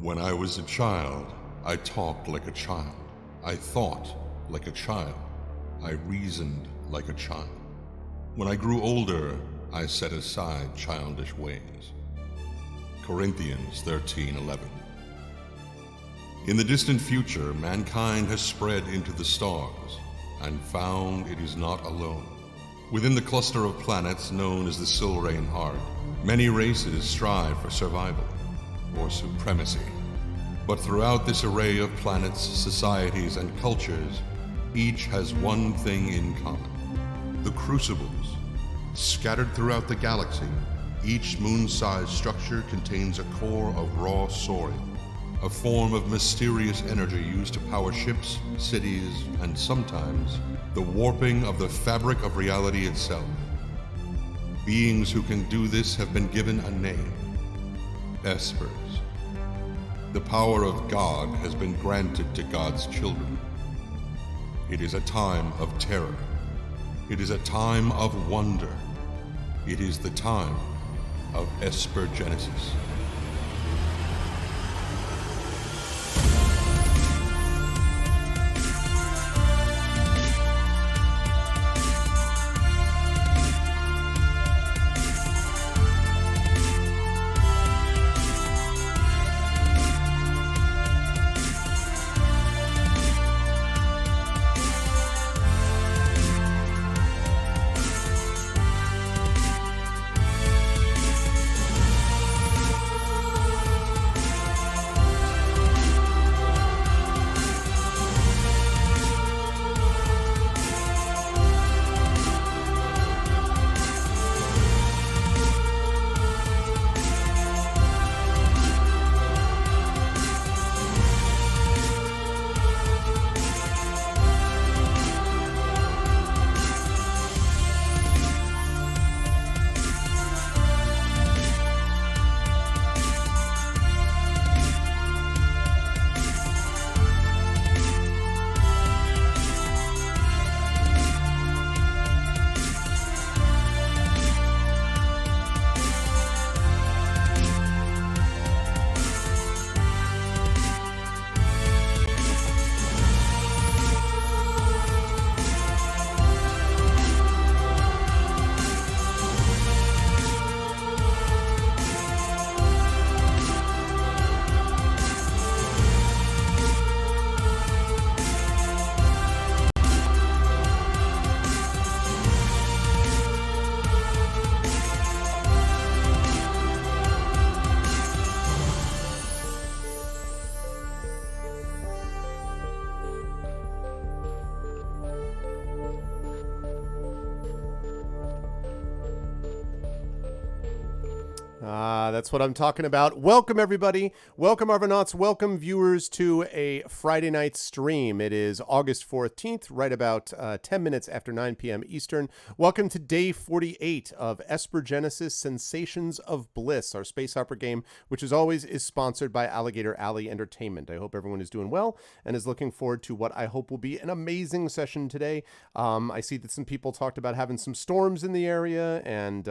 When I was a child, I talked like a child. I thought like a child. I reasoned like a child. When I grew older, I set aside childish ways. Corinthians 13:11. In the distant future, mankind has spread into the stars and found it is not alone. Within the cluster of planets known as the Silrain Heart, many races strive for survival or supremacy. But throughout this array of planets, societies, and cultures, each has one thing in common: the crucibles. Scattered throughout the galaxy, each moon-sized structure contains a core of raw sorium, a form of mysterious energy used to power ships, cities, and sometimes the warping of the fabric of reality itself. Beings who can do this have been given a name: Espers. The power of God has been granted to God's children. It is a time of terror. It is a time of wonder. It is the time of Esper Genesis. That's what I'm talking about. Welcome, everybody. Welcome, Arvanauts. Welcome, viewers, to a Friday night stream. It is August 14th, right about 10 minutes after 9 p.m. Eastern. Welcome to day 48 of Esper Genesis Sensations of Bliss, our space opera game, which as always is sponsored by Alligator Alley Entertainment. I hope everyone is doing well and is looking forward to what I hope will be an amazing session today. I see that some people talked about having some storms in the area and,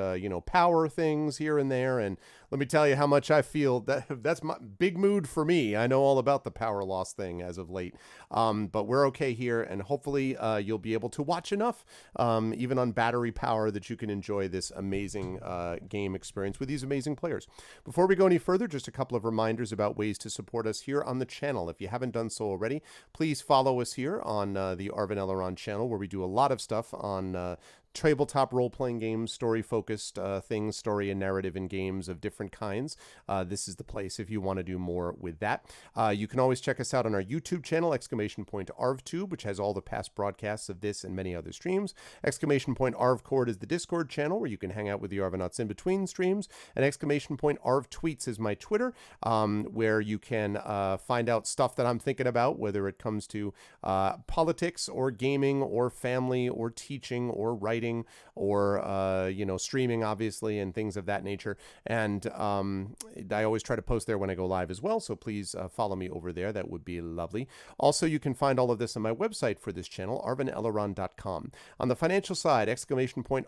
power things here and there. And let me tell you how much I feel that's my big mood for me. I know all about the power loss thing as of late, but we're okay here, and hopefully you'll be able to watch enough, even on battery power, that you can enjoy this amazing game experience with these amazing players. Before we go any further, just a couple of reminders about ways to support us here on the channel. If you haven't done so already, please follow us here on the Arvin Elleron channel, where we do a lot of stuff on tabletop role-playing games, story-focused things, story and narrative in games of different kinds. This is the place if you want to do more with that. You can always check us out on our YouTube channel, !ArvTube, which has all the past broadcasts of this and many other streams. !ArvCord is the Discord channel where you can hang out with the Arvanauts in between streams. And !ArvTweets is my Twitter, where you can find out stuff that I'm thinking about, whether it comes to politics or gaming or family or teaching or writing writing or, streaming, obviously, and things of that nature. And I always try to post there when I go live as well. So please follow me over there. That would be lovely. Also, you can find all of this on my website for this channel, arvineleron.com. On the financial side,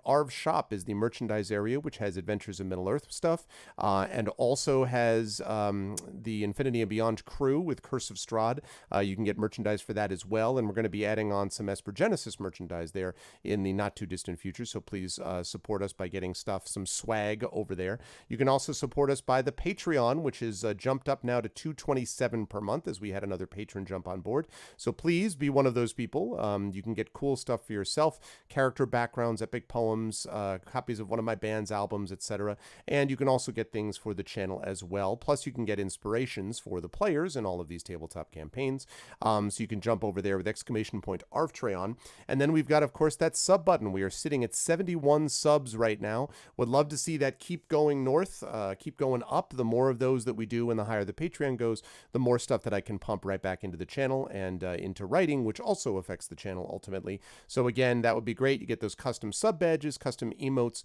!Arv Shop is the merchandise area, which has Adventures in Middle-earth stuff, and also has the Infinity and Beyond crew with Curse of Strahd. You can get merchandise for that as well, and we're going to be adding on some Esper Genesis merchandise there in the not-too-distant future, so please support us by getting stuff, some swag over there. You can also support us by the Patreon, which is jumped up now to $2.27 per month, as we had another patron jump on board. So please be one of those people. You can get cool stuff for yourself, character backgrounds, epic poems, copies of one of my band's albums, etc. And you can also get things for the channel as well. Plus, you can get inspirations for the players in all of these tabletop campaigns. So you can jump over there with !Arvtreon. And then we've got, of course, that sub button. We are sitting at 71 subs right now. Would love to see that keep going north, keep going up. The more of those that we do and the higher the Patreon goes, the more stuff that I can pump right back into the channel and into writing, which also affects the channel ultimately. So again, that would be great. You get those custom sub badges, custom emotes,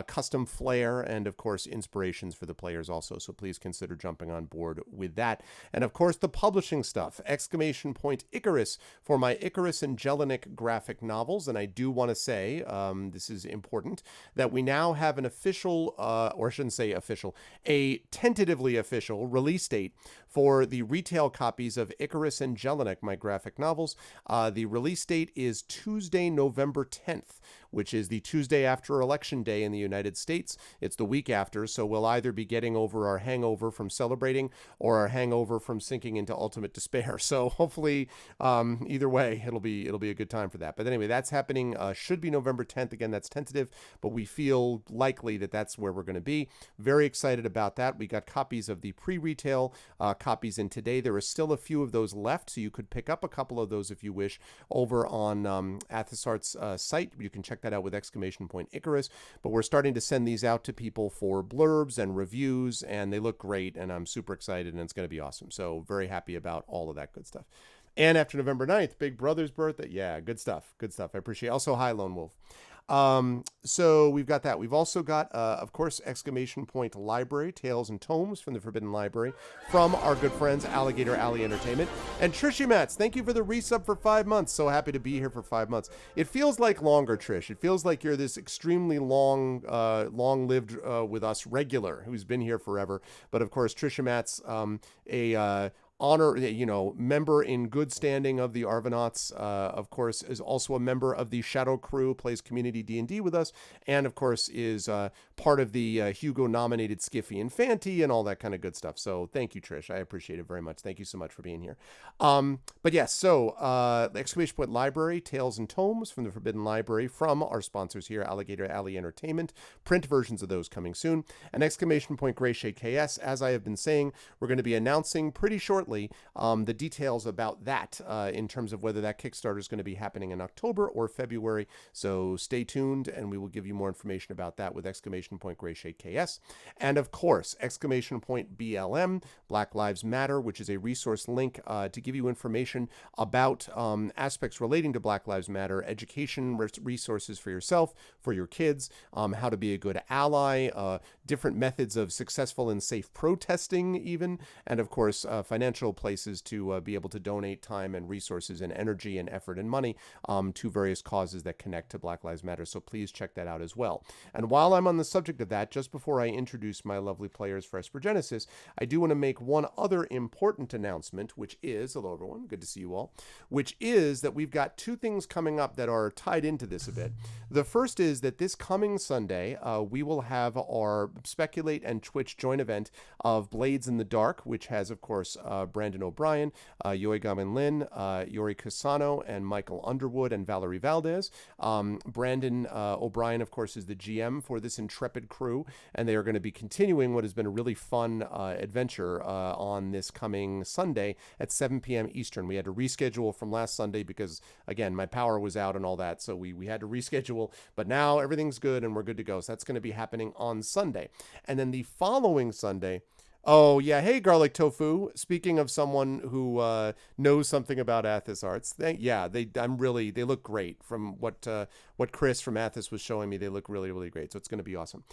custom flair, and of course, inspirations for the players also. So please consider jumping on board with that. And of course, the publishing stuff, !Icarus for my Icarus and Jelinek graphic novels. And I do want to say, this is important, that we now have an official, or I shouldn't say official, a tentatively official release date for the retail copies of Icarus and Jelinek, my graphic novels. The release date is Tuesday, November 10th, which is the Tuesday after Election Day in the United States. It's the week after, so we'll either be getting over our hangover from celebrating or our hangover from sinking into ultimate despair. So hopefully, either way, it'll be a good time for that. But anyway, that's happening. Should be November 10th. Again, that's tentative, but we feel likely that that's where we're going to be. Very excited about that. We got copies of the pre-retail copies in today. There are still a few of those left, so you could pick up a couple of those if you wish over on Athasart's site. You can check that out with !Icarus. But we're starting to send these out to people for blurbs and reviews, and they look great, and I'm super excited, and it's going to be awesome. So very happy about all of that good stuff. And after November 9th, Big Brother's birthday. Yeah, good stuff. Good stuff. I appreciate it. Also, hi, Lone Wolf. So we've got that. We've also got, of course, !Library, Tales and Tomes from the Forbidden Library from our good friends, Alligator Alley Entertainment. And Trishy Mats, thank you for the resub for 5 months. So happy to be here for 5 months. It feels like longer, Trish. It feels like you're this extremely long-lived with us regular who's been here forever. But of course, Trisha Mats, member in good standing of the Arvanauts, of course, is also a member of the Shadow Crew, plays community D&D with us, and of course is part of the Hugo-nominated Skiffy and Fanty and all that kind of good stuff. So thank you, Trish. I appreciate it very much. Thank you so much for being here. But yes, so !Library, Tales and Tomes from the Forbidden Library from our sponsors here, Alligator Alley Entertainment. Print versions of those coming soon. And !Gray KS, as I have been saying, we're going to be announcing pretty shortly the details about that in terms of whether that Kickstarter is going to be happening in October or February. So stay tuned, and we will give you more information about that with !Gray KS. And of course, !BLM, Black Lives Matter, which is a resource link to give you information about aspects relating to Black Lives Matter, education resources for yourself, for your kids, how to be a good ally, different methods of successful and safe protesting even, and of course, financial places to be able to donate time and resources and energy and effort and money to various causes that connect to Black Lives Matter. So please check that out as well. And while I'm on the subject of that, just before I introduce my lovely players for Esper Genesis, I do want to make one other important announcement, which is, hello everyone, good to see you all, which is that we've got two things coming up that are tied into this a bit. The first is that this coming Sunday, we will have our Speculate and Twitch joint event of Blades in the Dark, which has, of course, Brandon O'Brien, Yoi Gamin Lin, Yori Casano, and Michael Underwood, and Valerie Valdez. Brandon O'Brien, of course, is the GM for this intrepid crew, and they are going to be continuing what has been a really fun adventure on this coming Sunday at 7 p.m. Eastern. We had to reschedule from last Sunday because, again, my power was out and all that, so we had to reschedule, but now everything's good and we're good to go. So that's going to be happening on Sunday. And then the following Sunday, Oh yeah, hey garlic tofu. Speaking of someone who knows something about Athos arts, they look great from what Chris from Athos was showing me. They look really really great, so it's going to be awesome.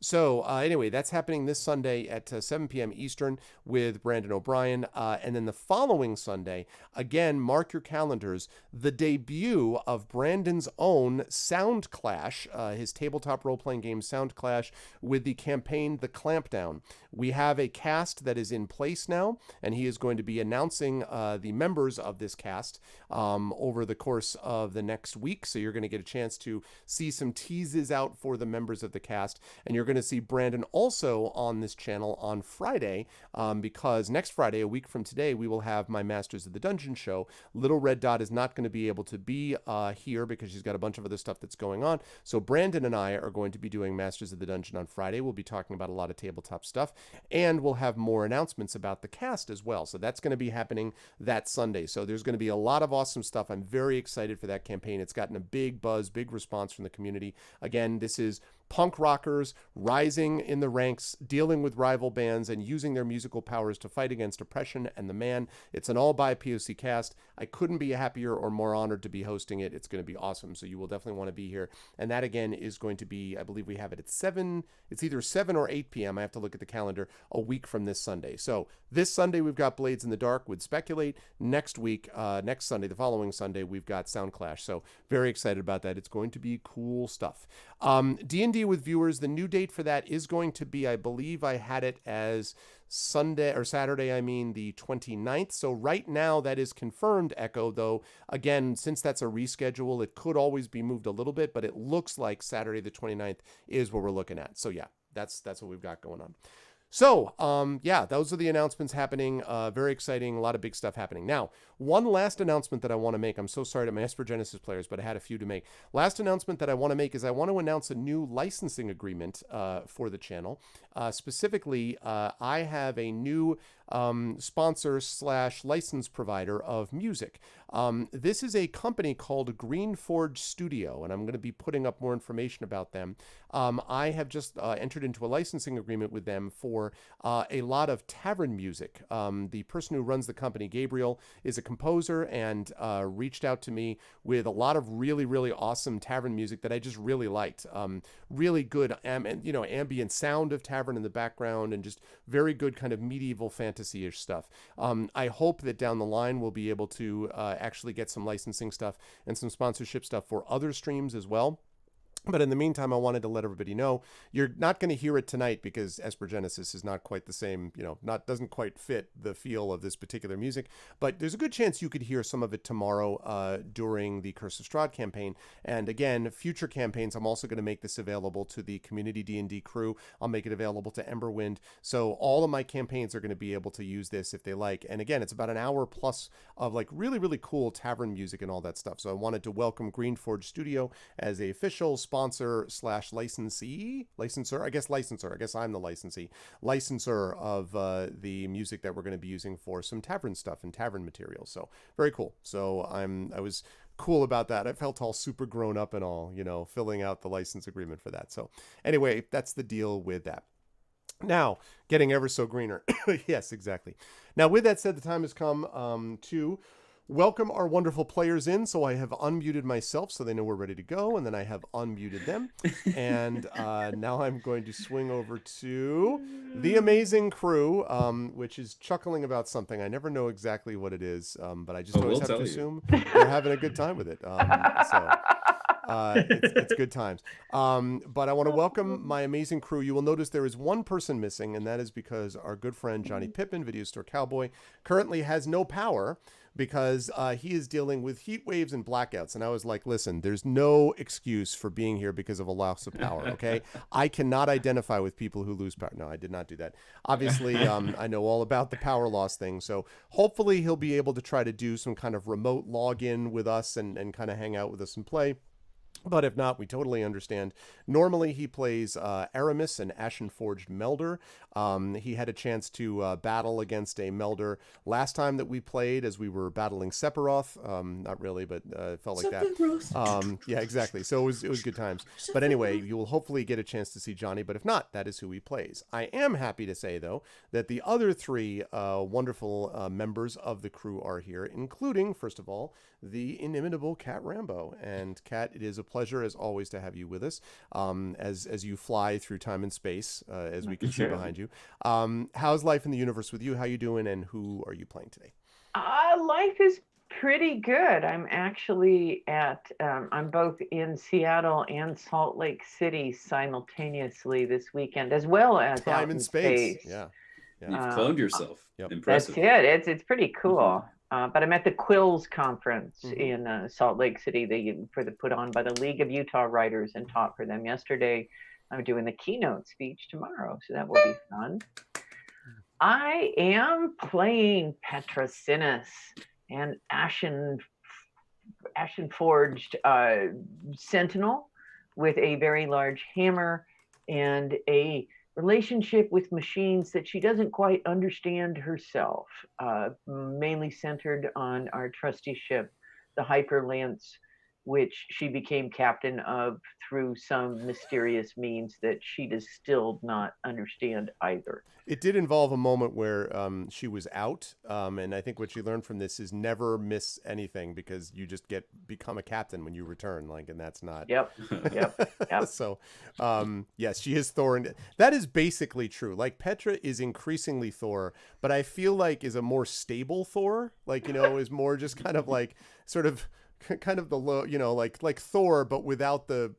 Anyway, that's happening this Sunday at 7 p.m. Eastern with Brandon O'Brien, and then the following Sunday, again, mark your calendars, the debut of Brandon's own Sound Clash, his tabletop role playing game Sound Clash with the campaign The Clampdown. We have a cast that is in place now, and he is going to be announcing the members of this cast over the course of the next week. So you're going to get a chance to see some teases out for the members of the cast, and you're going to see Brandon also on this channel on Friday, because next Friday, a week from today, we will have my Masters of the Dungeon show. Little Red Dot is not going to be able to be here because she's got a bunch of other stuff that's going on. So Brandon and I are going to be doing Masters of the Dungeon on Friday. We'll be talking about a lot of tabletop stuff, and we'll have more announcements about the cast as well. So that's going to be happening that Sunday. So there's going to be a lot of awesome stuff. I'm very excited for that campaign. It's gotten a big buzz, big response from the community. Again, this is punk rockers rising in the ranks, dealing with rival bands, and using their musical powers to fight against oppression and the man. It's an all-by POC cast. I couldn't be happier or more honored to be hosting it. It's going to be awesome, so you will definitely want to be here. And that, again, is going to be, I believe we have it at 7. It's either 7 or 8 p.m. I have to look at the calendar, a week from this Sunday. So this Sunday, we've got Blades in the Dark with Speculate. Next week, next Sunday, the following Sunday, we've got Sound Clash. So very excited about that. It's going to be cool stuff. D&D with viewers, the new date for that is going to be, I believe I had it as Saturday, the 29th. So right now that is confirmed, Echo, though, again, since that's a reschedule, it could always be moved a little bit, but it looks like Saturday the 29th is what we're looking at. So yeah, that's what we've got going on. So, those are the announcements happening. Very exciting. A lot of big stuff happening. Now, one last announcement that I want to make. I'm so sorry to my Esper Genesis players, but I had a few to make. Last announcement that I want to make is I want to announce a new licensing agreement for the channel. Specifically, I have a new sponsor / license provider of music. This is a company called Green Forge Studio, and I'm going to be putting up more information about them. I have just entered into a licensing agreement with them for a lot of tavern music. The person who runs the company, Gabriel, is a composer and reached out to me with a lot of really, really awesome tavern music that I just really liked. Really good, ambient sound of tavern in the background, and just very good kind of medieval fantasy-ish stuff. I hope that down the line we'll be able to actually get some licensing stuff and some sponsorship stuff for other streams as well. But in the meantime, I wanted to let everybody know you're not going to hear it tonight because Esper Genesis is not quite the same, doesn't quite fit the feel of this particular music. But there's a good chance you could hear some of it tomorrow during the Curse of Strahd campaign. And again, future campaigns, I'm also going to make this available to the community D&D crew. I'll make it available to Emberwind. So all of my campaigns are going to be able to use this if they like. And again, it's about an hour plus of like really, really cool tavern music and all that stuff. So I wanted to welcome Green Forge Studio as a official sponsor / licensor. I guess I'm the licensor of the music that we're going to be using for some tavern stuff and tavern materials. So very cool. So I was cool about that. I felt all super grown up and all, filling out the license agreement for that. So anyway, that's the deal with that. Now, getting ever so greener. Yes, exactly. Now, with that said, the time has come to welcome our wonderful players in. So I have unmuted myself so they know we're ready to go, and then I have unmuted them. And now I'm going to swing over to the amazing crew, which is chuckling about something. I never know exactly what it is, but I just always have to assume they're having a good time with it. It's good times. But I want to welcome my amazing crew. You will notice there is one person missing, and that is because our good friend Johnny Pippin, Video Store Cowboy, currently has no power because he is dealing with heat waves and blackouts. And I was like, listen, there's no excuse for being here because of a loss of power, okay? I cannot identify with people who lose power. No, I did not do that. Obviously, I know all about the power loss thing. So hopefully he'll be able to try to do some kind of remote login with us and kind of hang out with us and play. But if not, we totally understand. Normally, he plays Aramis, an Ashen-Forged Melder. He had a chance to battle against a Melder last time that we played as we were battling Sephiroth. Not really, but it felt like that. Yeah, exactly. So it was good times. But anyway, you will hopefully get a chance to see Johnny. But if not, that is who he plays. I am happy to say, though, that the other three wonderful members of the crew are here, including, first of all, the inimitable Kat Rambo. And Kat, it is a pleasure as always to have you with us as you fly through time and space, as we can see behind you. How's life in the universe with you? How you doing, and who are you playing today? Life is pretty good. I'm actually I'm both in Seattle and Salt Lake City simultaneously this weekend, as well as time out and in space. space. Yeah. You've cloned yourself. Yep. Impressive. That's it. It's pretty cool. But I'm at the Quills conference in Salt Lake City put on by the League of Utah Writers, and taught for them yesterday. I'm doing the keynote speech tomorrow, so that will be fun. I am playing Petra Sinis, an ashen-forged sentinel with a very large hammer and a relationship with machines that she doesn't quite understand herself, mainly centered on our trusty ship, the Hyperlance, which she became captain of through some mysterious means that she does still not understand either. It did involve a moment where she was out, and I think what she learned from this is never miss anything, because you just become a captain when you return, and that's not. Yep. So, yes, she is Thor, and that is basically true. Petra is increasingly Thor, but I feel like is a more stable Thor. Is more just kind of kind of the low, like Thor, but without the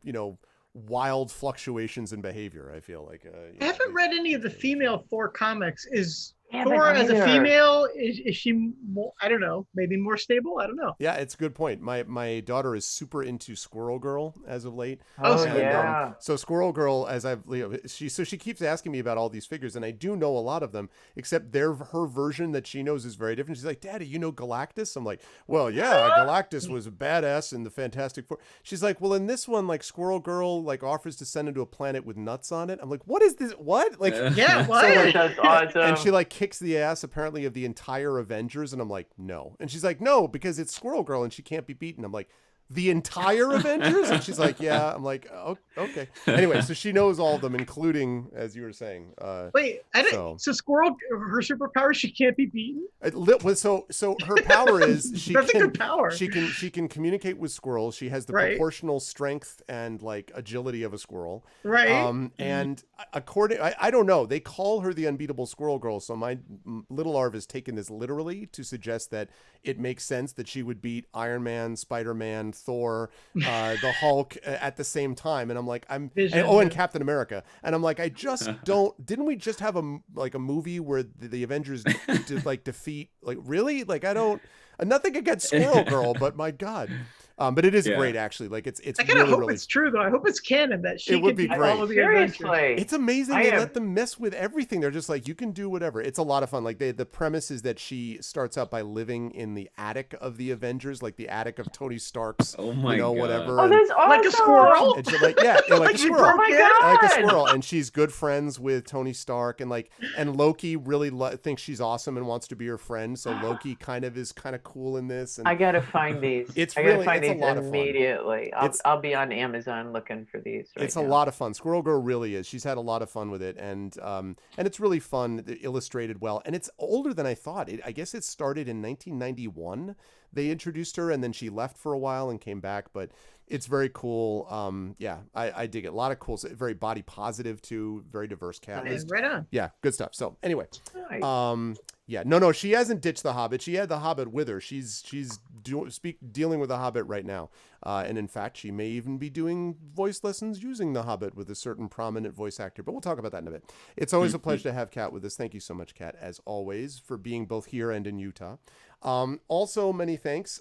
wild fluctuations in behavior. I feel like I haven't read any of the female Thor comics. Is Yeah, Thor but as a neither. female, is she more, I don't know, maybe more stable? I don't know. Yeah, it's a good point. My daughter is super into Squirrel Girl as of late. Oh, And, yeah. so Squirrel Girl, as she keeps asking me about all these figures, and I do know a lot of them, except her version that she knows is very different. She's like, Daddy, you know Galactus? I'm like, well, yeah, Galactus was a badass in the Fantastic Four. She's like, well, in this one, Squirrel Girl offers to send into a planet with nuts on it. I'm like, what is this? What? Yeah, what? That's awesome. And she kicks the ass apparently of the entire Avengers, and I'm like, no. And she's like, no, because it's Squirrel Girl and she can't be beaten. I'm like, the entire Avengers? And she's like, yeah. I'm like, oh, okay. Anyway, so she knows all of them, including, as you were saying. Wait, I didn't. So Squirrel, her superpower, she can't be beaten. So her power is That's a good power. She can communicate with squirrels. She has the proportional strength and agility of a squirrel. Right. And I don't know. They call her the unbeatable Squirrel Girl. So my little Arv has taken this literally to suggest that it makes sense that she would beat Iron Man, Spider-Man, Thor, the Hulk at the same time. And I'm like, and Captain America. And I'm like, I just don't. Didn't we just have a movie where the Avengers defeat really? I don't. Nothing against Squirrel Girl, but my God. But it is great, actually. It's I kind of hope it's true, though. I hope it's canon that she would be great. All of the Seriously, it's amazing they let them mess with everything. They're just you can do whatever. It's a lot of fun. The premise is that she starts out by living in the attic of the Avengers, the attic of Tony Stark's, God. whatever. Oh, that's awesome. Like a squirrel. And she, like a squirrel. Oh my God. Like a squirrel, and she's good friends with Tony Stark, and Loki really thinks she's awesome and wants to be her friend. So Loki kind of cool in this. And I gotta find these. It's I gotta really find it's these a lot of fun. immediately. I'll be on Amazon looking for these. It's now. a lot of fun. Squirrel Girl really is. She's had a lot of fun with it, and it's really fun, illustrated well, and it's older than I thought. I guess it started in 1991. They introduced her, and then she left for a while and came back, but it's very cool. I dig it. A lot of cool, very body positive too. Very diverse cat list. Right on. Yeah, good stuff. So anyway, Nice. yeah, no, she hasn't ditched the Hobbit. She had the Hobbit with her. She's dealing with the Hobbit right now, and in fact, she may even be doing voice lessons using the Hobbit with a certain prominent voice actor. But we'll talk about that in a bit. It's always a pleasure to have Kat with us. Thank you so much, Kat, as always, for being both here and in Utah. Also, many thanks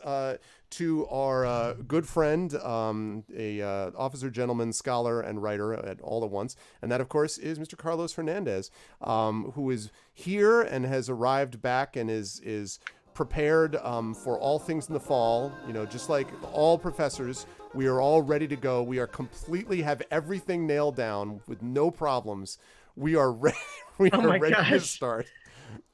to our good friend, a officer, gentleman, scholar, and writer at all at once, and that, of course, is Mr. Carlos Hernandez, who is here and has arrived back and is prepared for all things in the fall. You know, just like all professors, we are all ready to go. We are completely have everything nailed down with no problems. We are ready. We are ready to start.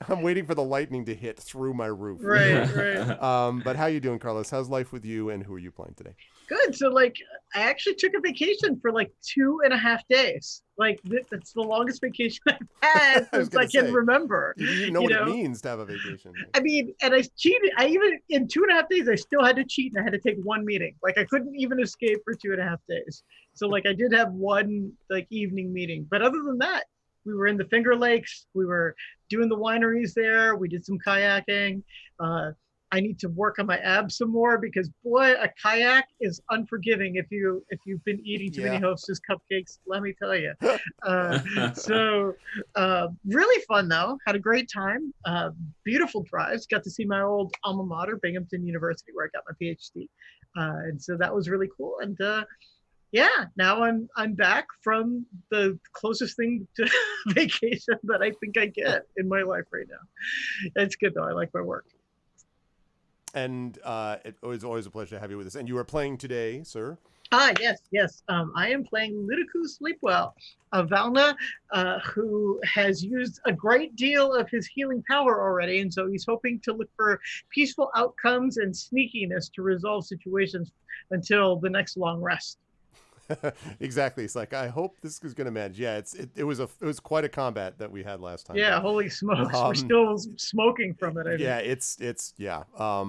I'm waiting for the lightning to hit through my roof. Right. But how you doing, Carlos? How's life with you, and who are you playing today? Good. So like, I actually took a vacation for like 2.5 days. Like that's the longest vacation I've had since I can remember. You didn't even know what it means to have a vacation. I mean, and I cheated. I even in 2.5 days, I still had to cheat, and I had to take one meeting. Like I couldn't even escape for 2.5 days. So like I did have one like evening meeting, but other than that, we were in the Finger Lakes. We were doing the wineries there. We did some kayaking. I need to work on my abs some more because boy, a kayak is unforgiving if you've been eating too many Hostess cupcakes. Let me tell you. So really fun though. Had a great time. Beautiful drives. Got to see my old alma mater, Binghamton University, where I got my PhD, and so that was really cool. And now I'm back from the closest thing to vacation that I think I get in my life right now. It's good though. I like my work. And it was always a pleasure to have you with us. And you are playing today, sir? Yes. I am playing Lidiku Sleepwell, a Valna who has used a great deal of his healing power already, and so he's hoping to look for peaceful outcomes and sneakiness to resolve situations until the next long rest. Exactly. It's like, I hope this is going to manage. Yeah, it was quite a combat that we had last time. Yeah, holy smokes. We're still smoking from it.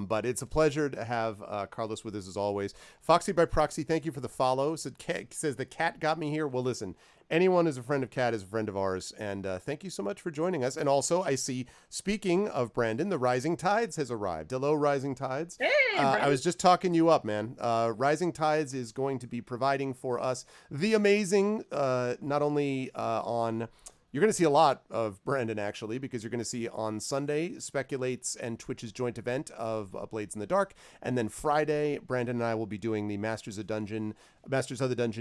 But it's a pleasure to have Carlos with us as always. Foxy by Proxy, thank you for the follow. Says the cat got me here. Well, listen, anyone who's a friend of Cat is a friend of ours. And thank you so much for joining us. And also, I see, speaking of Brandon, the Rising Tides has arrived. Hello, Rising Tides. Hey, I was just talking you up, man. Rising Tides is going to be providing for us the amazing, not only on... You're going to see a lot of Brandon, actually, because you're going to see on Sunday Speculates and Twitch's joint event of Blades in the Dark. And then Friday, Brandon and I will be doing the Masters of the Dungeon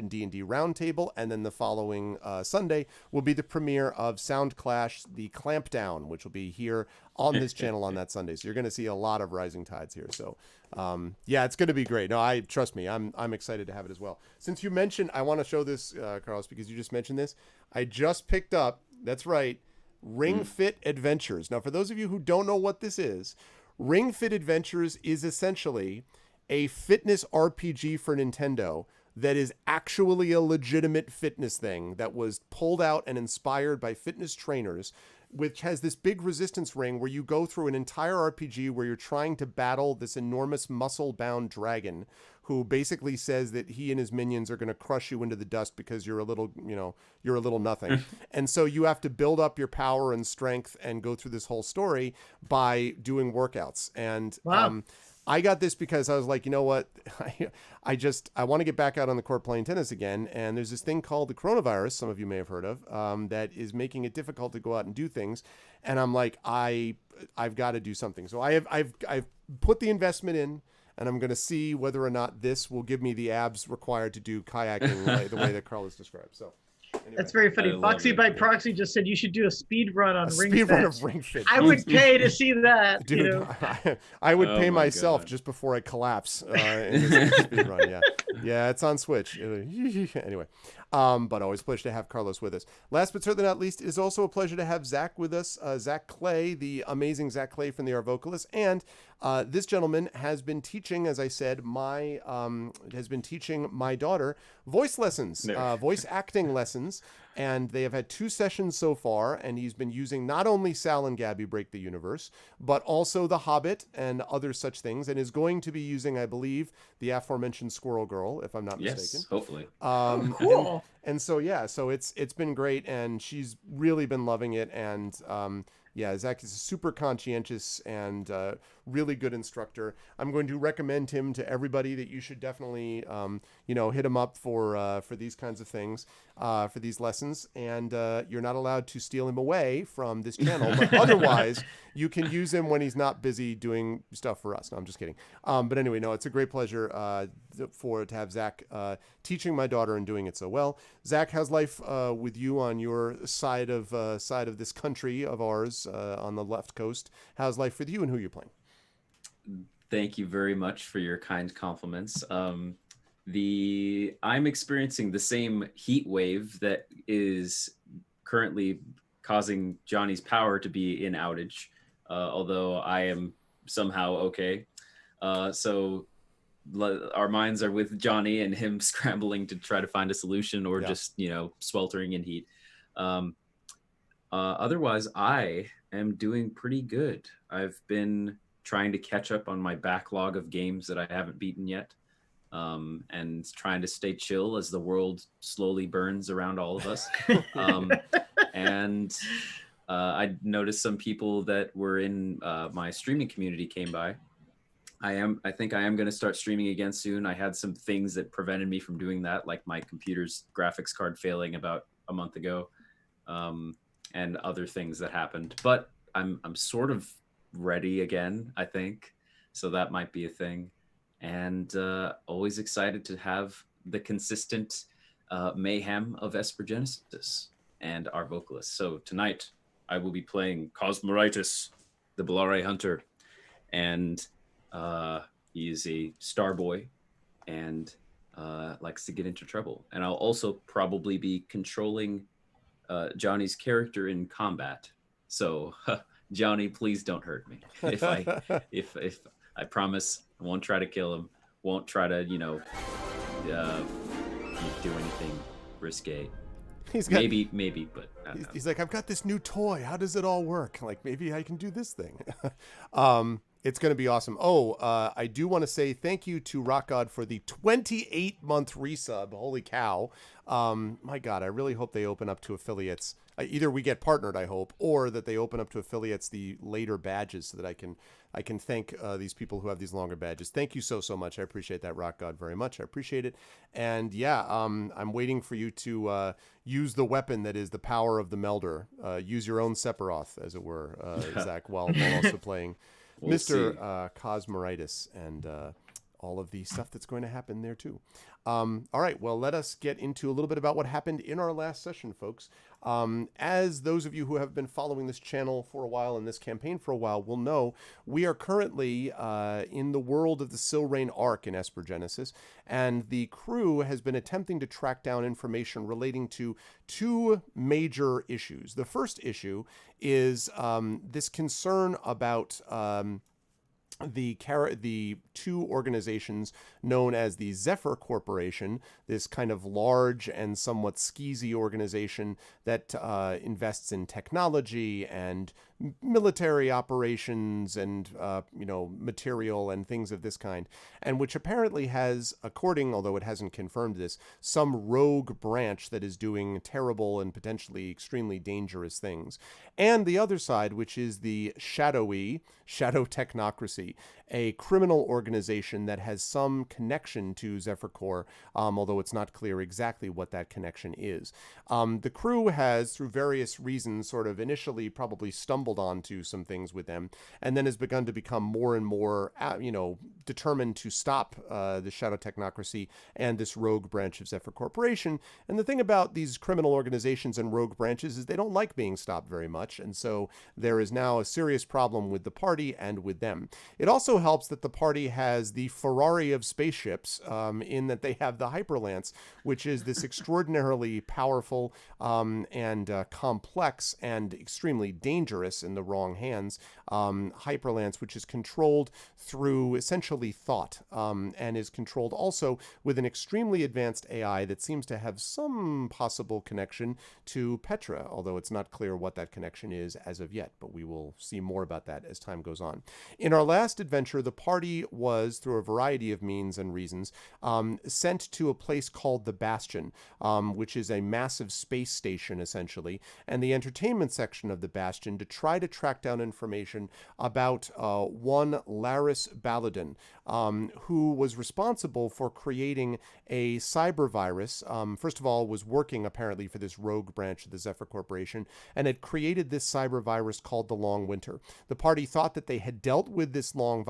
D&D Roundtable. And then the following Sunday will be the premiere of Sound Clash, the Clampdown, which will be here on this channel on that Sunday. So you're going to see a lot of Rising Tides here. So it's going to be great. No, trust me, I'm excited to have it as well. Since you mentioned, I want to show this, Carlos, because you just mentioned this. I just picked up, that's right, Ring Fit Adventures. Now, for those of you who don't know what this is, Ring Fit Adventures is essentially a fitness RPG for Nintendo that is actually a legitimate fitness thing that was pulled out and inspired by fitness trainers, which has this big resistance ring where you go through an entire RPG where you're trying to battle this enormous muscle-bound dragon who basically says that he and his minions are going to crush you into the dust because you're a little nothing. And so you have to build up your power and strength and go through this whole story by doing workouts. And wow. I got this because I was like, you know what? I want to get back out on the court playing tennis again. And there's this thing called the coronavirus, some of you may have heard of, that is making it difficult to go out and do things. And I'm like, I've got to do something. So I've put the investment in, and I'm going to see whether or not this will give me the abs required to do kayaking the way that Carlos described. So. Anyway. That's very funny. Foxy by Proxy just said you should do a speed run on Ring Fit. Speed run of Ring Fit. I would pay to see that. Dude, you know? I would pay myself just before I collapse in this speed run. Yeah, it's on Switch. Anyway, but always a pleasure to have Carlos with us. Last but certainly not least, it is also a pleasure to have Zach with us. Zach Clay, the amazing Zach Clay from the Our Vocalist, and this gentleman has been teaching, as I said, my daughter voice lessons, voice acting lessons, and they have had 2 sessions so far, and he's been using not only Sal and Gabby Break the Universe, but also The Hobbit and other such things, and is going to be using, I believe, the aforementioned Squirrel Girl, if I'm not mistaken. Yes, hopefully. Cool. And so it's been great, and she's really been loving it, and Zach is a super conscientious and really good instructor. I'm going to recommend him to everybody that you should definitely, hit him up for these kinds of things, for these lessons. And you're not allowed to steal him away from this channel, but otherwise you can use him when he's not busy doing stuff for us. No, I'm just kidding. But anyway, no, it's a great pleasure to have Zach teaching my daughter and doing it so well. Zach, how's life with you on your side of this country of ours on the left coast? How's life with you and who you're playing? Thank you very much for your kind compliments. I'm experiencing the same heat wave that is currently causing Johnny's power to be in outage, although I am somehow okay. So our minds are with Johnny and him scrambling to try to find a solution, or just sweltering in heat. Otherwise, I am doing pretty good. I've been trying to catch up on my backlog of games that I haven't beaten yet, and trying to stay chill as the world slowly burns around all of us. And I noticed some people that were in my streaming community came by. I think I am going to start streaming again soon. I had some things that prevented me from doing that, like my computer's graphics card failing about a month ago, and other things that happened. But I'm sort of ready again, I think. So that might be a thing. And always excited to have the consistent mayhem of Esper Genesis and our vocalists. So tonight I will be playing Cosmoritis, the Bellare Hunter, and he is a star boy and likes to get into trouble. And I'll also probably be controlling Johnny's character in combat. So Johnny, please don't hurt me. If I promise I won't try to kill him, won't try to do anything risque. Maybe, but he's like, I've got this new toy. How does it all work? Like, maybe I can do this thing. It's going to be awesome. I do want to say thank you to Rock God for the 28-month resub. Holy cow. My God, I really hope they open up to affiliates. Either we get partnered, I hope, or that they open up to affiliates the later badges so that I can thank these people who have these longer badges. Thank you so much. I appreciate that, Rock God, very much. I appreciate it. And yeah, I'm waiting for you to use the weapon that is the power of the Melder. Use your own Sephiroth, as it were, Zach, while also playing Mr. Cosmoritis and all of the stuff that's going to happen there too. All right, well, let us get into a little bit about what happened in our last session, folks. As those of you who have been following this channel for a while and this campaign for a while will know, we are currently in the world of the Silrain Arc in Esper Genesis, and the crew has been attempting to track down information relating to two major issues. The first issue is this concern about the two organizations known as the Zephyr Corporation, this kind of large and somewhat skeezy organization that invests in technology and military operations and material and things of this kind, and which apparently has, although it hasn't confirmed this, some rogue branch that is doing terrible and potentially extremely dangerous things. And the other side, which is the Shadow Technocracy, a criminal organization that has some connection to Zephyr Corps, although it's not clear exactly what that connection is. The crew has, through various reasons, sort of initially probably stumbled onto some things with them, and then has begun to become more and more, determined to stop the Shadow Technocracy and this rogue branch of Zephyr Corporation. And the thing about these criminal organizations and rogue branches is they don't like being stopped very much, and so there is now a serious problem with the party and with them. It also helps that the party has the Ferrari of spaceships, in that they have the Hyperlance, which is this extraordinarily powerful and complex and extremely dangerous in the wrong hands Hyperlance, which is controlled through essentially thought, and is controlled also with an extremely advanced AI that seems to have some possible connection to Petra, although it's not clear what that connection is as of yet, but we will see more about that as time goes on. In our last adventure, the party was, through a variety of means and reasons, sent to a place called the Bastion, which is a massive space station, essentially, and the entertainment section of the Bastion to try to track down information about one Laris Baladin, who was responsible for creating a cyber virus. First of all, was working apparently for this rogue branch of the Zephyr Corporation, and had created this cyber virus called the Long Winter. The party thought that they had dealt with this long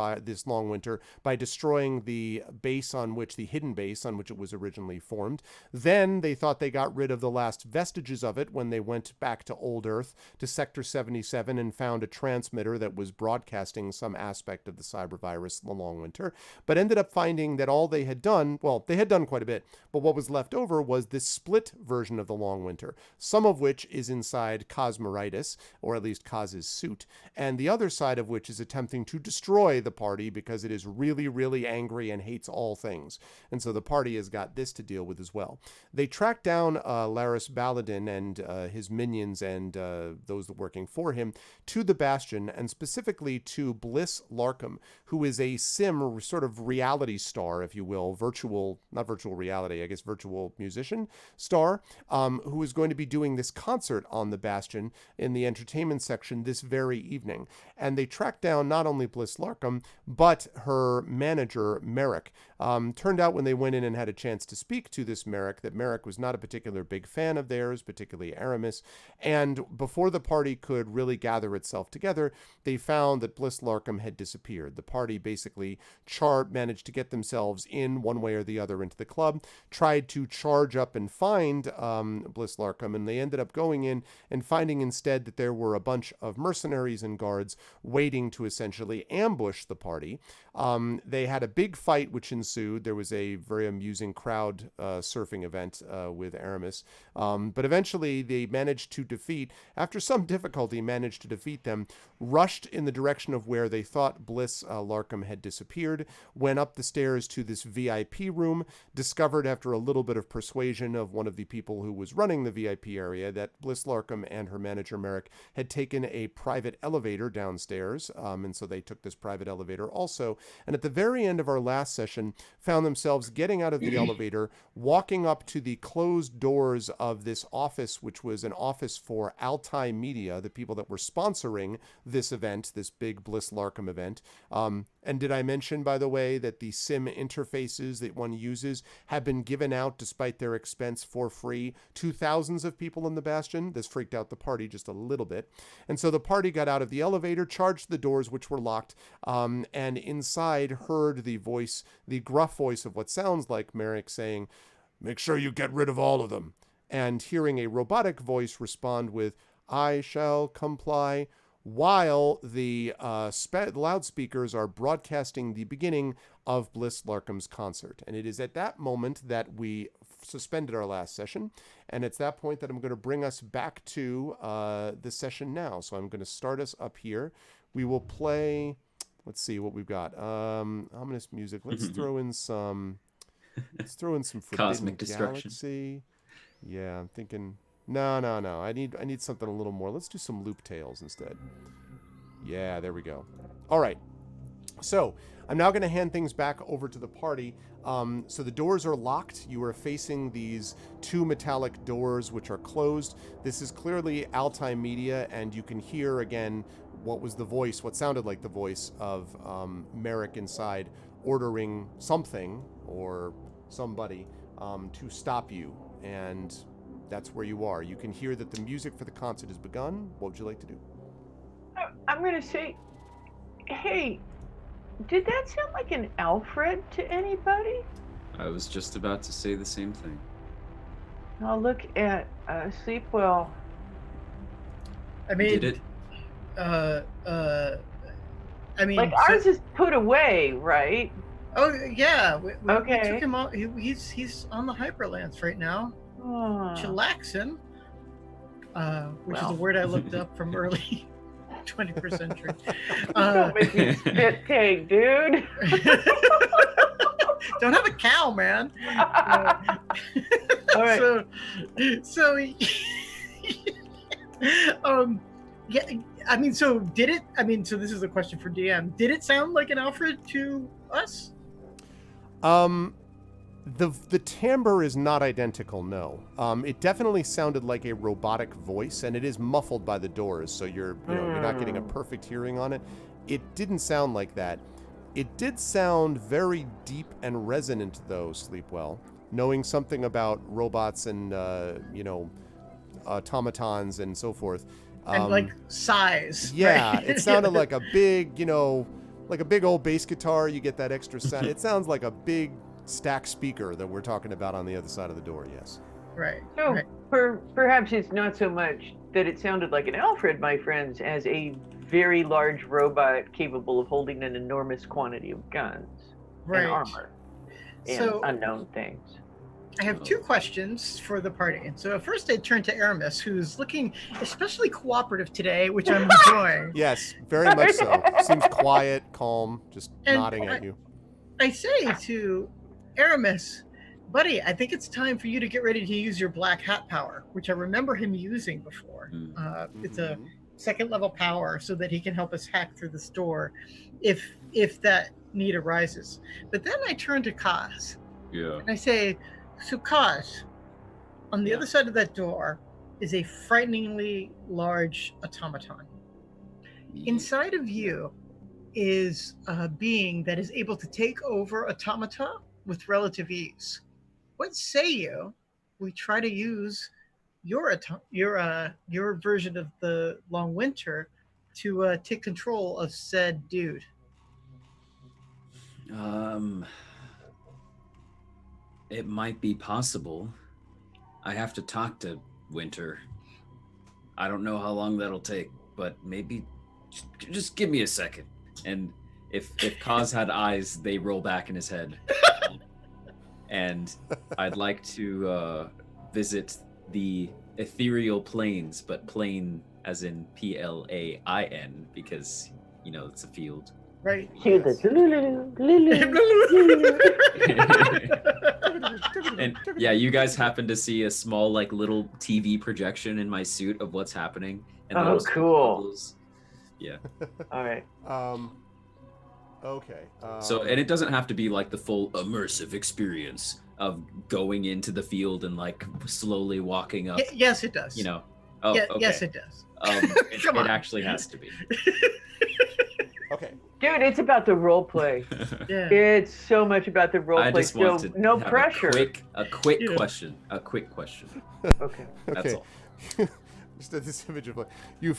winter by destroying the hidden base on which it was originally formed. Then they thought they got rid of the last vestiges of it when they went back to Old Earth, to Sector 77, 7 and found a transmitter that was broadcasting some aspect of the cyber virus, the Long Winter, but ended up finding that all they had done, well, they had done quite a bit, but what was left over was this split version of the Long Winter, some of which is inside Cosmeritis, or at least Kaz's suit, and the other side of which is attempting to destroy the party because it is really, really angry and hates all things. And so the party has got this to deal with as well. They track down Laris Baladin and his minions and those working for him to the Bastion, and specifically to Bliss Larkham, who is a sim sort of reality star, if you will, not virtual reality, I guess virtual musician star, who is going to be doing this concert on the Bastion in the entertainment section this very evening. And they track down not only Bliss Larkham, but her manager, Merrick. Turned out when they went in and had a chance to speak to this Merrick, that Merrick was not a particular big fan of theirs, particularly Aramis. And before the party could really gather itself together, they found that Bliss Larkham had disappeared. The party basically managed to get themselves in one way or the other into the club, tried to charge up and find Bliss Larkham, and they ended up going in and finding instead that there were a bunch of mercenaries and guards waiting to essentially ambush the party. They had a big fight which ensued. There was a very amusing crowd surfing event with Aramis. But eventually they managed to defeat, after some difficulty, managed to defeat them, rushed in the direction of where they thought Bliss Larkham had disappeared, went up the stairs to this VIP room, discovered after a little bit of persuasion of one of the people who was running the VIP area that Bliss Larkham and her manager Merrick had taken a private elevator downstairs, and so they took this private elevator also. And at the very end of our last session, found themselves getting out of the elevator, walking up to the closed doors of this office, which was an office for Altai Media, the people that were sponsoring this event, this big Bliss Larkham event. And did I mention, by the way, that the sim interfaces that one uses have been given out, despite their expense, for free to thousands of people in the Bastion? This freaked out the party just a little bit. And so the party got out of the elevator, charged the doors, which were locked, and inside heard the voice, the gruff voice of what sounds like Merrick saying, "Make sure you get rid of all of them." And hearing a robotic voice respond with, "I shall comply," while the loudspeakers are broadcasting the beginning of Bliss Larkham's concert. And it is at that moment that we suspended our last session, and it's that point that I'm going to bring us back to the session now. So I'm going to start us up here. We will play, let's see what we've got. Ominous music. Let's throw in some Forbidden Cosmic Destruction. Galaxy. Yeah, I'm thinking... No. I need something a little more. Let's do some Loop Tales instead. Yeah, there we go. All right. So I'm now going to hand things back over to the party. So the doors are locked. You are facing these two metallic doors which are closed. This is clearly Altai Media, and you can hear again what sounded like the voice of Merrick inside ordering something or somebody to stop you. And that's where you are. You can hear that the music for the concert has begun. What would you like to do? I'm going to say, hey, did that sound like an Alfred to anybody? I was just about to say the same thing. I'll look at Sleepwell. I mean, Did it? I mean, Like ours is put away, right? Oh yeah, we Okay. took him out. He's on the Hyperlance right now, chillaxing, which is a Well. word I looked up from early 21st century. Don't make me spit take, dude. Don't have a cow, man. All right. So yeah, I mean, so did it? I mean, so this is a question for DM. Did it sound like an Alfred to us? The timbre is not identical, no. It definitely sounded like a robotic voice, and it is muffled by the doors, so you're not getting a perfect hearing on it. It didn't sound like that. It did sound very deep and resonant, though, Sleepwell. Knowing something about robots and automatons and so forth. And like size. Yeah, right? it sounded like a big, like a big old bass guitar. You get that extra sound. It sounds like a big stack speaker that we're talking about on the other side of the door, yes. Right. So, Right. Perhaps it's not so much that it sounded like an Alfred, my friends, as a very large robot capable of holding an enormous quantity of guns Right. and armor and So unknown things. I have two questions for the party. And so first I turn to Aramis, who's looking especially cooperative today, which I'm enjoying. Yes, very much so. Seems quiet, calm, just And nodding at you. I say to Aramis, buddy, I think it's time for you to get ready to use your black hat power, which I remember him using before. It's a Mhm. second level power so that he can help us hack through the store if that need arises. But then I turn to Kaz Yeah. and I say, so Kaz, on the Yeah. other side of that door is a frighteningly large automaton. Inside of you is a being that is able to take over automata with relative ease. What say you? We try to use your version of the Long Winter to take control of said dude. It might be possible. I have to talk to Winter. I don't know how long that'll take, but maybe just give me a second. And if Kaz had eyes, they roll back in his head. And I'd like to visit the ethereal planes, but plane as in Plain, because it's a field. Right. Hear the And yeah, you guys happen to see a small, like, little TV projection in my suit of what's happening. And Oh, those cool. bubbles. Yeah. All right. Okay. So, and it doesn't have to be like the full immersive experience of going into the field and like slowly walking up. Yes, it does. Oh, Yeah, okay. yes, it does. It on. actually has to be. Okay. Dude, it's about the role play. Yeah. It's so much about the role I play. just want So to no have pressure. A quick Yeah. question. A quick question. Okay. That's Okay. all. Just at this image of like you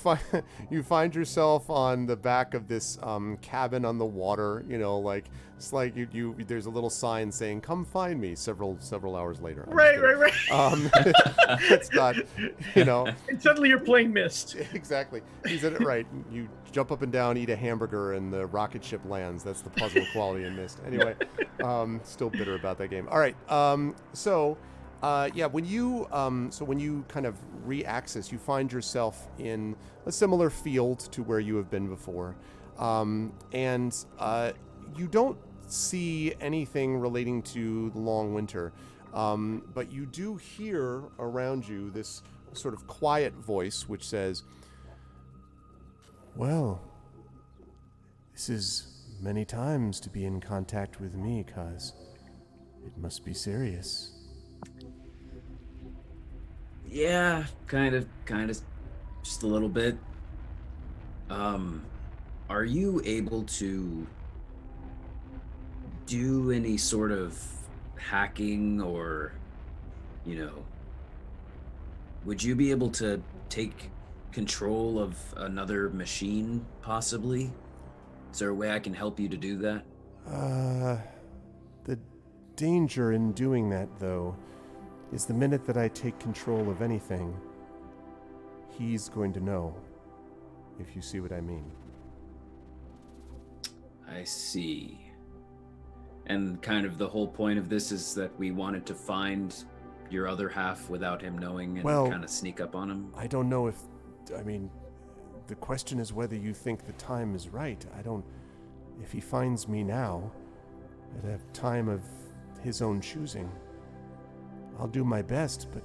find yourself on the back of this cabin on the water. Like it's like you there's a little sign saying "Come find me" several hours later. I'm just Right. kidding. It's not, And suddenly you're playing Mist. exactly. You said it right. You jump up and down, eat a hamburger, and the rocket ship lands. That's the puzzle quality in Mist. Anyway, still bitter about that game. All right. When you kind of re-access, you find yourself in a similar field to where you have been before, and you don't see anything relating to the Long Winter, but you do hear around you this sort of quiet voice which says, "Well, this is many times to be in contact with me, cuz it must be serious." Yeah, kind of, just a little bit. Are you able to do any sort of hacking or, would you be able to take control of another machine, possibly? Is there a way I can help you to do that? The danger in doing that, though, is the minute that I take control of anything, he's going to know, if you see what I mean. I see. And kind of the whole point of this is that we wanted to find your other half without him knowing and kind of sneak up on him? I don't know the question is whether you think the time is right. If he finds me now, at a time of his own choosing, I'll do my best, but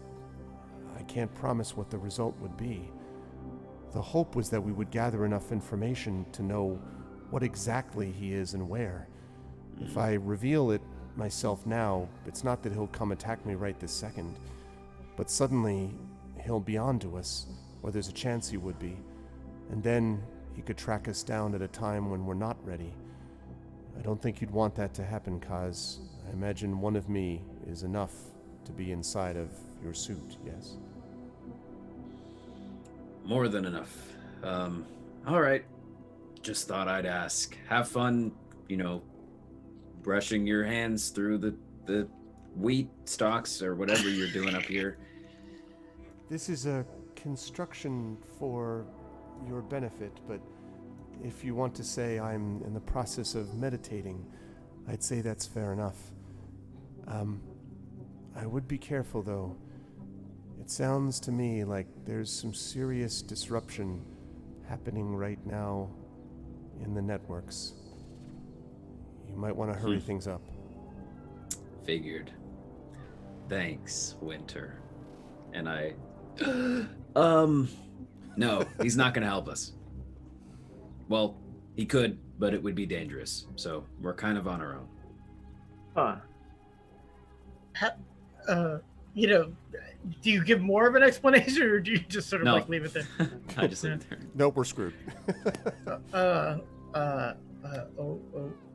I can't promise what the result would be. The hope was that we would gather enough information to know what exactly he is and where. If I reveal it myself now, it's not that he'll come attack me right this second, but suddenly he'll be onto us, or there's a chance he would be, and then he could track us down at a time when we're not ready. I don't think you'd want that to happen, Kaz. I imagine one of me is enough to be inside of your suit, yes? More than enough. All right. Just thought I'd ask. Have fun, brushing your hands through the wheat stalks or whatever you're doing up here. This is a construction for your benefit, but if you want to say I'm in the process of meditating, I'd say that's fair enough. I would be careful, though. It sounds to me like there's some serious disruption happening right now in the networks. You might want to hurry things up. Figured. Thanks, Winter. And I... No, he's not going to help us. Well, he could, but it would be dangerous. So we're kind of on our own. You know, do you give more of an explanation, or do you just sort of No. like leave it there? I just leave it there. Nope, we're screwed.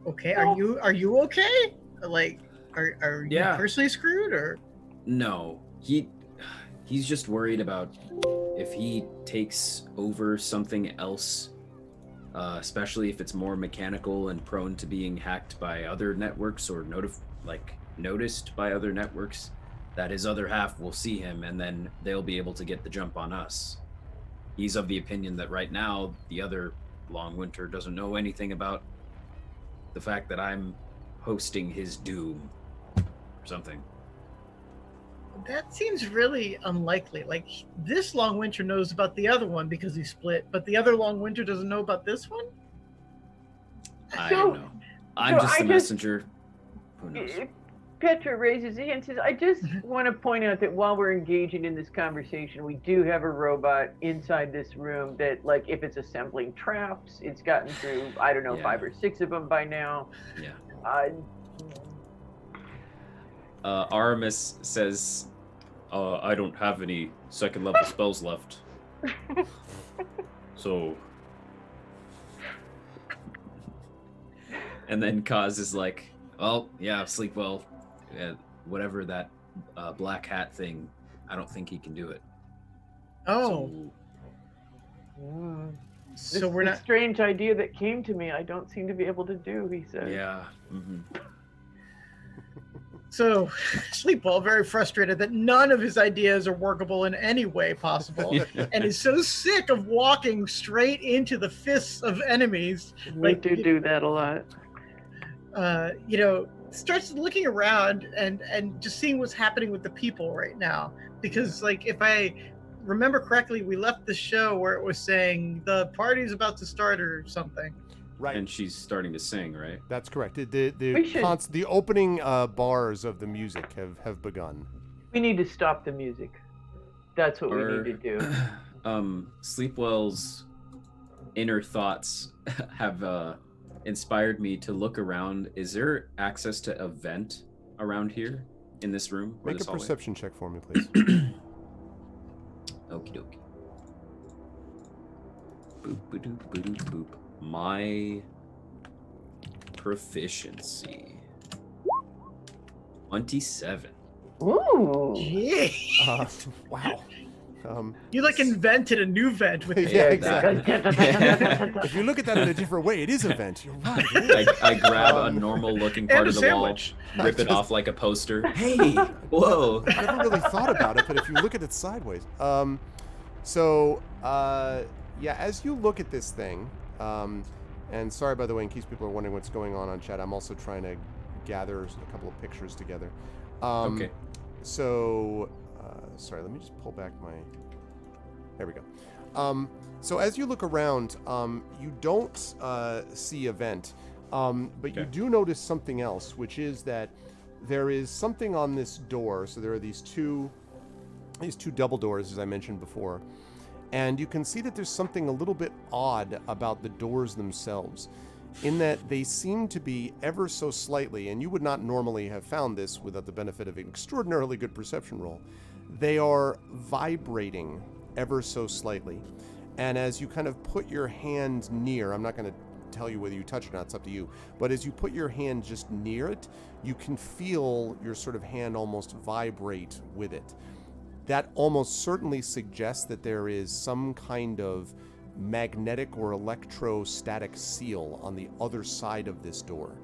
Okay. Are you okay? Like, are you Yeah. personally screwed, or? No, he's just worried about if he takes over something else, especially if it's more mechanical and prone to being hacked by other networks or noticed by other networks, that his other half will see him and then they'll be able to get the jump on us. He's of the opinion that right now the other Long Winter doesn't know anything about the fact that I'm hosting his doom or something. That seems really unlikely. Like, this Long Winter knows about the other one because he split, but the other Long Winter doesn't know about this one? I don't know. I'm just the messenger. Who knows? Petra raises his hand and says, I just want to point out that while we're engaging in this conversation, we do have a robot inside this room that, like, if it's assembling traps, it's gotten through, I don't know, 5 or 6 of them by now. Yeah. Aramis says, I don't have any second level spells left. So. And then Kaz is like, well, yeah, sleep well. Whatever that black hat thing, I don't think he can do it. Oh. So we're not. Strange idea that came to me. I don't seem to be able to do, he said. Yeah. Mm-hmm. So, Sleepwell, very frustrated that none of his ideas are workable in any way possible, and is so sick of walking straight into the fists of enemies. We do that a lot. Starts looking around and just seeing what's happening with the people right now. Because, like, if I remember correctly, we left the show where it was saying the party's about to start or something. Right. And she's starting to sing, right? That's correct. The opening bars of the music have begun. We need to stop the music. That's what we need to do. Sleepwell's inner thoughts have inspired me to look around. Is there access to a vent around here in this room? Make a perception check for me, please. Okie dokie. Boop, ba-doop, ba-doop, boop. My proficiency 27. Ooh. Yeah. Wow. You like invented a new vent with Yeah, exactly. If you look at that in a different way, it is a vent. You're right. It is. I grab a normal-looking part And a of the sandwich. wall, rip it off like a poster. Hey, whoa! I never really thought about it, but if you look at it sideways, as you look at this thing, and sorry by the way, in case people are wondering what's going on chat, I'm also trying to gather a couple of pictures together. Okay. So, sorry, let me just pull back my. There we go. So as you look around, you don't see a vent, but you do notice something else, which is that there is something on this door. So there are these two double doors, as I mentioned before, and you can see that there's something a little bit odd about the doors themselves, in that they seem to be ever so slightly, and you would not normally have found this without the benefit of an extraordinarily good perception roll. They are vibrating ever so slightly. And as you kind of put your hand near, I'm not going to tell you whether you touch it or not, it's up to you, but as you put your hand just near it, you can feel your sort of hand almost vibrate with it. That almost certainly suggests that there is some kind of magnetic or electrostatic seal on the other side of this door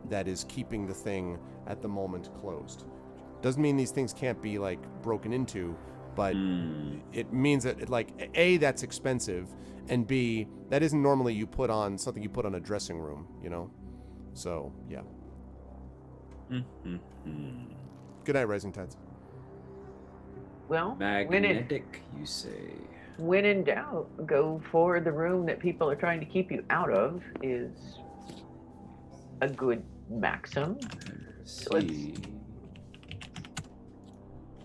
that is keeping the thing at the moment closed. Doesn't mean these things can't be like broken into, but it means that like A, that's expensive, and B, that isn't normally something you put on a dressing room, you know. So yeah. Good night, Rising Tides. Well, Magnetic, you say? when in doubt, go for the room that people are trying to keep you out of is a good maxim. See.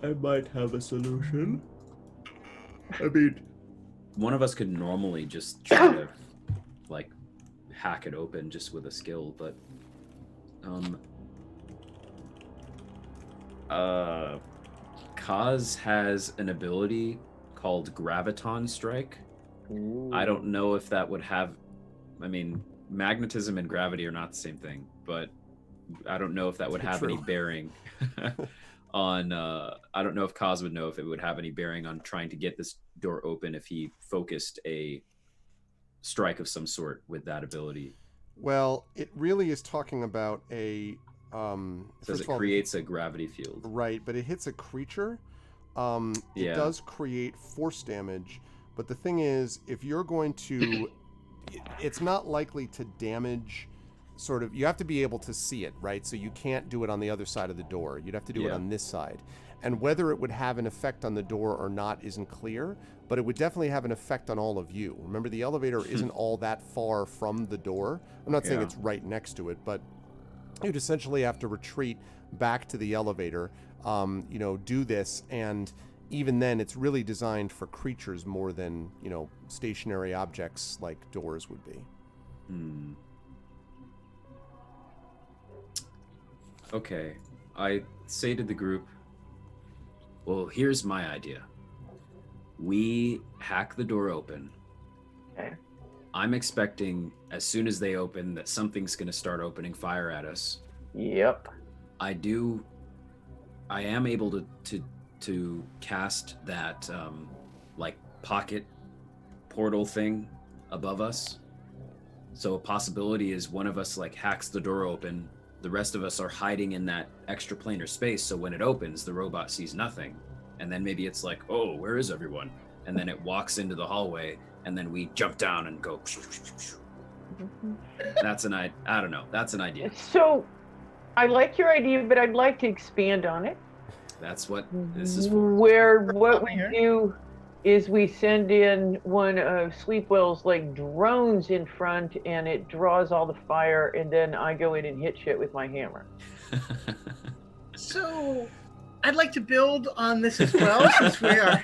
I might have a solution. I mean, one of us could normally just try to, like, hack it open just with a skill, but, Kaz has an ability called Graviton Strike. Ooh. I don't know if that would have, I mean, magnetism and gravity are not the same thing, but I don't know if that would have any bearing on, I don't know if Kaz would know if it would have any bearing on trying to get this door open if he focused a strike of some sort with that ability. Well, it really is talking about a... It says it creates a gravity field. Right, but it hits a creature. It does create force damage, but the thing is, if you're going to... it's not likely to damage... sort of, you have to be able to see it, right? So you can't do it on the other side of the door. You'd have to do it on this side. And whether it would have an effect on the door or not isn't clear, but it would definitely have an effect on all of you. Remember, the elevator isn't all that far from the door. I'm not saying it's right next to it, but you'd essentially have to retreat back to the elevator, do this, and even then, it's really designed for creatures more than, stationary objects like doors would be. Okay, I say to the group, well, here's my idea. We hack the door open. Okay. I'm expecting, as soon as they open, that something's going to start opening fire at us. Yep. I am able to cast that, pocket portal thing above us. So a possibility is one of us, hacks the door open. The rest of us are hiding in that extra planar space, so when it opens, the robot sees nothing. And then maybe it's like, oh, where is everyone? And then it walks into the hallway, and then we jump down and go. That's an idea. I don't know. That's an idea. So, I like your idea, but I'd like to expand on it. That's what this is for. What we do is we send in one of Sleepwell's drones in front, and it draws all the fire, and then I go in and hit shit with my hammer. So I'd like to build on this as well, since we are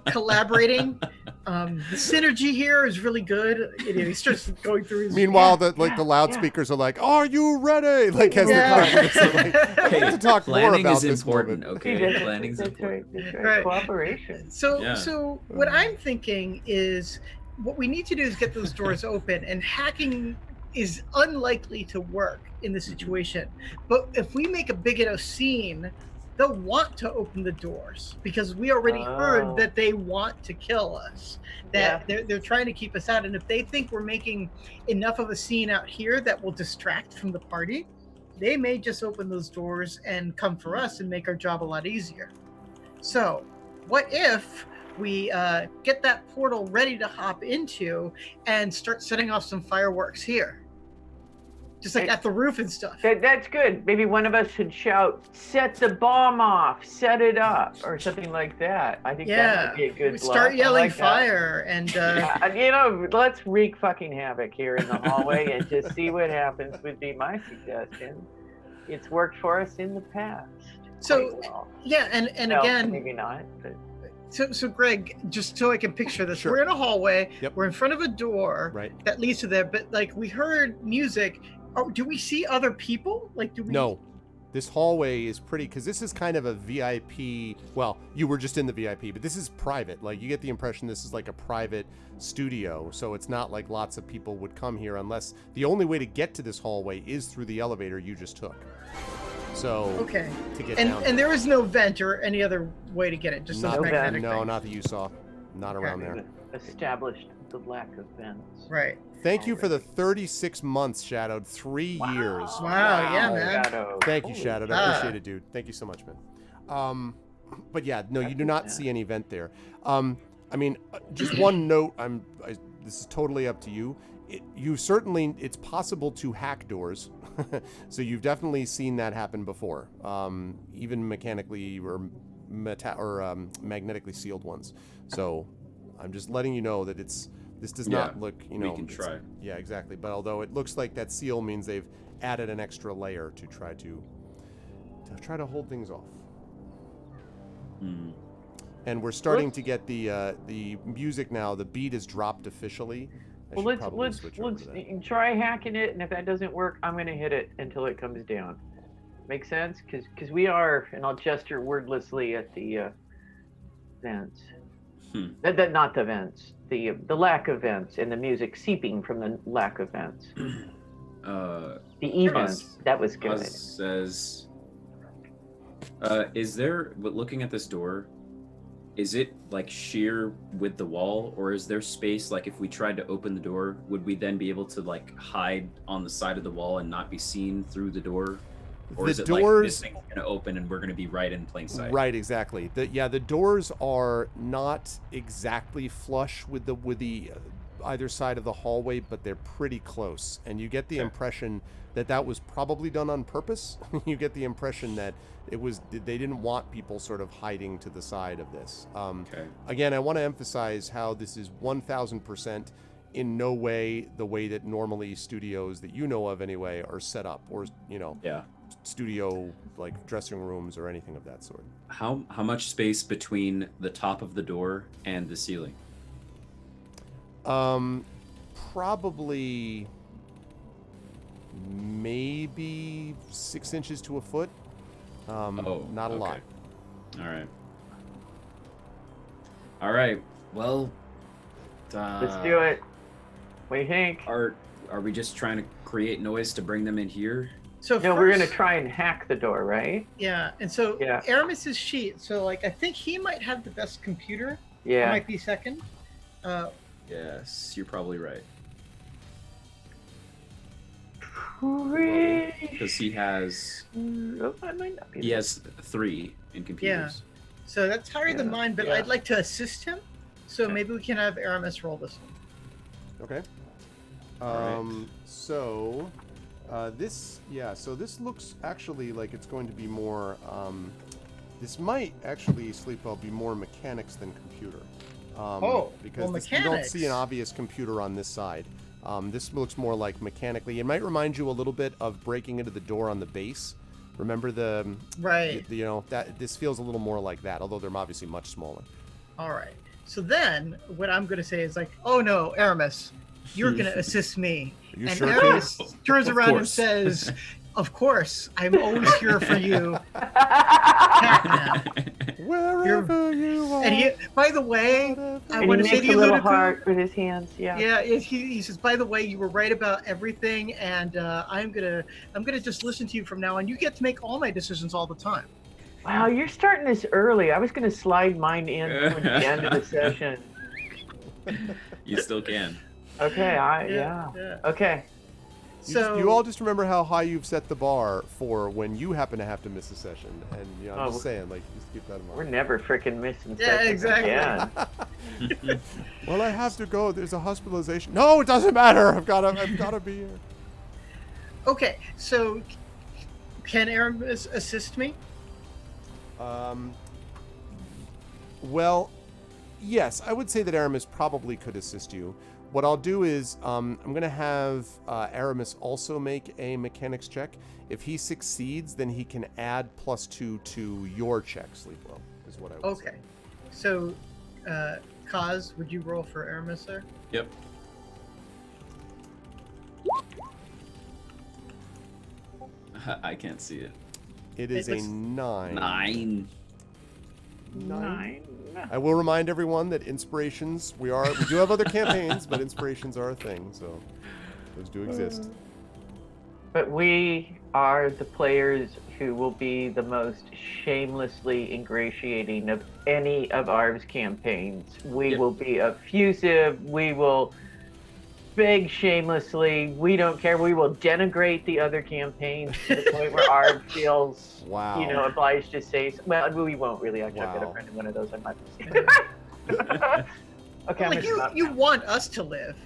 collaborating. The synergy here is really good. He starts going through his... Meanwhile, the loudspeakers are like, "Are you ready?" The Hey, to talk more planning about is this important, moment. okay? Planning is important. That's right. Cooperation. So what I'm thinking is what we need to do is get those doors open, and hacking is unlikely to work in this situation. But if we make a big enough scene, they'll want to open the doors because we already heard that they want to kill us. That they're trying to keep us out. And if they think we're making enough of a scene out here that will distract from the party, they may just open those doors and come for us and make our job a lot easier. So what if we get that portal ready to hop into and start setting off some fireworks here? Just at the roof and stuff. That's good. Maybe one of us should shout, "Set the bomb off, set it up," or something like that. I think that might be a good we start bluff. yelling fire and let's wreak fucking havoc here in the hallway and just see what happens would be my suggestion. It's worked for us in the past. So and well, again, maybe not, but... So Greg, just so I can picture this, Sure. we're in a hallway, Yep. we're in front of a door that leads to there, but we heard music. Oh, do we see other people? No. This hallway is pretty, because this is kind of a VIP. Well, you were just in the VIP, but this is private. You get the impression this is a private studio, so it's not like lots of people would come here unless the only way to get to this hallway is through the elevator you just took. So to get down. And there is no vent or any other way to get it. Just not a magnetic no, thing. not that you saw. Not around there. Established the lack of vents. Right. Thank you for the 36 months, Shadowed. 3 years. Wow, yeah, man. Shadow. Thank you, Holy Shadowed. I appreciate it, dude. Thank you so much, man. But yeah, no, you do not see any vent there. I mean, just one note. This is totally up to you. It's possible to hack doors, so you've definitely seen that happen before, even mechanically or magnetically sealed ones. So I'm just letting you know that this does not look, we can try. Yeah, exactly. But although it looks like that seal means they've added an extra layer to try to hold things off. And we're starting to get the music now. The beat is dropped officially. Well, let's try hacking it, and if that doesn't work, I'm gonna hit it until it comes down. Make sense? Because we are, and I'll gesture wordlessly at the vents. Not the vents. The lack of vents, and the music seeping from the lack of vents. The events. That was good. Says, is there? But looking at this door, is it like sheer with the wall, or is there space? Like if we tried to open the door, would we then be able to like hide on the side of the wall and not be seen through the door? Or is it like this thing's gonna open and we're gonna be right in plain sight? Right, exactly. The doors are not exactly flush with the either side of the hallway, but they're pretty close, and you get the impression that was probably done on purpose. You get the impression that they didn't want people sort of hiding to the side of this. Again, I want to emphasize how this is 1,000% in no way the way that normally studios that you know of anyway are set up, or studio like dressing rooms or anything of that sort. How much space between the top of the door and the ceiling? Probably maybe 6 inches to a foot. Not a lot. All right. Well, let's do it. What do you think? Are we just trying to create noise to bring them in here? So no, we're gonna try and hack the door, right? Yeah, and so Aramis's sheet. So like, I think he might have the best computer. Yeah, he might be second. Yes, you're probably right. Because he has 3 in computers. Yeah, so that's higher than mine, but I'd like to assist him. So maybe we can have Aramis roll this one. Okay. So this looks actually like it's going to be more. This might actually, Sleepwell, be more mechanics than computer. Because you don't see an obvious computer on this side. This looks more like mechanically. It might remind you a little bit of breaking into the door on the base. Remember that this feels a little more like that, although they're obviously much smaller. All right. So then what I'm going to say is like, oh no, Aramis, you're going to assist me. You and sure Aramis turns around and says, of course, I'm always here for you. Wherever you are. And he, by the way, I want to say to you, a little heart with his hands. Yeah. He says, by the way, you were right about everything, and I'm gonna just listen to you from now on. You get to make all my decisions all the time. Wow, you're starting this early. I was gonna slide mine in towards the end of the session. You still can. Okay. Okay. You all just remember how high you've set the bar for when you happen to have to miss a session, and I'm just saying, like, just keep that in mind. We're never freaking missing. Yeah, exactly. Yeah. Well, I have to go. There's a hospitalization. No, it doesn't matter. I've gotta be here. Okay, so can Aramis assist me? Well, yes, I would say that Aramis probably could assist you. What I'll do is I'm going to have Aramis also make a mechanics check. If he succeeds, then he can add +2 to your check, Sleepwell, is what I would say. Okay. So, Kaz, would you roll for Aramis there? Yep. I can't see it. It is a 9. 9. 9. I will remind everyone that inspirations, we do have other campaigns, but inspirations are a thing, so those do exist. But we are the players who will be the most shamelessly ingratiating of any of Arv's campaigns. We will be effusive. We will beg shamelessly. We don't care. We will denigrate the other campaigns to the point where Arb feels, Wow. obliged to say. Well, we won't really. Actually, I've got a Wow. friend in one of those. I might. Okay, But, I'm like gonna stop. you want us to live,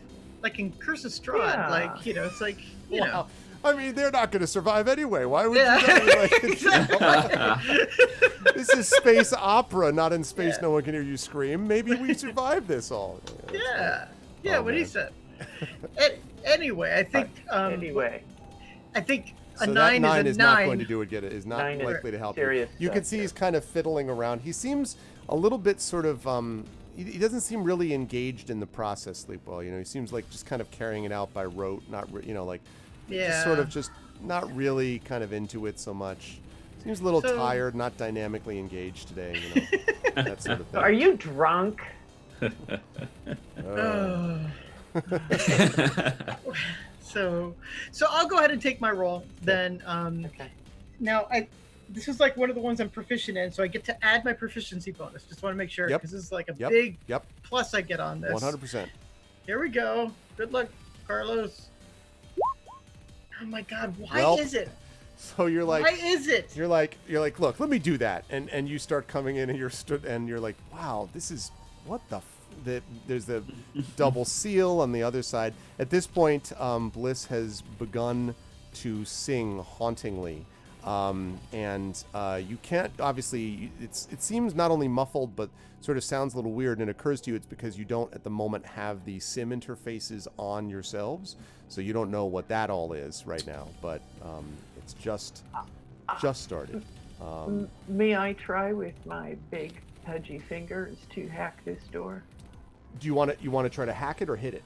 like in Curse of Strahd. Yeah. Like it's like you know. Wow. I mean, they're not going to survive anyway. Why would Yeah. you do that? Exactly. This is space opera, not in space. Yeah. No one can hear you scream. Maybe we survive this all. Yeah. Oh, What he man. said. Anyway, I think. Anyway, I think So a that 9 nine is is a not 9. going to do it. Is not 9 is likely to help you. serious You can stuff see there. he's kind of fiddling around. He seems a little bit sort of. He doesn't seem really engaged in the process, Sleepwell. He seems like just kind of carrying it out by rote, not like Yeah. just sort of just not really kind of into it so much. Seems a little So- tired, not dynamically engaged today. That sort of thing. are you drunk? So I'll go ahead and take my roll then. Okay. Now this is like one of the ones I'm proficient in, so I get to add my proficiency bonus. Just want to make sure Yep. because this is like a Yep. big Yep. plus I get on this. 100%. Here we go. Good luck, Carlos. Oh my God! Why Well, is it? So you're like, Why is it? you're like, look, let me do that, and you start coming in, and you're like, wow, this is what there's the double seal on the other side. At this point, Bliss has begun to sing hauntingly, and you can't obviously. It seems not only muffled, but sort of sounds a little weird, and it occurs to you it's because you don't at the moment have the sim interfaces on yourselves, so you don't know what that all is right now. But it's just started. May I try with my big pudgy fingers to hack this door? Do you want to try to hack it or hit it?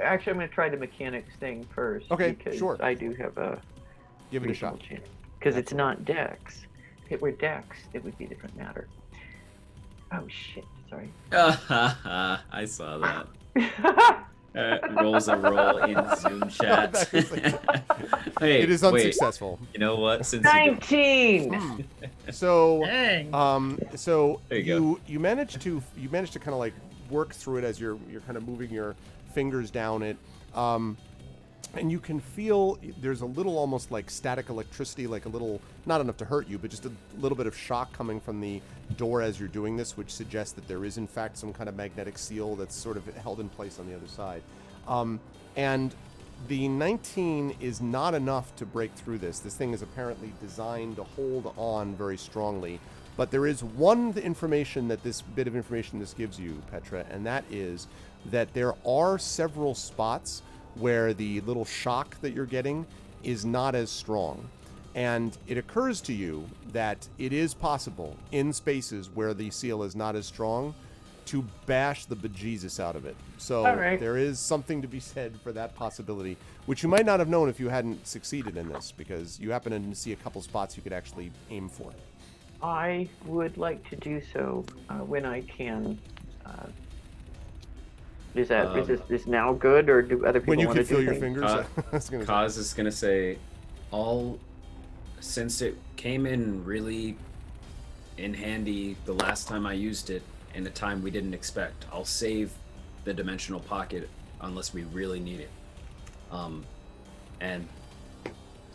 Actually, I'm going to try the mechanics thing first. Okay, because sure. I do have a Give it a shot. Because it's not Dex. If it were Dex, it would be a different matter. Oh shit! Sorry. I saw that. Rolls a roll in Zoom chat. Hey, It is wait, unsuccessful. you know what? Since 19. So, Dang. so There you you manage to kind of like work through it as you're kind of moving your fingers down it, and you can feel there's a little almost like static electricity, like a little, not enough to hurt you, but just a little bit of shock coming from the door as you're doing this, which suggests that there is in fact some kind of magnetic seal that's sort of held in place on the other side. And the 19 is not enough to break through this. This thing is apparently designed to hold on very strongly. But there is one information that this bit of information this gives you, Petra, and that is that there are several spots where the little shock that you're getting is not as strong. And it occurs to you that it is possible in spaces where the seal is not as strong to bash the bejesus out of it. So All right. there is something to be said for that possibility, which you might not have known if you hadn't succeeded in this, because you happen to see a couple spots you could actually aim for. I would like to do so when I can. Is this now good, or do other people When you want can to do feel your things? fingers. I was gonna say. Kaz is gonna say, since it came in really in handy the last time I used it in a time we didn't expect, I'll save the dimensional pocket unless we really need it. And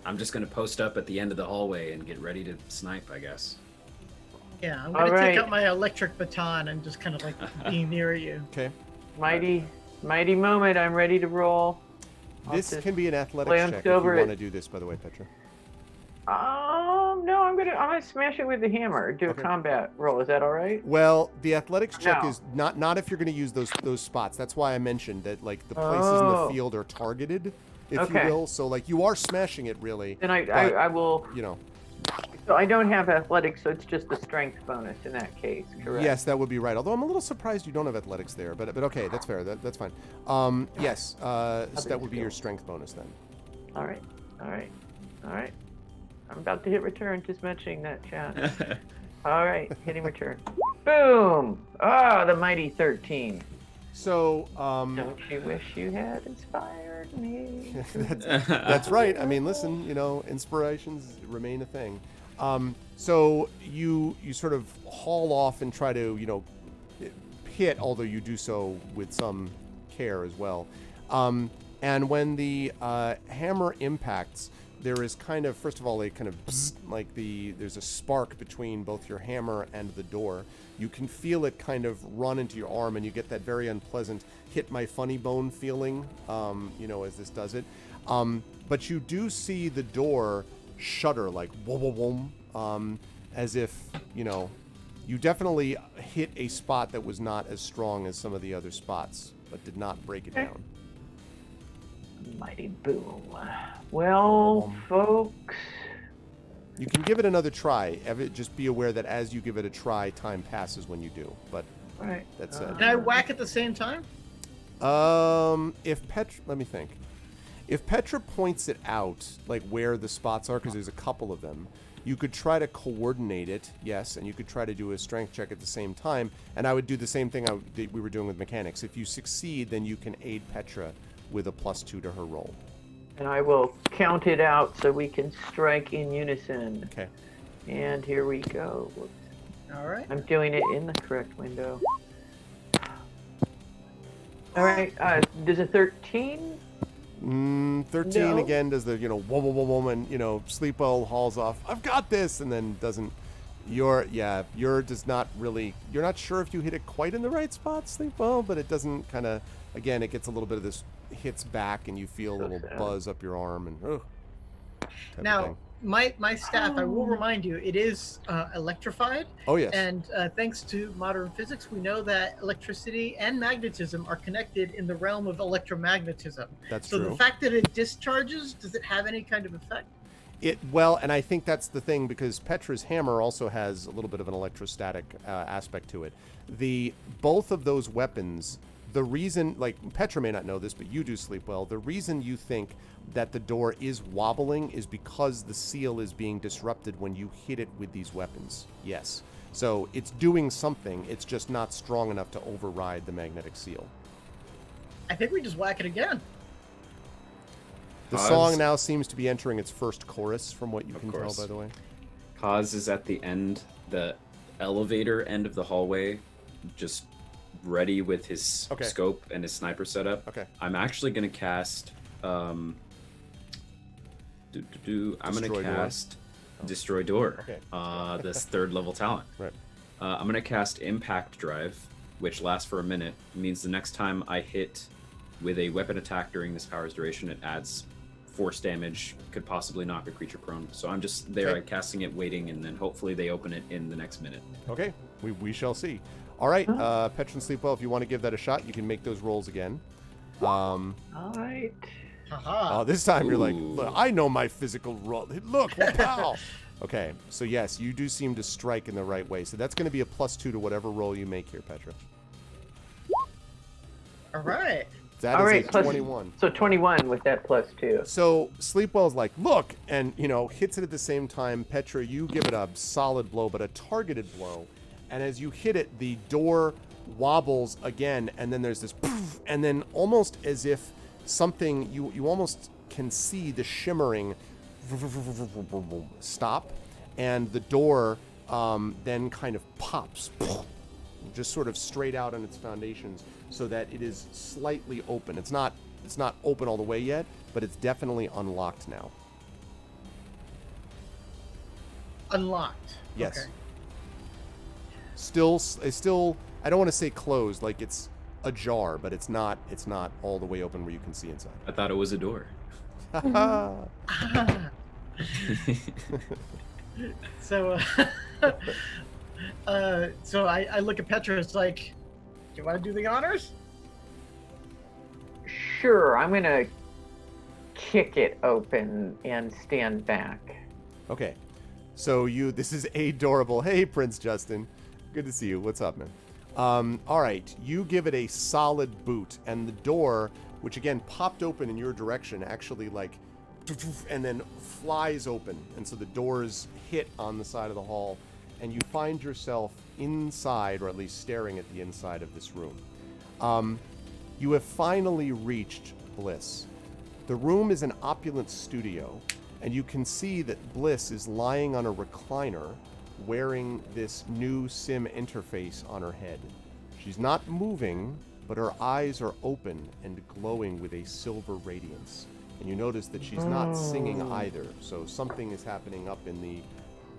I'm just gonna post up at the end of the hallway and get ready to snipe, I guess. Yeah, I'm All gonna right. take out my electric baton and just kind of like be near you. Okay. Mighty moment. I'm ready to roll. I'll This just can be an athletics glanced check if you over want it. to do this, by the way, Petra. No, I'm gonna smash it with the hammer. Do Okay. a combat roll. Is that all right? Well, the athletics check No. is not if you're going to use those spots. That's why I mentioned that, like, the places in the Oh. field are targeted, if Okay. you will. So, like, you are smashing it, really. Then I But- will. You know. So I don't have athletics, so it's just a strength bonus in that case, correct? Yes, that would be right. Although I'm a little surprised you don't have athletics there. But okay, that's fair. That's fine. Yes. So that would be your strength bonus then. All right. I'm about to hit return. Just mentioning that, chat. All right, hitting return. Boom! Oh, the mighty 13. So. Don't you wish you had inspired me? That's right. I mean, listen, inspirations remain a thing. So you sort of haul off and try to, hit, although you do so with some care as well. And when the hammer impacts, there is kind of, first of all, a kind of bzzz, like there's a spark between both your hammer and the door. You can feel it kind of run into your arm, and you get that very unpleasant hit my funny bone feeling, as this does it. But you do see the door shudder, like whoa, whoa, whoa, as if, you definitely hit a spot that was not as strong as some of the other spots, but did not break it down. Mighty boom. Well, folks. You can give it another try. Just be aware that as you give it a try, time passes when you do. But Right. that's it. Can I whack at the same time? Let me think. If Petra points it out, like where the spots are, because there's a couple of them, you could try to coordinate it, yes, and you could try to do a strength check at the same time. And I would do the same thing we were doing with mechanics. If you succeed, then you can aid Petra with a +2 to her roll. And I will count it out so we can strike in unison. Okay. And here we go. Whoops. All right. I'm doing it in the correct window. All right. Does a 13? 13 No. again does the, whoa, whoa, whoa, whoa, and, Sleepwell hauls off, I've got this, and then doesn't, you're does not really, you're not sure if you hit it quite in the right spot, Sleepwell, but it doesn't kind of, again, it gets a little bit of this, hits back, and you feel a little buzz up your arm, and, type of Now, thing. my staff, I will remind you, it is electrified. Oh, yes. And thanks to modern physics, we know that electricity and magnetism are connected in the realm of electromagnetism. That's so true. the fact that it discharges, does it have any kind of effect? Well, and I think that's the thing, because Petra's hammer also has a little bit of an electrostatic aspect to it. Both of those weapons, the reason, like, Petra may not know this, but you do, Sleepwell, the reason you think that the door is wobbling is because the seal is being disrupted when you hit it with these weapons. Yes. So it's doing something, it's just not strong enough to override the magnetic seal. I think we just whack it again. The song now seems to be entering its first chorus, from what you can tell, by the way. Kaz is at the end, the elevator end of the hallway, just ready with his scope and his sniper setup. Okay. I'm actually going to cast... I'm going to cast Destroy Door. Okay. This 3rd level talent. Right. I'm going to cast Impact Drive, which lasts for a minute. It means the next time I hit with a weapon attack during this power's duration, it adds force damage, could possibly knock a creature prone. So I'm just there casting it, waiting, and then hopefully they open it in the next minute. Okay. We shall see. All right. Petra and Sleepwell, if you want to give that a shot, you can make those rolls again. All right. This time you're like, look, I know my physical roll. Look, pow. Okay, so yes, you do seem to strike in the right way. So that's going to be a +2 to whatever roll you make here, Petra. All right. That All is right, a plus- 21. So 21 with that +2. So Sleepwell's like, look, and, hits it at the same time. Petra, you give it a solid blow, but a targeted blow. And as you hit it, the door wobbles again, and then there's this poof, and then almost as if something, you almost can see the shimmering stop, and the door then kind of pops, just sort of straight out on its foundations, so that it is slightly open. It's not open all the way yet, but it's definitely unlocked now. Unlocked. Yes. Okay. Still, I don't want to say closed, like it's ajar, but it's not all the way open where you can see inside. I thought it was a door. So, so I look at Petra. It's like, do you want to do the honors? Sure, I'm going to kick it open and stand back. Okay. So this is adorable. Hey, Prince Justin. Good to see you. What's up, man? All right. You give it a solid boot, and the door, which again popped open in your direction, actually and then flies open. And so the doors hit on the side of the hall, and you find yourself inside, or at least staring at the inside of this room. You have finally reached Bliss. The room is an opulent studio, and you can see that Bliss is lying on a recliner, wearing this new sim interface on her head. She's not moving, but her eyes are open and glowing with a silver radiance. And you notice that she's not singing either, so something is happening up in the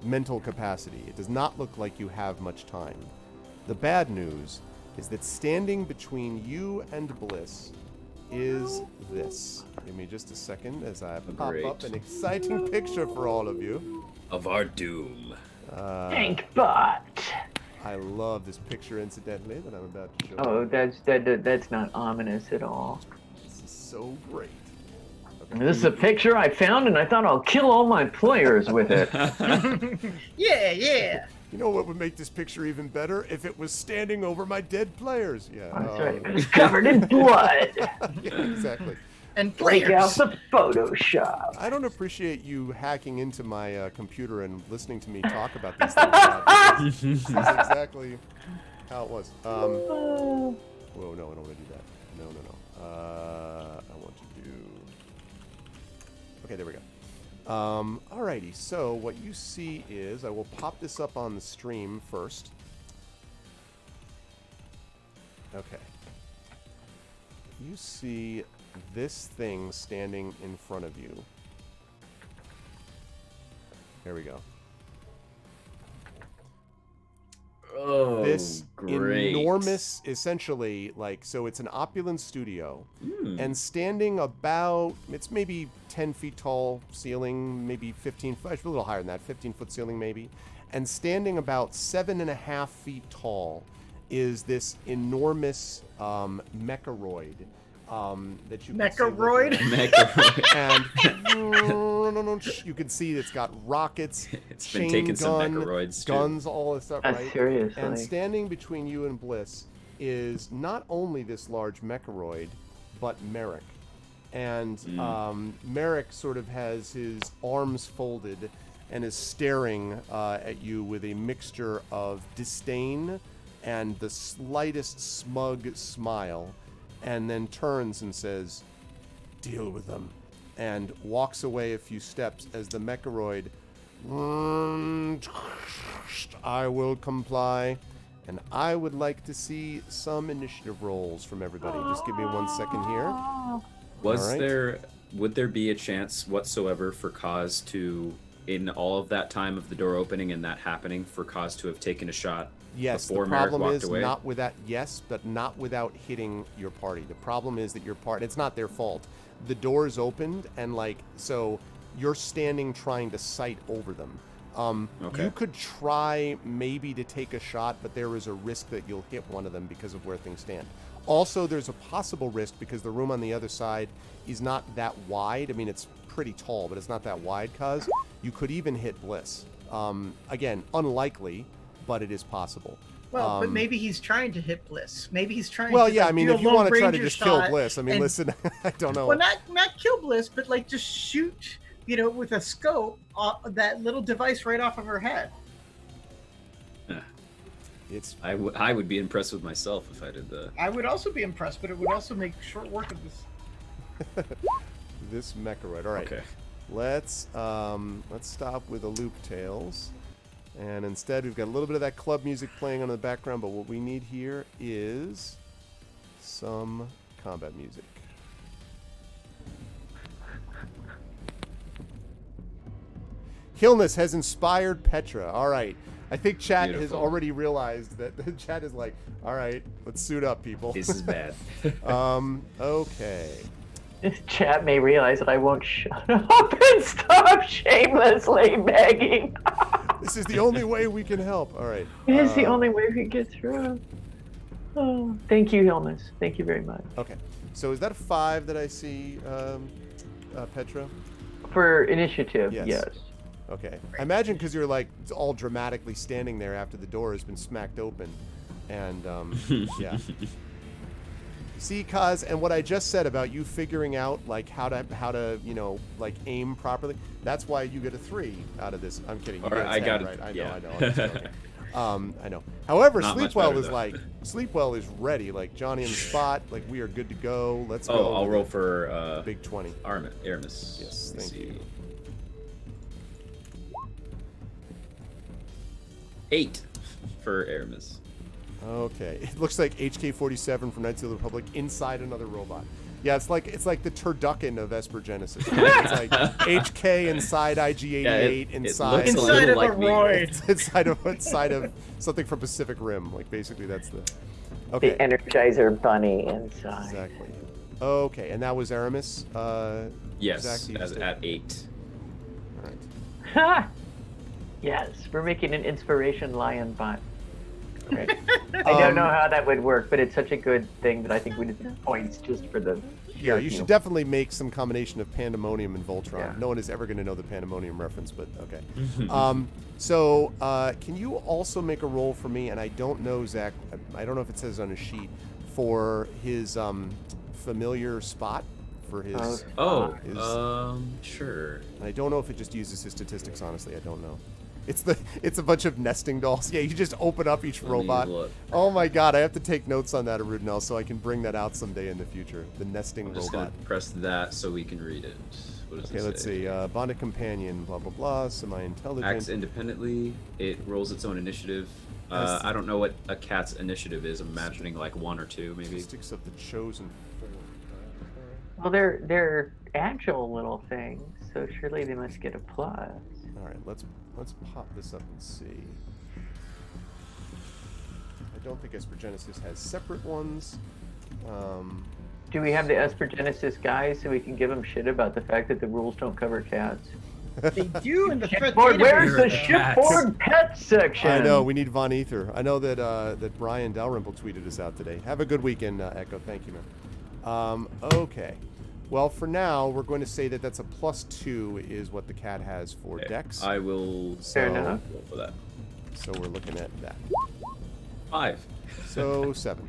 mental capacity. It does not look like you have much time. The bad news is that standing between you and Bliss is this. Give me just a second as I pop up an exciting picture for all of you. Of our doom. Thank bot. I love this picture, incidentally, that I'm about to show Oh, you. that's not ominous at all. This is so great. This is a picture I found, and I thought I'll kill all my players with it. Yeah. You know what would make this picture even better? If it was standing over my dead players. Yeah. That's right. It was covered in blood. Yeah, exactly. And Break out players. the Photoshop. I don't appreciate you hacking into my computer and listening to me talk about these things. Bob, because this is exactly how it was. Whoa, no, I don't want to do that. No. I want to do... Okay, there we go. Alrighty, so what you see is, I will pop this up on the stream first. Okay. You see this thing standing in front of you. There we go. Oh, This great. enormous, essentially, like, so it's an opulent studio, and standing about, it's maybe 10 feet tall ceiling, maybe 15, a little higher than that, 15-foot ceiling maybe, and standing about 7.5 feet tall is this enormous mecharoid that you can see Mecharoid? and you can see it's got rockets, It's chain been taking some gun, Mecharoids, too. guns, all this stuff, right? Seriously. And standing between you and Bliss is not only this large mecharoid, but Merrick. And Merrick sort of has his arms folded and is staring at you with a mixture of disdain and the slightest smug smile, and then turns and says, "Deal with them," and walks away a few steps as the mecharoid, "I will comply," and I would like to see some initiative rolls from everybody. Just give me 1 second here. Would there be a chance whatsoever for Kaz to, in all of that time of the door opening and that happening, for Kaz to have taken a shot Yes, before the Merrick problem walked is away? not without, yes, but not without hitting your party. The problem is that your party, it's not their fault. The doors opened, and like, so you're standing trying to sight over them. Okay. You could try maybe to take a shot, but there is a risk that you'll hit one of them because of where things stand. Also, there's a possible risk because the room on the other side is not that wide. I mean, it's pretty tall, but it's not that wide, cuz you could even hit Bliss. Again, unlikely, but it is possible. Well, but maybe he's trying to hit Bliss. Maybe he's trying Well, to yeah, like, I mean, do if a you Lone want to try to Ranger just kill shot Bliss, I mean, and- listen, I don't know. Well, not kill Bliss, but like just shoot, with a scope, that little device right off of her head. It's I would be impressed with myself if I did that. I would also be impressed, but it would also make short work of this. this mecharoid. All right, Okay. let's stop with the loop tails, and instead we've got a little bit of that club music playing on in the background. But what we need here is some combat music. Hillness has inspired Petra. All right. I think chat has Beautiful. already realized that the chat is like, all right, let's suit up, people. This is bad. Okay. This chat may realize that I won't shut up and stop shamelessly begging. This is the only way we can help. All right. It is the only way we get through. Oh, thank you, Hilmas. Thank you very much. Okay. So is that a 5 that I see, Petra? For initiative, yes. Okay. I imagine because you're like all dramatically standing there after the door has been smacked open, and yeah. See, Kaz, and what I just said about you figuring out like how to like aim properly. That's why you get a 3 out of this. I'm kidding. You All get right, a I 10, got it. right? I know. Yeah. I know. I'm just joking. I know. However, Not much Sleepwell better, is though. like Sleepwell is ready. Like Johnny on the spot. Like we are good to go. Let's go. Oh, I'll roll for big 20. Aramis. Yes, Let's thank you. see. 8 for Aramis. Okay, it looks like HK-47 from Knights of the Republic inside another robot. Yeah, it's like the turducken of Esper Genesis. It's like HK inside IG-88 inside looks a Inside little of a like me. roid. inside of something from Pacific Rim. Like basically that's the. The Okay. Energizer Bunny inside. Exactly. Okay, and that was Aramis. Yes, Zach, you as just at 8. All right. Ha! Yes, we're making an inspiration lion bot. Great. I don't know how that would work, but it's such a good thing that I think we need points just for the. Yeah, you should definitely make some combination of Pandemonium and Voltron. Yeah. No one is ever going to know the Pandemonium reference, but okay. Can you also make a roll for me? And I don't know, Zach. I don't know if it says on a sheet for his familiar spot for his. Sure. And I don't know if it just uses his statistics. Honestly, I don't know. It's a bunch of nesting dolls. Yeah, you just open up each Let me robot. look. Oh my god, I have to take notes on that, Arudnell, so I can bring that out someday in the future. The nesting I'm just robot. gonna press that so we can read it. What does Okay, it let's say? see. Bonded companion, blah blah blah. Semi-intelligent. Acts independently. It rolls its own initiative. Has- I don't know what a cat's initiative is. I'm imagining like 1 or 2, maybe. Statistics of the chosen. Well, they're agile little things, so surely they must get a plus. All right, let's pop this up and see. I don't think Esper Genesis has separate ones. Do we have the Esper Genesis guys so we can give them shit about the fact that the rules don't cover cats? They do in the threat Shipboard, where's database. the shipboard pet section? I know we need Von Ether. I know that that Brian Dalrymple tweeted us out today. Have a good weekend, Echo. Thank you, man. Okay. Well, for now, we're going to say that that's a +2 is what the cat has for Okay, Dex. I will Fair enough. roll for that. So we're looking at that. 5. So 7.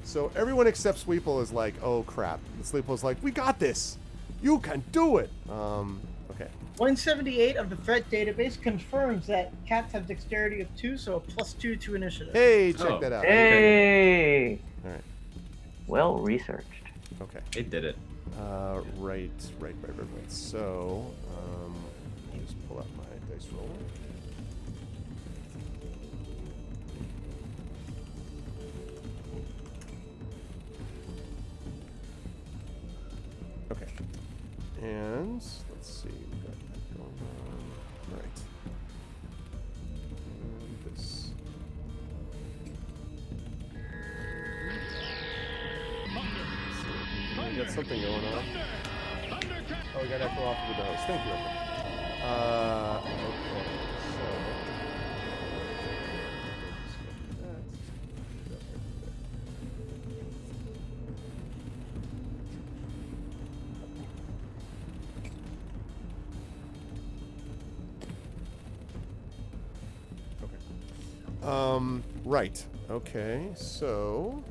So everyone except Sweeple is like, oh crap. And Sweeple's like, we got this. You can do it. Okay. 178 of the threat database confirms that cats have dexterity of 2, so a +2 to initiative. Hey, check Oh. that out. Hey! All right. Well researched. Okay. It did it. Right. So, just pull out my dice roller. Okay. And let's see, we've got that going on. Right. And this. We got something going on. Oh, we got Echo off of the nose. Thank you, Echo. Okay, so. Okay. Right. Okay, so.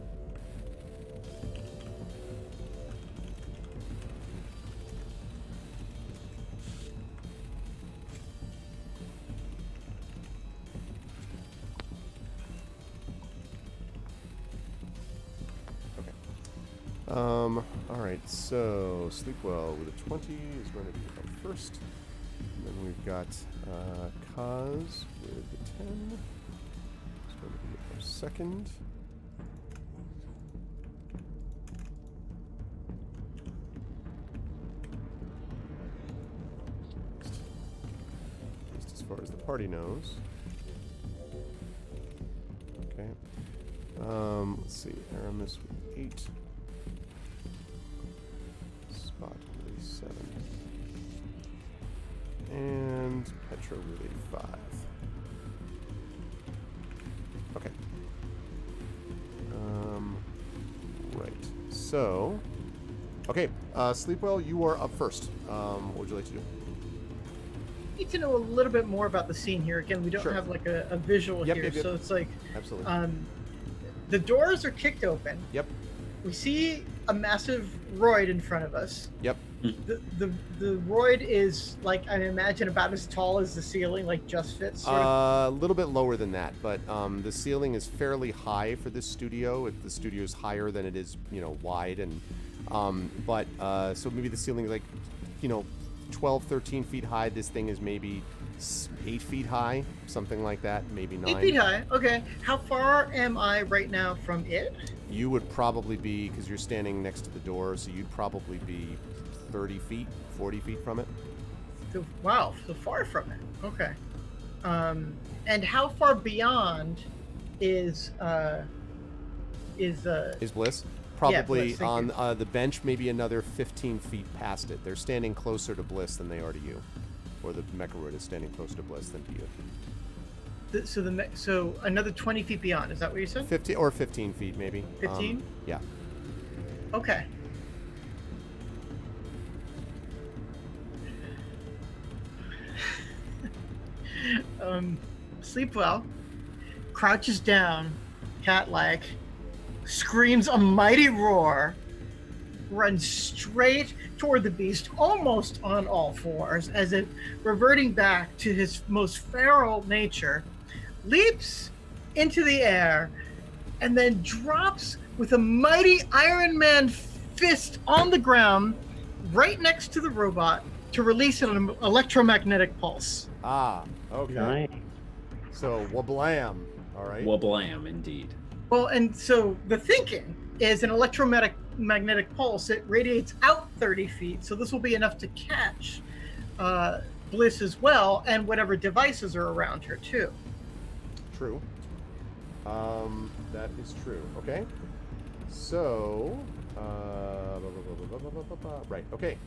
All right, so Sleepwell with a 20 is going to be up first. And then we've got Kaz with a 10. It's going to be up second. At least as far as the party knows. Okay. Let's see, Aramis with 8. Spot with a 7. And Petra with a 5. Okay. Right. So, okay, Sleepwell, you are up first. What would you like to do? Need to know a little bit more about the scene here. Again, we don't Sure. have like a visual Yep, here, yep, yep. so it's like Absolutely. the doors are kicked open. Yep. We see a massive roid in front of us. Yep. The roid is like, I imagine, about as tall as the ceiling, like just fits. Sort of. A little bit lower than that, but the ceiling is fairly high for this studio. The studio is higher than it is, wide, and so maybe the ceiling is like, 12, 13 feet high. This thing is maybe 8 feet high, something like that, maybe 9. 8 feet high. Okay. How far am I right now from it? You would probably be, because you're standing next to the door, so you'd probably be 30 feet, 40 feet from it. So, wow, so far from it. Okay. And how far beyond is Bliss? Probably Bliss, thank on you. the bench, maybe another 15 feet past it. They're standing closer to Bliss than they are to you. Or the Mecharoid is standing closer to Bliss than to you. So another 20 feet beyond, is that what you said? 15 feet, maybe. 15? Yeah. Okay. Sleep well, crouches down, cat-like, screams a mighty roar, runs straight toward the beast, almost on all fours, as if reverting back to his most feral nature, leaps into the air, and then drops with a mighty Iron Man fist on the ground, right next to the robot, to release an electromagnetic pulse. Ah, okay. Nice. So, wablam. All right. Wablam, indeed. Well, and so the thinking is an electromagnetic pulse. It radiates out 30 feet, so this will be enough to catch Bliss as well, and whatever devices are around her too. True. That is true. Okay. So, right. Okay.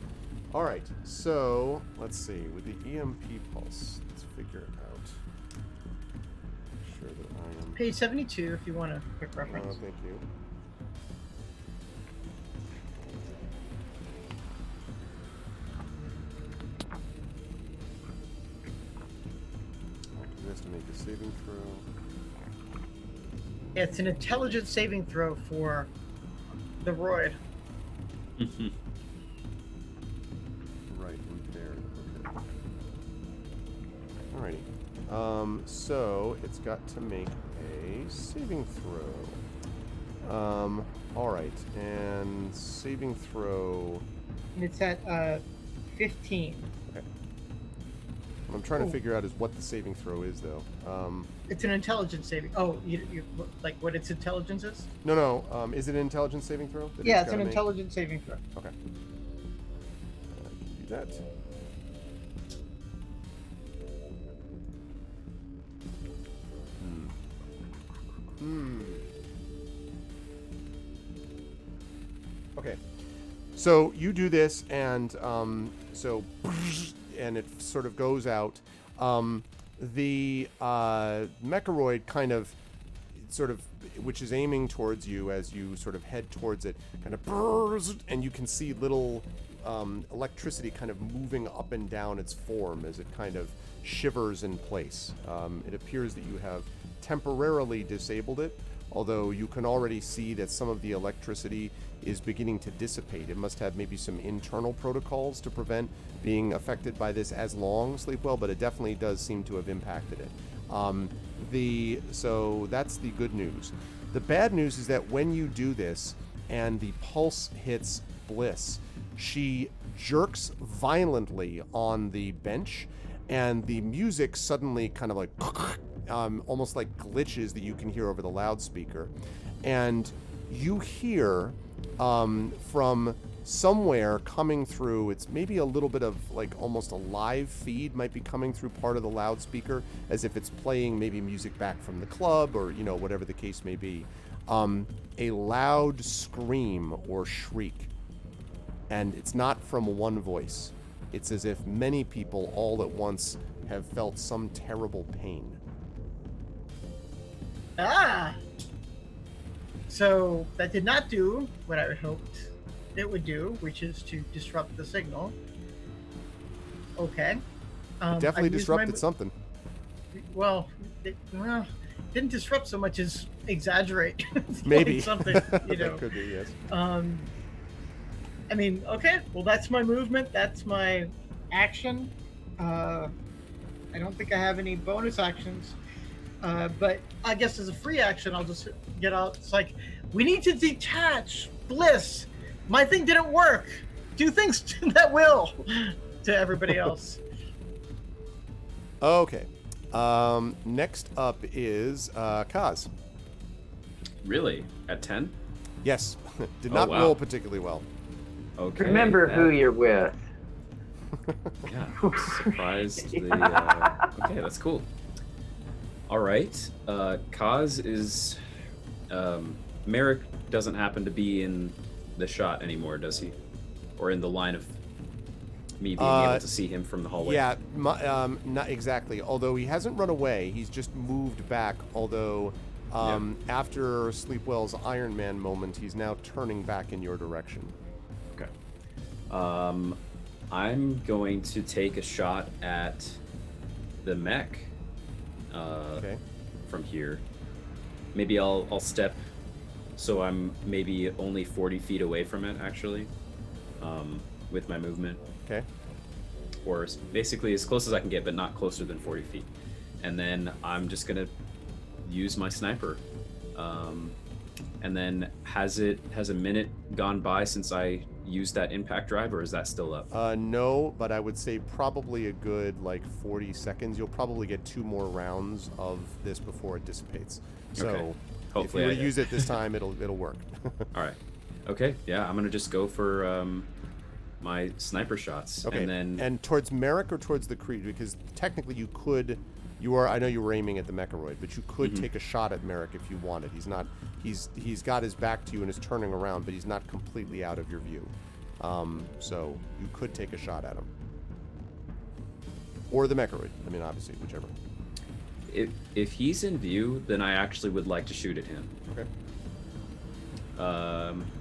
All right. So let's see. With the EMP pulse, let's figure it out. Make sure that I am. Page 72, if you want a quick reference. Thank you. He has to make a saving throw. It's an intelligence saving throw for the Roid. Right, impaired. Okay. Alrighty. So it's got to make a saving throw. Alright, and saving throw. And it's at 15. Okay. What I'm trying to figure out is what the saving throw is, though. It's an intelligence saving. Oh, you like what its intelligence is? No. Is it an intelligence saving throw? that Yeah, it's gotta an make? intelligence saving throw. Okay. I can do that. Okay. So you do this, and and it sort of goes out. The Mecharoid kind of, which is aiming towards you as you sort of head towards it, kind of bursts, and you can see little electricity kind of moving up and down its form as it kind of shivers in place. It appears that you have temporarily disabled it, although you can already see that some of the electricity is beginning to dissipate. It must have maybe some internal protocols to prevent being affected by this as long, Sleepwell, but it definitely does seem to have impacted it. So that's the good news. The bad news is that when you do this and the pulse hits Bliss, she jerks violently on the bench, and the music suddenly kind of like almost like glitches that you can hear over the loudspeaker, and you hear from somewhere coming through, it's maybe a little bit of like almost a live feed might be coming through part of the loudspeaker, as if it's playing maybe music back from the club, or whatever the case may be, a loud scream or shriek. And it's not from one voice. It's as if many people all at once have felt some terrible pain. Ah! So that did not do what I had hoped it would do, which is to disrupt the signal. Okay. Definitely I used disrupted something. Well, didn't disrupt so much as exaggerate. Maybe. Something, That could be, yes. I mean, okay, well, that's my movement. That's my action. I don't think I have any bonus actions. But I guess as a free action, I'll just get out. It's like, we need to detach Bliss. My thing didn't work. Do things that will. to everybody else. Okay. Next up is Kaz. Really? At 10? Yes. Did Oh, not wow. roll particularly well. Okay. Remember who you're with. Yeah, I'm surprised. Okay, that's cool. All right. Kaz is. Merrick doesn't happen to be in the shot anymore, does he? Or in the line of me being able to see him from the hallway? Yeah, not exactly. Although he hasn't run away, he's just moved back. Although after Sleepwell's Iron Man moment, he's now turning back in your direction. Okay. I'm going to take a shot at the mech. Okay. From here. Maybe I'll step so I'm maybe only 40 feet away from it, actually, with my movement. Okay. Or basically as close as I can get, but not closer than 40 feet. And then I'm just going to use my sniper. And then has a minute gone by since I used that impact drive, or is that still up? No, but I would say probably a good 40 seconds. You'll probably get 2 more rounds of this before it dissipates. So Okay. if you were to use it this time, it'll work. All right. Okay. Yeah, I'm gonna just go for my sniper shots. Okay. And towards Merrick or towards the Creed, because technically you could. I know you were aiming at the Mecharoid, but you could take a shot at Merrick if you wanted. He's got his back to you and is turning around, but he's not completely out of your view. So you could take a shot at him. Or the Mecharoid. I mean, obviously, whichever. if he's in view, then I actually would like to shoot at him. Okay.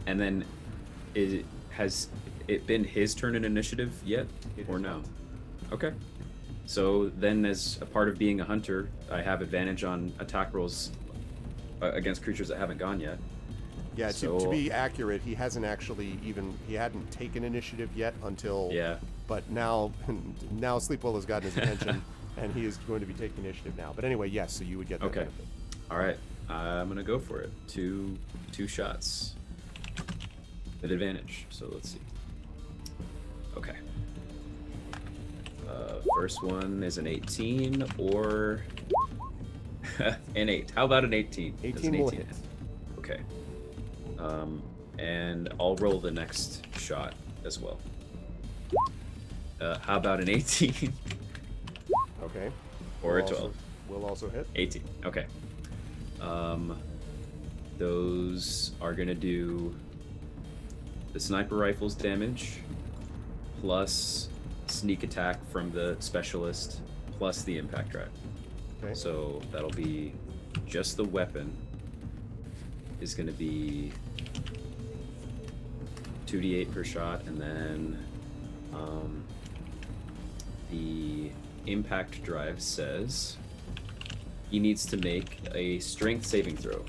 And then has it been his turn in initiative yet, or no? Okay. So then, as a part of being a hunter, I have advantage on attack rolls against creatures that haven't gone yet. Yeah, to be accurate, he hasn't actually he hadn't taken initiative yet until... Yeah. But now Sleepwell has gotten his attention, and he is going to be taking initiative now. But anyway, yes, so you would get that benefit. All right. I'm going to go for it. Two shots with advantage. So let's see. Okay. First one is an 18 or an 8. How about an 18? 18 will hit. Okay. And I'll roll the next shot as well. How about an 18? Okay. Or a 12? Will also hit. 18. Okay. Those are gonna do the sniper rifle's damage plus sneak attack from the specialist plus the impact drive. Okay. So that'll be just the weapon is gonna be 2d8 per shot, and then the impact drive says he needs to make a strength saving throw.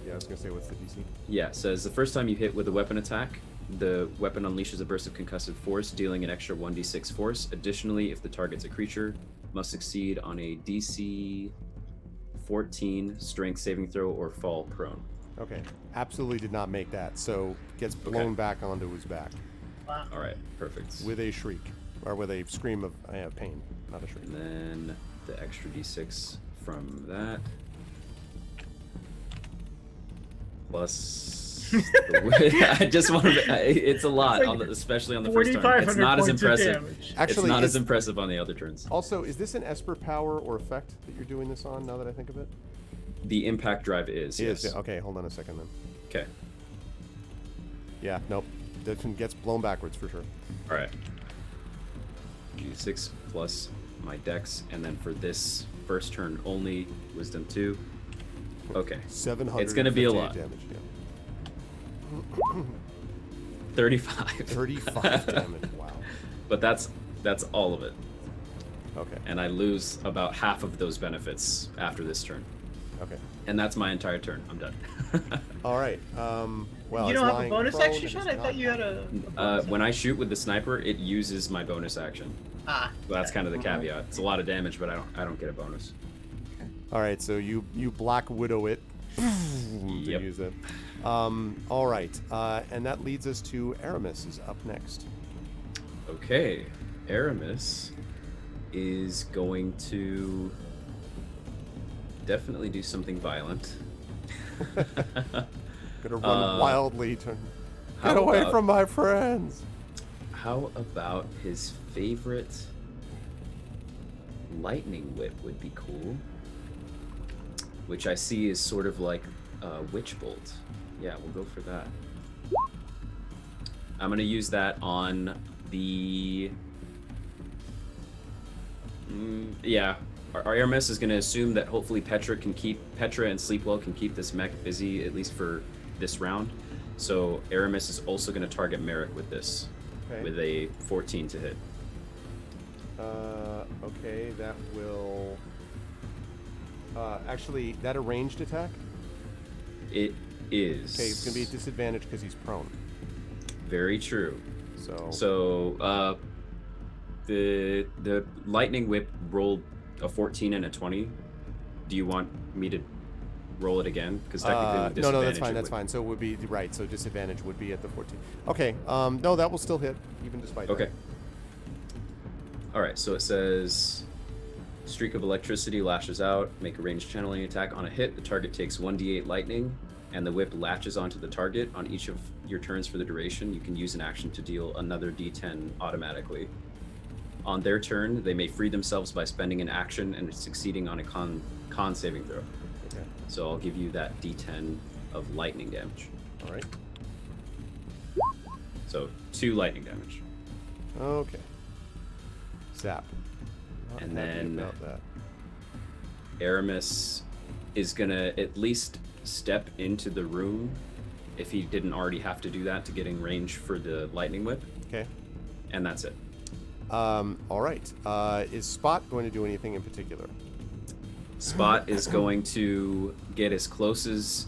Yeah, I was gonna say, what's the DC? Yeah, it says the first time you hit with a weapon attack, the weapon unleashes a burst of concussive force, dealing an extra 1d6 force. Additionally, if the target's a creature, must succeed on a DC 14 strength saving throw or fall prone. Okay. Absolutely did not make that, so gets blown back onto his back. Wow. All right, perfect. With a shriek. Or with a scream of pain, not a shriek. And then the extra d6 from that. Plus I just want to. It's a lot, It's like especially on the first turn. It's 4,500 not as points of impressive. damage. Actually, it's not is- as impressive on the other turns. Also, is this an Esper power or effect that you're doing this on, now that I think of it? The impact drive is. It Yes. is, yeah. Okay, hold on a second then. Okay. Yeah, nope. That one gets blown backwards for sure. All right. D6 plus my dex, and then for this first turn only, wisdom 2. Okay. 700. It's gonna be a lot. Damage, yeah. 35. 35 damage, wow. But that's all of it, Okay, and I lose about half of those benefits after this turn, okay. and that's my entire turn. I'm done. All right. Well, You he's don't have a lying bonus prone action and shot? he's I thought not- you had a When I shoot with the sniper, it uses my bonus action. Ah. So that's kind of the caveat. It's a lot of damage, but I don't get a bonus. All right, so you Black Widow it. To Yep. use it. All right. And that leads us to Aramis is up next. Okay, Aramis is going to definitely do something violent. Gonna run wildly to how get away about- from my friends. How about his favorite lightning whip would be cool, which I see is sort of like a witch bolt. Yeah, we'll go for that. I'm gonna use that on the. Yeah, our Aramis is gonna assume that hopefully Petra and Sleepwell can keep this mech busy at least for this round. So Aramis is also gonna target Merrick with this, with a 14 to hit. Okay, that will. Actually, that a ranged attack? It is. Okay, it's gonna be a disadvantage because he's prone. Very true. So the lightning whip rolled a 14 and a 20. Do you want me to roll it again? Because technically with no, that's disadvantage, fine. it That's would- fine. So it would be right. So disadvantage would be at the 14. Okay. No, that will still hit even despite Okay. that. All right. So it says, streak of electricity lashes out. Make a ranged channeling attack on a hit. The target takes 1d8 lightning, and the whip latches onto the target. On each of your turns for the duration, you can use an action to deal another d10 automatically. On their turn, they may free themselves by spending an action and succeeding on a con saving throw. Okay. So I'll give you that d10 of lightning damage. All right. So 2 lightning damage. Okay. Zap. Not And happy then- about that. Aramis is gonna at least step into the room if he didn't already have to do that to get in range for the lightning whip, Okay. and that's it. All right. Is Spot going to do anything in particular? Spot is going to get as close as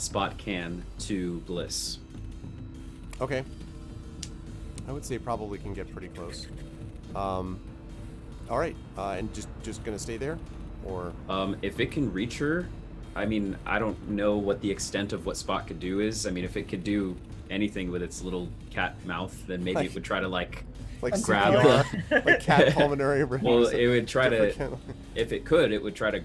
Spot can to Bliss. Okay. I would say probably can get pretty close. All right. And just gonna stay there, or If it can reach her, I mean, I don't know what the extent of what Spot could do is. I mean, if it could do anything with its little cat mouth, then maybe it would try to like grab CPR, like cat pulmonary. Well, it would try to, different if it could, it would try to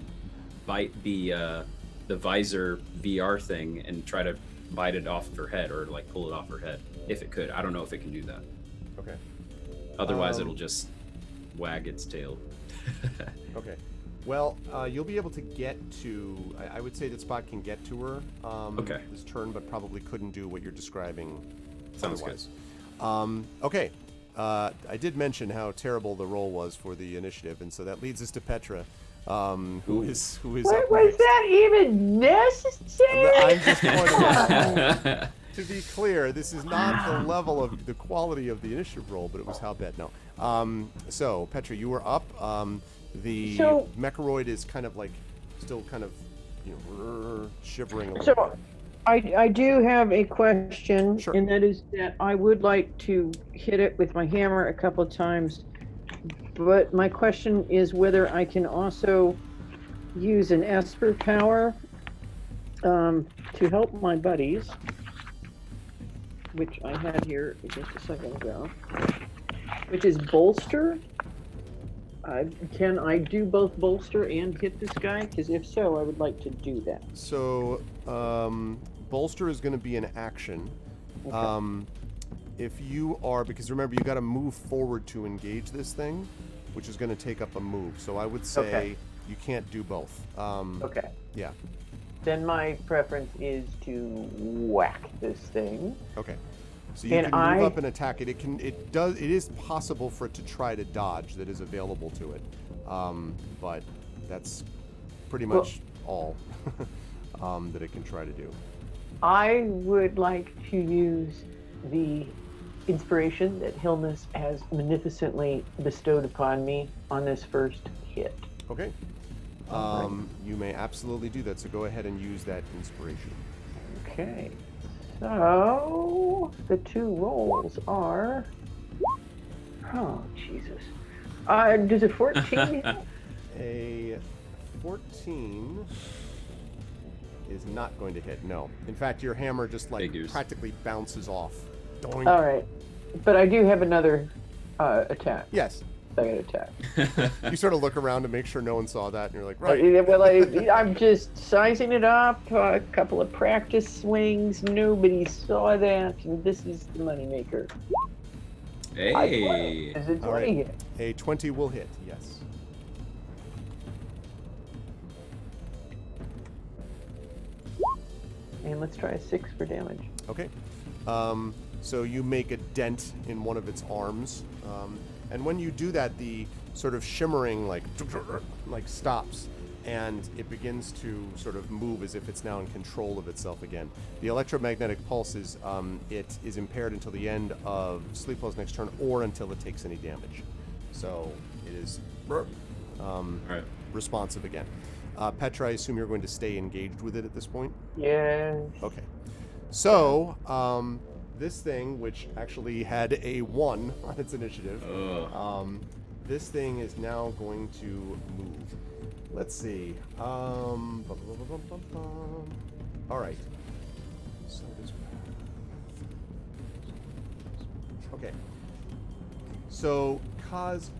bite the visor VR thing and try to bite it off of her head or like pull it off her head. If it could, I don't know if it can do that. Okay. Otherwise, it'll just wag its tail. Okay. Well, you'll be able to get to. I would say that Spot can get to her. Okay. This turn, but probably couldn't do what you're describing. Sounds otherwise. Okay. I did mention how terrible the roll was for the initiative, and so that leads us to Petra, who is What up was next. that even necessary? I'm just pointing out. To be clear, this is not the level of the quality of the initiative roll, but it was how bad. No. So Petra, you were up. The So- Mechoroid is kind of like still kind of shivering a little So, bit. I do have a question, Sure. and that is that I would like to hit it with my hammer a couple of times, but my question is whether I can also use an Esper power to help my buddies, which I had here just a second ago, which is bolster. Can I do both bolster and hit this guy? Because if so, I would like to do that. So bolster is going to be an action. Okay. If you are, because remember you got to move forward to engage this thing, which is going to take up a move. So I would say Okay. you can't do both. Okay. Yeah. Then my preference is to whack this thing. Okay. So you And can move I- up and attack it. It is possible for it to try to dodge. That is available to it. But that's pretty much all that it can try to do. I would like to use the inspiration that Hilness has magnificently bestowed upon me on this first hit. Okay. You may absolutely do that. So go ahead and use that inspiration. Okay. So the two rolls are. Oh Jesus! Does a 14 hit? A 14 is not going to hit. No. In fact, your hammer just like Figures. practically bounces off. Doink. All right, but I do have another attack. Yes. Second attack. You sort of look around to make sure no one saw that, and you're like, right. Well, I'm just sizing it up. A couple of practice swings. Nobody saw that, and this is the moneymaker. Hey. Is it 20 All right. hit? A 20 will hit, yes. And let's try a 6 for damage. Okay. So you make a dent in one of its arms. And when you do that, the sort of shimmering like stops, and it begins to sort of move as if it's now in control of itself again. The electromagnetic pulse is it is impaired until the end of Sleepwell's next turn, or until it takes any damage. So it is Alright. responsive again. Petra, I assume you're going to stay engaged with it at this point? Yes. Okay. So, this thing, which actually had a 1 on its initiative, this thing is now going to move. Let's see. All right. So this. Okay. So, Kaz,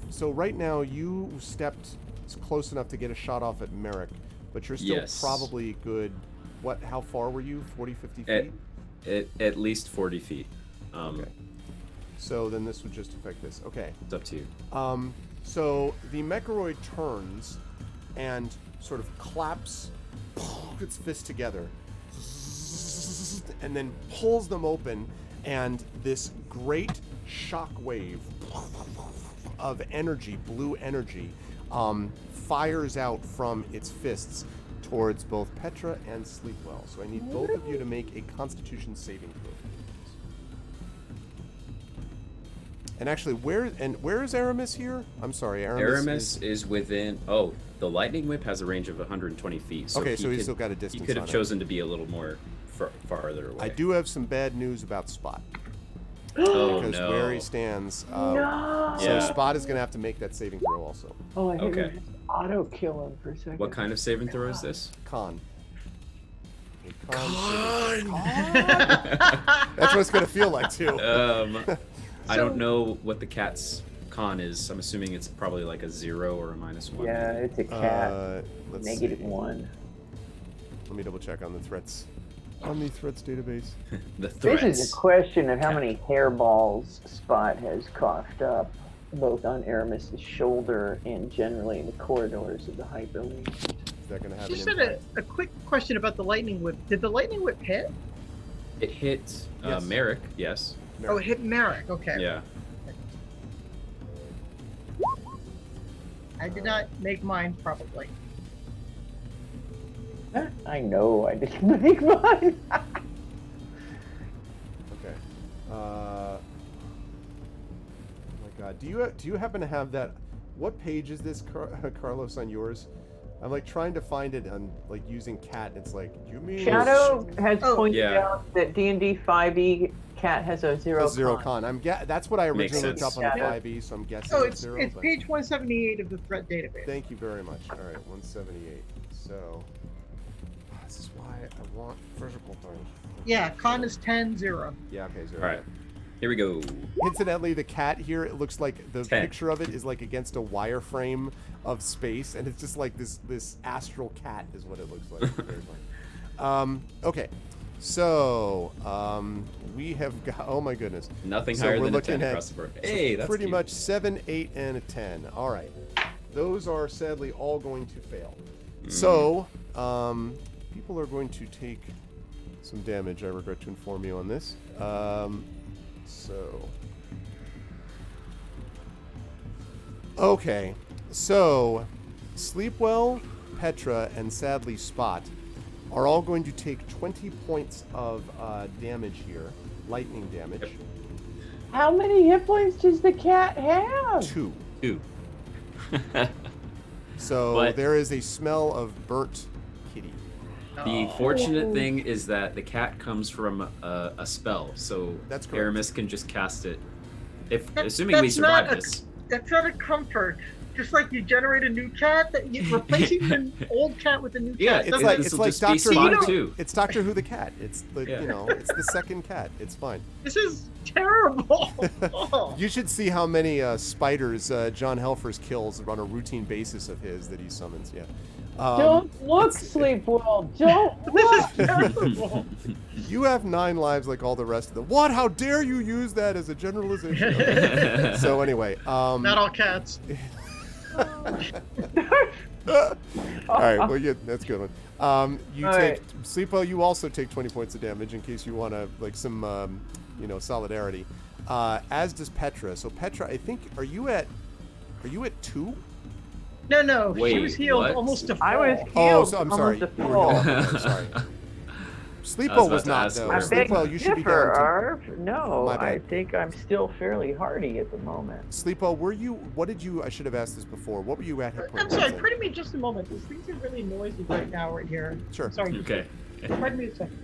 so right now you stepped close enough to get a shot off at Merrick, but you're still Yes. probably good. How far were you? 40, 50 feet? At least 40 feet. Okay. So then this would just affect this. Okay. It's up to you. So the Mechoroid turns and sort of claps its fists together and then pulls them open, and this great shock wave of energy, blue energy, fires out from its fists towards both Petra and Sleepwell. So I need both of you to make a Constitution saving throw. And actually, where is Aramis here? I'm sorry, Aramis is within. Oh, the lightning whip has a range of 120 feet. So okay, so he's still got a distance. He could on have it. chosen to be a little more farther away. I do have some bad news about Spot. Oh Because no. where he stands, No. so Yeah. Spot is going to have to make that saving throw also. Oh, I think Okay. we just auto kill him for a second. What kind of saving throw is this? Con. A con. That's what it's going to feel like too. I don't know what the cat's con is. I'm assuming it's probably like a 0 or a -1. Yeah, it's a cat. Let's Negative see. 1. Let me double check on the threats. On the threats database. The This threats. is a question of how many hairballs Spot has coughed up, both on Aramis's shoulder and generally in the corridors of the hyperlink. Is that going to have Just an had impact? a quick question about the lightning whip. Did the lightning whip hit? It hit Yes. Merrick. Yes. Oh, it hit Merrick. Okay. Yeah. I did not make mine probably. I know I didn't make mine. Okay. Oh my God. Do you happen to have that? What page is this, Carlos, on yours? I'm like trying to find it on like using cat. It's like, you mean Shadow has Oh, pointed yeah. out that D&D 5e cat has a 0 a zero con. con? That's what I Makes originally looked up sense. on the Yeah. 5e, so I'm guessing Oh, it's it's 0. it's but page 178 of the threat database. thank you very much. All right, 178. So this is why I want physical things. Yeah, con is 10-0. Yeah. Okay. 0. All right. Here we go. Incidentally, the cat here, it looks like the 10. picture of it is like against a wireframe of space, and it's just like this astral cat is what it looks like. Very funny. Okay, so we have got. Oh my goodness. Nothing So higher we're than a looking 10 at across the board. Hey, that's pretty cute. much 7, 8, and a 10. All right, those are sadly all going to fail. So people are going to take some damage. I regret to inform you on this. Okay, so Sleepwell, Petra, and sadly Spot are all going to take 20 points of damage here, lightning damage. How many hit points does the cat have? 2. 2. So But- there is a smell of burnt kitty. The fortunate thing is that the cat comes from a spell, so That's correct. Aramis can just cast it. If That- assuming we that's not survive a- this. That's not a comfort. Just like you generate a new cat, that you're replacing the old cat with a new Yeah, cat. It's Doesn't like it- Doctor Spot Who. too. It's Doctor Who the cat. It's the Yeah. it's the second cat. It's fine. This is terrible. Oh. You should see how many spiders John Helfers kills on a routine basis of his that he summons. Yeah. Don't look, Sleepwell. Don't This look. is terrible. You have 9 lives like all the rest of them. What? How dare you use that as a generalization? Okay. So anyway, Not all cats. all right. Well, yeah, that's a good one. You All take right. Sleepo. You also take 20 points of damage in case you want to like some solidarity. As does Petra. So Petra, I think are you at 2? No, she Wait, was healed what? almost to full. I was Oh, healed so I'm almost sorry. to You were full. healed. Okay, sorry. Sleepo about was to not ask though. where- I beg Sleepo, to you should be differ, down to. Arv. No, My bad. I think I'm still fairly hardy at the moment. Sleepo, what did you? I should have asked this before. What were you at hit point I'm sorry, wise pardon me just a moment. These things are really noisy right now right here. Sure. Sorry. Okay. Pardon me a second.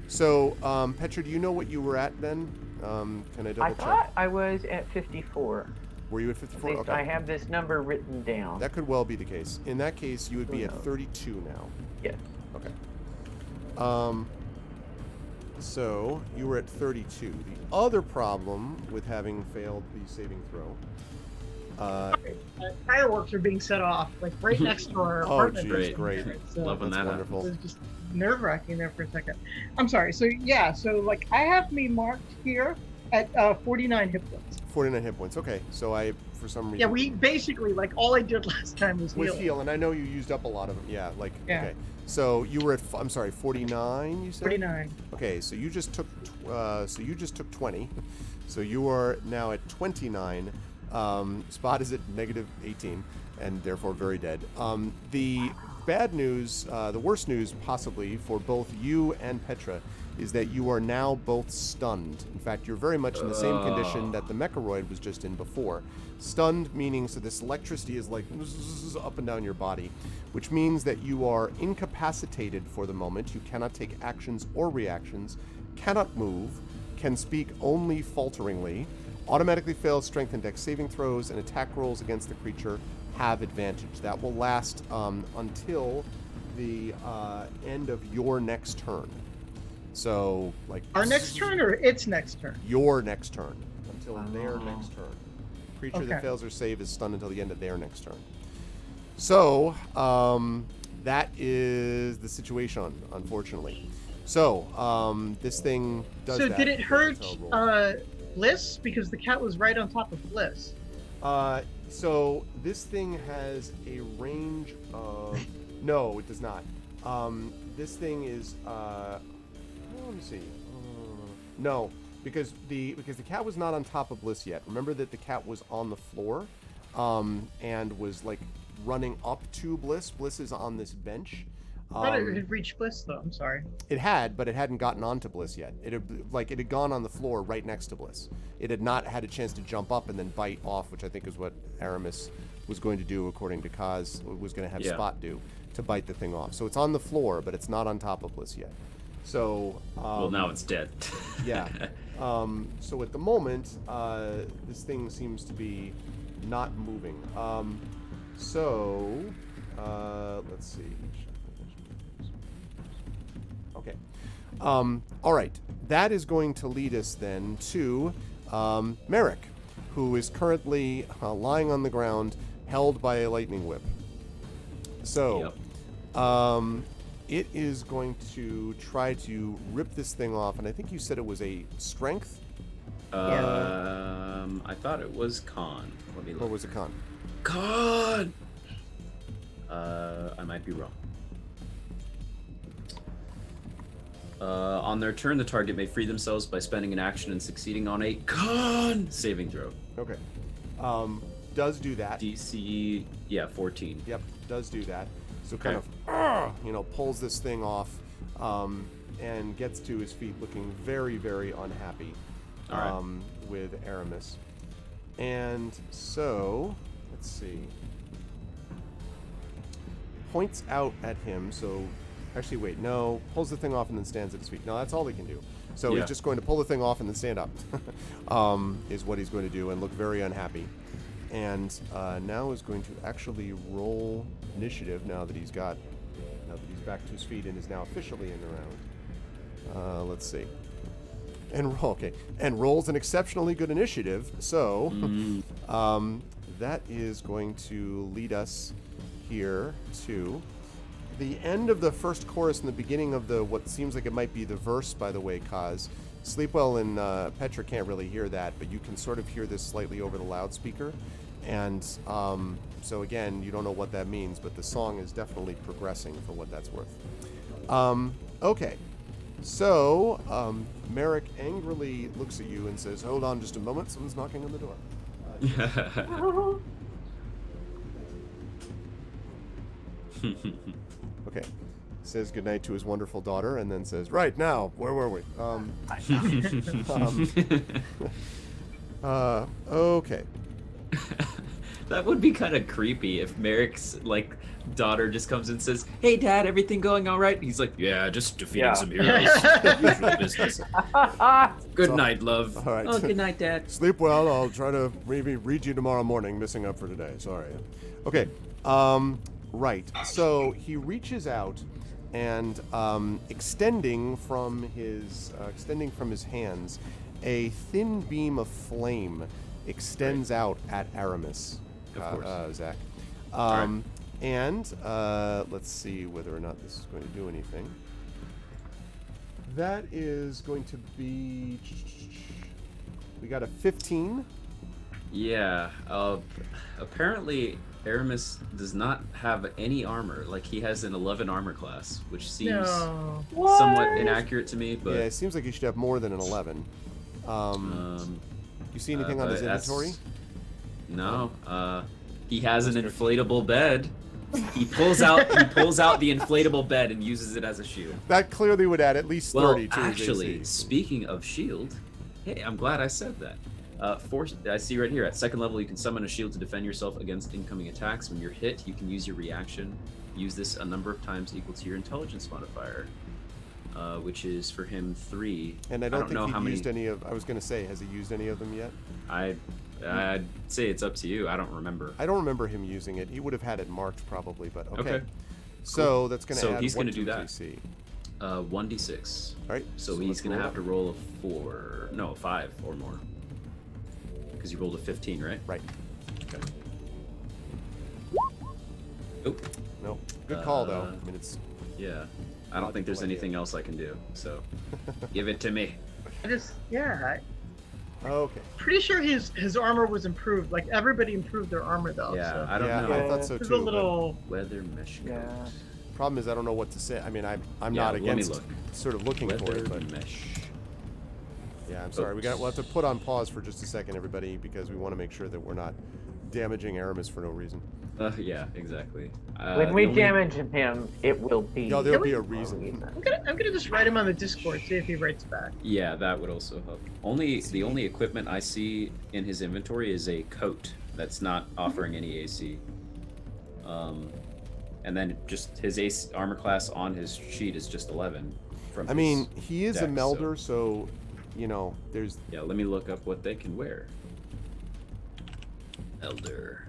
So, Petra, do you know what you were at then? Can I double I check? thought I was at 54. Were you at At 54? least Okay. I have this number written down. That could well be the case. In that case, you would be Who at knows? 32 now. Yes. Okay. So you were at 32. The other problem with having failed the saving throw. Fireworks are being set off, like right next to our Oh, apartment. geez, Great. great. So Loving That's that. wonderful. it was just nerve-wracking there for a second. I'm sorry. So yeah, so like I have me marked here at 49 hit points. 49 hit points. Okay. So I, for some reason. Yeah, we basically like all I did last time was With heal. heal, and I know you used up a lot of them. Yeah, like Yeah. okay. So you were at I'm sorry, 49. You said 49. Okay, so you just took 20. So you are now at 29. Spot is at negative 18, and therefore very dead. The bad news, the worst news possibly for both you and Petra, is that you are now both stunned. In fact, you're very much in the same condition that the Mecharoid was just in before. Stunned meaning so this electricity is like up and down your body, which means that you are incapacitated for the moment. You cannot take actions or reactions, cannot move, can speak only falteringly, automatically fails strength and dex saving throws, and attack rolls against the creature have advantage. That will last until the end of your next turn. So, like Our next turn or its next turn? your next turn until their next turn. Creature that Okay. fails or save is stunned until the end of their next turn. So that is the situation, unfortunately. So this thing does. So that did it because hurt it's a roll. Bliss? Because the cat was right on top of Bliss. So this thing has a range of. No, it does not. This thing is. Let me see. No, because the cat was not on top of Bliss yet. Remember that the cat was on the floor, and was like running up to Bliss. Bliss is on this bench. I thought it had reached Bliss though. I'm sorry. It had, but it hadn't gotten onto Bliss yet. It had gone on the floor right next to Bliss. It had not had a chance to jump up and then bite off, which I think is what Aramis was going to do, according to Kaz, was going to have Yeah. Spot do, to bite the thing off. So it's on the floor, but it's not on top of Bliss yet. So Well, now it's dead. yeah. So at the moment, this thing seems to be not moving. Let's see. Okay. All right. That is going to lead us then to Merrick, who is currently lying on the ground, held by a lightning whip. So, it is going to try to rip this thing off, and I think you said it was a strength, I thought it was con. Let me or look. was it con? Con. I might be wrong. On their turn, the target may free themselves by spending an action and succeeding on a con saving throw. Okay. Does do that. DC, 14. Yep, does do that. So kind of, pulls this thing off, and gets to his feet looking very, very unhappy All right. with Aramis. And so, let's see. Points out at him, so Actually, wait, no. Pulls the thing off and then stands at his feet. No, that's all he can do. So Yeah. he's just going to pull the thing off and then stand up, is what he's going to do, and look very unhappy. And now is going to actually roll initiative now that he's back to his feet and is now officially in the round. Let's see. And rolls an exceptionally good initiative. So that is going to lead us here to the end of the first chorus and the beginning of the what seems like it might be the verse, by the way, Kaz. Sleepwell and Petra can't really hear that, but you can sort of hear this slightly over the loudspeaker. And so again, you don't know what that means, but the song is definitely progressing for what that's worth. Okay. So Merrick angrily looks at you and says, "Hold on just a moment, someone's knocking on the door." Okay. Says goodnight to his wonderful daughter and then says, "Right, now, where were we?" Okay. That would be kind of creepy if Merrick's like daughter just comes and says, "Hey, Dad, everything going all right?" He's like, "Yeah, just defeating some heroes. Usual business. Good night, love." All right. Oh, good night, Dad. Sleep well. I'll try to maybe read you tomorrow morning. Missing up for today. Sorry. Okay. Right. So he reaches out and extending from his hands, a thin beam of flame extends out at Aramis. Of course. Zach. Right. And let's see whether or not this is going to do anything. That is going to be. We got a 15. Yeah. Apparently, Aramis does not have any armor. Like, he has an 11 armor class, which seems somewhat inaccurate to me. But Yeah, it seems like he should have more than an 11. You see anything on his inventory? No. He has an inflatable bed. He pulls out the inflatable bed and uses it as a shield. That clearly would add at least 30 Well, to his actually, AC. speaking of shield, hey, I'm glad I said that. I see right here, at second level, you can summon a shield to defend yourself against incoming attacks. When you're hit, you can use your reaction. Use this a number of times equal to your intelligence modifier, which is for him 3. And I don't think know how he many. used any of. I was going to say, has he used any of them yet? I'd say it's up to you. I don't remember. I don't remember him using it. He would have had it marked probably, but okay. Okay. So that's going to add he's 1 gonna do to that. his AC. 1d6. All right. So he's let's gonna roll have to roll a 5 or more. Because you rolled a 15, right? Right. Okay. Oop. No. Good call though. I mean, it's. Yeah. I don't think there's Logical idea. anything else I can do. So give it to me. Okay. Pretty sure his armor was improved. Like everybody improved their armor though. Yeah, So. I don't Yeah, know. I thought so There's too. a but little. Weather mesh coat. Yeah. problem is I don't know what to say. I mean, I'm Yeah, not let me against look. sort of looking for Weather it, but mesh. yeah, I'm sorry. We'll have to put on pause for just a second, everybody, because we want to make sure that we're not damaging Aramis for no reason. Yeah, exactly. When we the only- damage him, it will be. No, there'll be a reason. I'm gonna just write him on the Discord, see if he writes back. Yeah, that would also help. The only equipment I see in his inventory is a coat that's not offering any AC. And then just his AC armor class on his sheet is just 11. From I mean, his he is a deck, melder, so you know, there's. Yeah, let me look up what they can wear. Elder.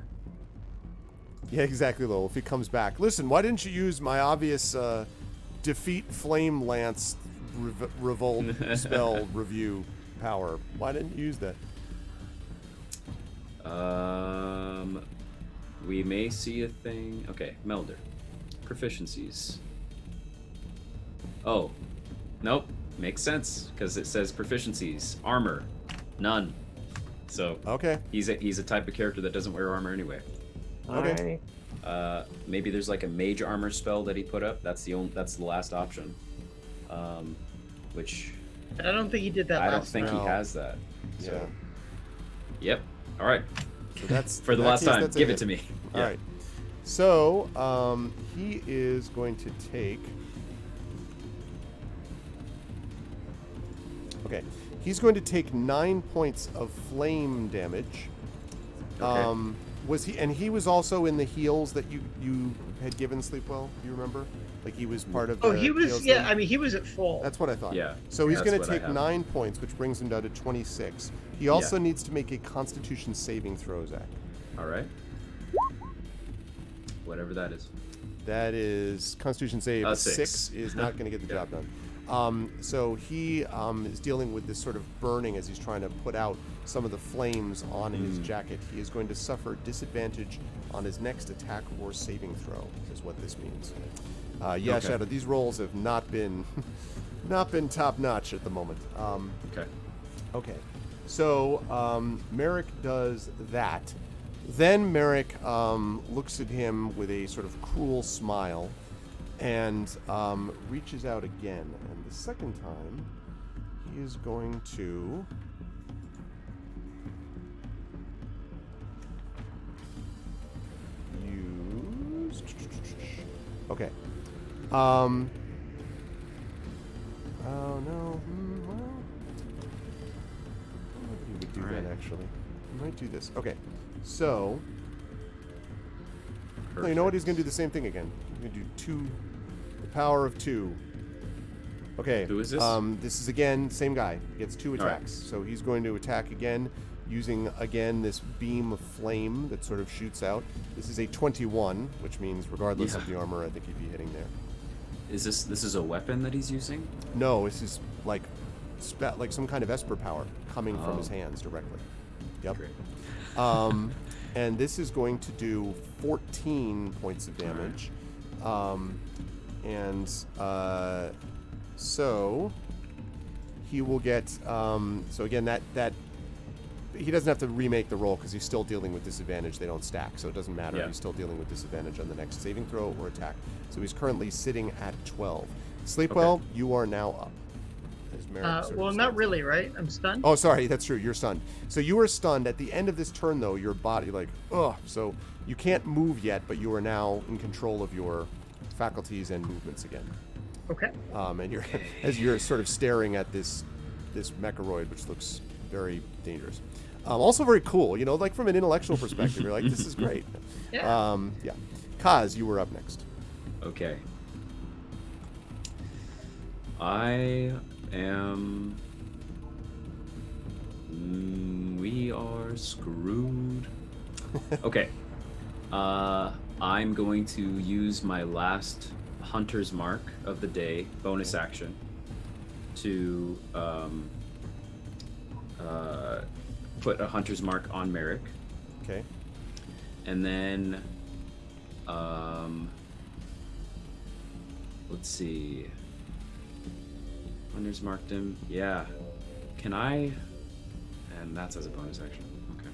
Yeah, exactly, Lowell. If he comes back, listen. Why didn't you use my obvious defeat flame lance revolt spell review power? Why didn't you use that? We may see a thing. Okay, Melder. Proficiencies. Oh, nope. Makes sense because it says proficiencies. Armor, none. So Okay. he's a type of character that doesn't wear armor anyway. Okay. Alrighty. Maybe there's like a mage armor spell that he put up. That's the last option. Which I don't think he did that I don't last think time. he has that. Yeah. So, yep. All right. So that's For the in that last case, time, that's a give hit. it to me. All Yeah. right. So he is going to take. Okay, he's going to take 9 points of flame damage. Okay. Was he? And he was also in the heals that you had given Sleepwell. Do you remember? Like he was part of. Oh, the he was. Tales Yeah, thing? I mean, he was at full. That's what I thought. Yeah. So he's That's going to what I take have. 9 points, which brings him down to 26. He also needs to make a Constitution saving throw, Zach. All right. Whatever that is. That is Constitution save 6. 6 is not going to get the job done. So he is dealing with this sort of burning as he's trying to put out some of the flames on his jacket. He is going to suffer disadvantage on his next attack or saving throw, is what this means. Yeah, Okay. Shadow, these rolls have not been top notch at the moment. Okay. Okay. So Merrick does that. Then Merrick looks at him with a sort of cruel smile and reaches out again. And the second time, he is going to... use... Okay. Oh, no. Well... I don't know if he would do that, actually. He might do this. Okay. So... No, you know what? He's going to do the same thing again. He's going to do 2... The power of 2. Okay. Who is this? This is, again, same guy. He gets 2 right. attacks. So he's going to attack again using, again, this beam of flame that sort of shoots out. This is a 21, which means regardless of the armor, I think he'd be hitting there. Is this is a weapon that he's using? No, this is like some kind of Esper power coming from his Oh. hands directly. Yep. Great. And this is going to do 14 points of damage. So he will get so again that he doesn't have to remake the roll because he's still dealing with disadvantage. They don't stack, so it doesn't matter. Yeah. He's still dealing with disadvantage on the next saving throw or attack. So he's currently sitting at 12. Sleepwell, you are now up. As Merrick sort of Well, stands not up. really, right? I'm stunned. Oh, sorry, that's true. You're stunned. So you are stunned. At the end of this turn, though, your body, like, ugh. So you can't move yet, but you are now in control of your faculties and movements again. Okay. And you're as you're sort of staring at this Mechoroid, which looks very dangerous. Also very cool. You know, like from an intellectual perspective, you're like, this is great. Yeah. Yeah. Kaz, you were up next. Okay. I am. We are screwed. Okay. I'm going to use my last Hunter's Mark of the day bonus action to put a Hunter's Mark on Merrick. Okay. And then, let's see. Hunter's marked him. Yeah. Can I? And that's as a bonus action. Okay.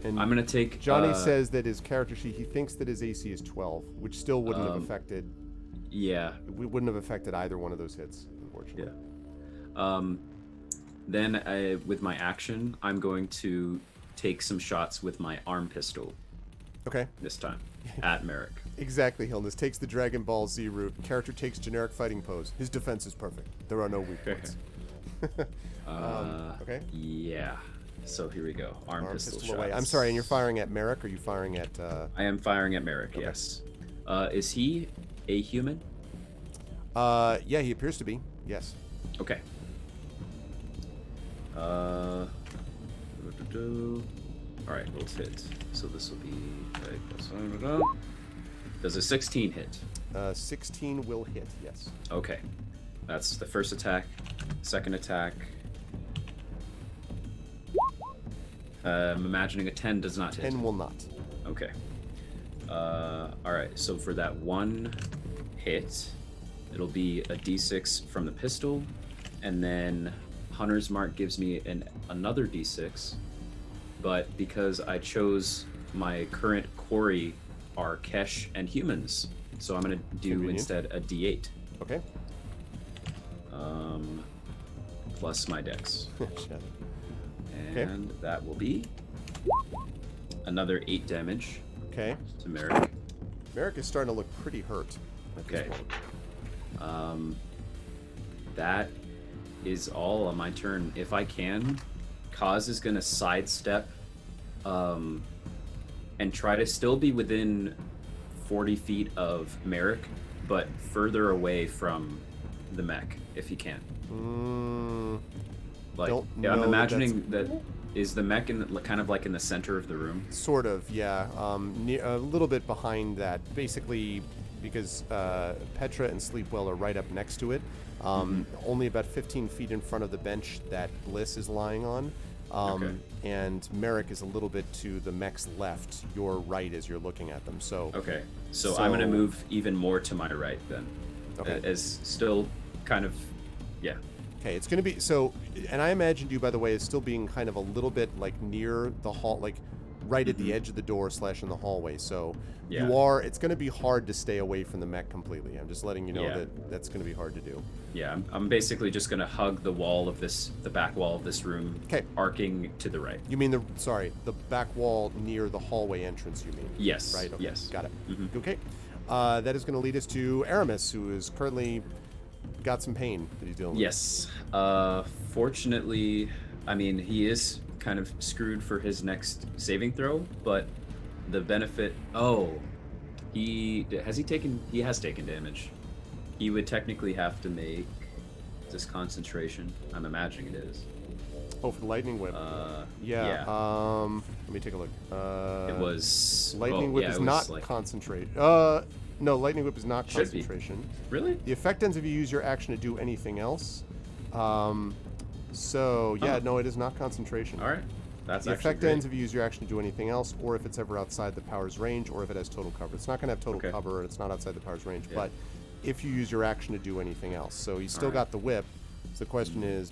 And I'm gonna take. Johnny says that his character sheet, he thinks that his AC is 12, which still wouldn't have affected. Yeah. We wouldn't have affected either one of those hits, unfortunately. Yeah. Then with my action, I'm going to take some shots with my arm pistol Okay. this time at Merrick. Exactly, Hilness takes the Dragon Ball Z route. Character takes generic fighting pose. His defense is perfect. There are no weak points. Okay. Yeah. So here we go. Arm pistol shots. away. I'm sorry, and you're firing at Merrick, or are you firing at... I am firing at Merrick, Okay. yes. Is he a human? Yeah, he appears to be. Yes. Okay. All right, let's hit. So this will be... Does a 16 hit? 16 will hit, yes. Okay. That's the first attack. Second attack. I'm imagining a 10 does not hit. 10 will not. Okay. All right. So for that one hit, it'll be a d6 from the pistol, and then Hunter's Mark gives me another d6. But because I chose my current quarry are Kesh and humans, so I'm gonna do Convenient. instead a d8 Okay. plus my dex, Shit. and that will be another 8 damage Okay. to Merrick. Merrick is starting to look pretty hurt at this Okay. point. That is all on my turn. If I can, Kaz is gonna sidestep and try to still be within 40 feet of Merrick, but further away from the mech if he can. Like, Don't yeah, I'm know imagining that is the mech kind of like in the center of the room. Sort of, yeah. A little bit behind that, basically, because Petra and Sleepwell are right up next to it. Only about 15 feet in front of the bench that Bliss is lying on. Okay. And Merrick is a little bit to the mech's left, your right as you're looking at them. So Okay, so I'm going to move even more to my right then. Okay. As still kind of, yeah. Okay, it's going to be so, and I imagined you, by the way, as still being kind of a little bit like near the hall, like right at the edge of the door / in the hallway. So Yeah. you are. It's going to be hard to stay away from the mech completely. I'm just letting you know Yeah. that that's going to be hard to do. Yeah, I'm basically just going to hug the wall of the back wall of this room, Okay. arcing to the right. You mean the back wall near the hallway entrance? You mean? Yes. Right. Okay. Yes. Got it. Mhm. Okay. That is going to lead us to Aramis, who is currently got some pain that he's dealing with. Yes. Fortunately, I mean, he is kind of screwed for his next saving throw, but the benefit. Oh, he has taken damage. He would technically have to make this concentration. I'm imagining it is. Oh, for the lightning whip. Yeah. Let me take a look. It was Lightning oh, whip yeah, is it was not like, concentrate. No, lightning whip is not Should be. concentration. Really? The effect ends if you use your action to do anything else. So yeah, Oh. no, it is not concentration. All right. That's The actually effect great. ends if you use your action to do anything else, or if it's ever outside the power's range, or if it has total cover. It's not going to have total Okay. cover, and it's not outside the power's range. Yeah. But if you use your action to do anything else, so he's still Alright. got the whip. So the question is,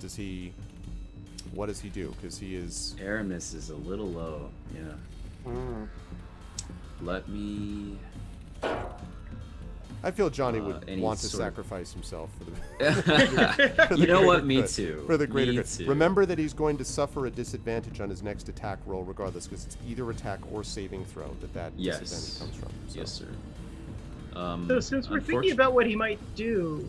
what does he do? Because he is. Aramis is a little low. Yeah. Let me. I feel Johnny would any want to sort of- sacrifice himself for the. You know what? greater Me good. too. For the greater Me good. too. Remember that he's going to suffer a disadvantage on his next attack roll, regardless, because it's either attack or saving throw that Yes. disadvantage comes from. So. Yes, sir. So since we're thinking about what he might do,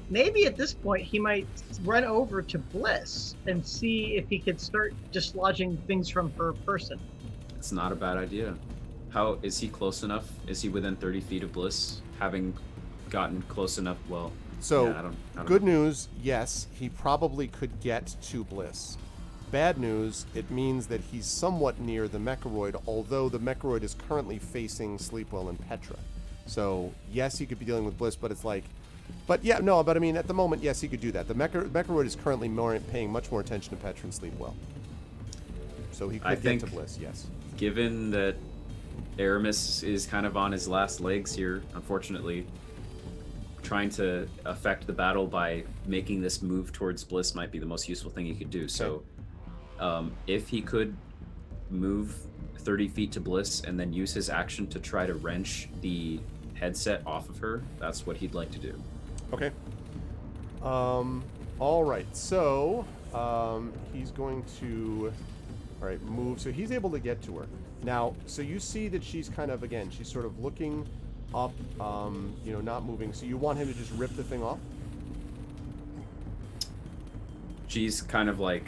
maybe at this point he might run over to Bliss and see if he could start dislodging things from her person. It's not a bad idea. How is he close enough? Is he within 30 feet of Bliss? Having gotten close enough? Well, So, yeah, I don't good know. news, yes, he probably could get to Bliss. Bad news, it means that he's somewhat near the Mecharoid, although the Mecharoid is currently facing Sleepwell and Petra. So, yes, he could be dealing with Bliss, but it's like... But yeah, no, but I mean, at the moment, yes, he could do that. The Mecharoid is currently paying much more attention to Petra and Sleepwell. So he I could get to think- Bliss, yes. Given that Aramis is kind of on his last legs here, unfortunately, trying to affect the battle by making this move towards Bliss might be the most useful thing he could do. So, if he could move 30 feet to Bliss and then use his action to try to wrench the headset off of her, that's what he'd like to do. Okay. All right. So, he's going to, all right, move. So he's able to get to her. Now, so you see that she's kind of, again, she's sort of looking up, not moving. So you want him to just rip the thing off? She's kind of like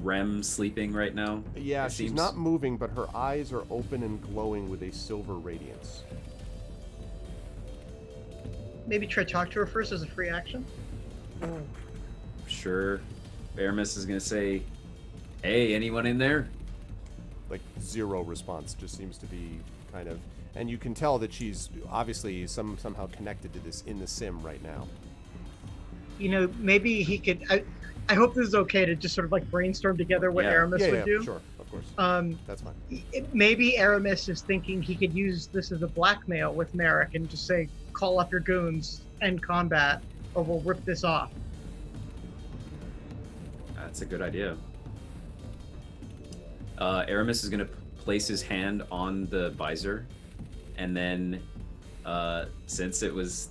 REM sleeping right now. Yeah, it she's seems. not moving, but her eyes are open and glowing with a silver radiance. Maybe try to talk to her first as a free action. Sure. Aramis is gonna say, "Hey, anyone in there?" Like zero response, just seems to be kind of, and you can tell that she's obviously somehow connected to this in the sim right now. Maybe he could. I hope this is okay to just sort of like brainstorm together what Yeah. Aramis would do. Sure, of course. That's fine. Maybe Aramis is thinking he could use this as a blackmail with Merrick and just say, "Call up your goons, end combat, or we'll rip this off." That's a good idea. Aramis is going to place his hand on the visor, and then, since it was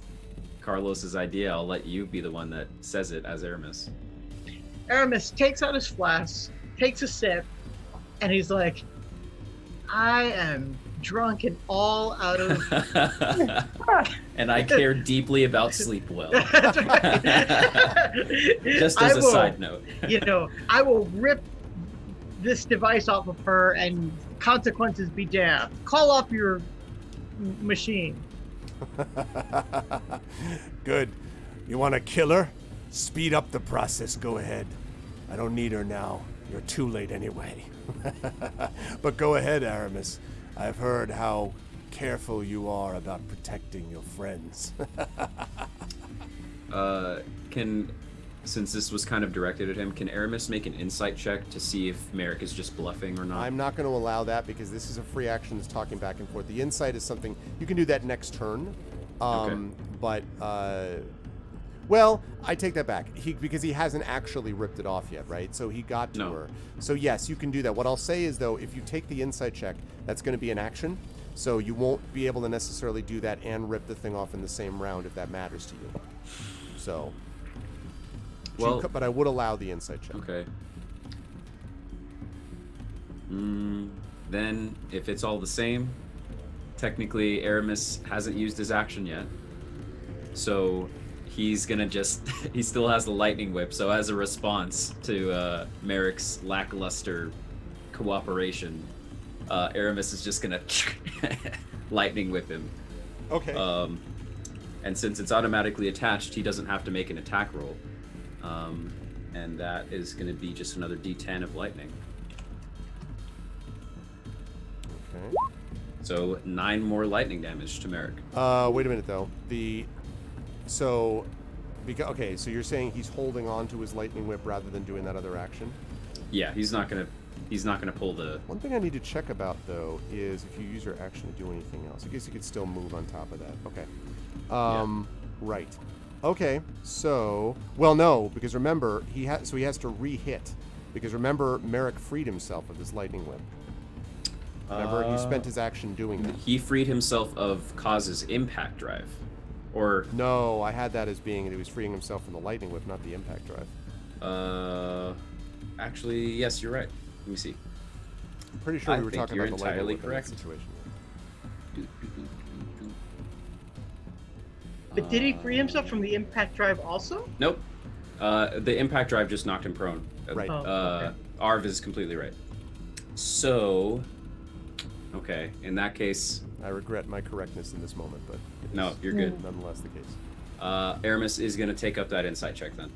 Carlos's idea, I'll let you be the one that says it as Aramis. Aramis takes out his flask, takes a sip, and he's like, "I am drunk and all out of..." And I care deeply about sleep well. That's right. Just I as a will- side note. I will rip this device off of her and consequences be damned. Call up your machine. Good. You want to kill her? Speed up the process. Go ahead. I don't need her now. You're too late anyway. But go ahead, Aramis. I've heard how careful you are about protecting your friends. Since this was kind of directed at him, can Aramis make an insight check to see if Merrick is just bluffing or not? I'm not going to allow that because this is a free action that's talking back and forth. The insight is something you can do that next turn. Okay. But well, I take that back. Because he hasn't actually ripped it off yet, right? So he got to her. So yes, you can do that. What I'll say is though, if you take the insight check, that's going to be an action. So you won't be able to necessarily do that and rip the thing off in the same round if that matters to you. So. Well, but I would allow the insight check. Okay. Then, if it's all the same, technically Aramis hasn't used his action yet. So he's gonna just, he still has the lightning whip. So as a response to Merrick's lackluster cooperation, Aramis is just gonna lightning whip him. Okay. And since it's automatically attached, he doesn't have to make an attack roll. And that is going to be just another D10 of lightning. Okay. So 9 more lightning damage to Merrick. Wait a minute though. So you're saying he's holding on to his lightning whip rather than doing that other action? Yeah, he's not gonna pull the. One thing I need to check about though is if you use your action to do anything else. I guess you could still move on top of that. Okay. Right. Okay, so no, because remember he has to re-hit, because remember Merrick freed himself of his lightning whip. Remember he spent his action doing that. He freed himself of Cause's impact drive, or no, I had that as being that he was freeing himself from the lightning whip, not the impact drive. Actually, yes, you're right. Let me see. I'm pretty sure we were talking about the lightning entirely whip correct. in that situation. But did he free himself from the impact drive also? Nope. The impact drive just knocked him prone. Right. Okay. Arv is completely right. So, okay, in that case, I regret my correctness in this moment, but it no, is you're good. nonetheless the case. Aramis is going to take up that insight check then.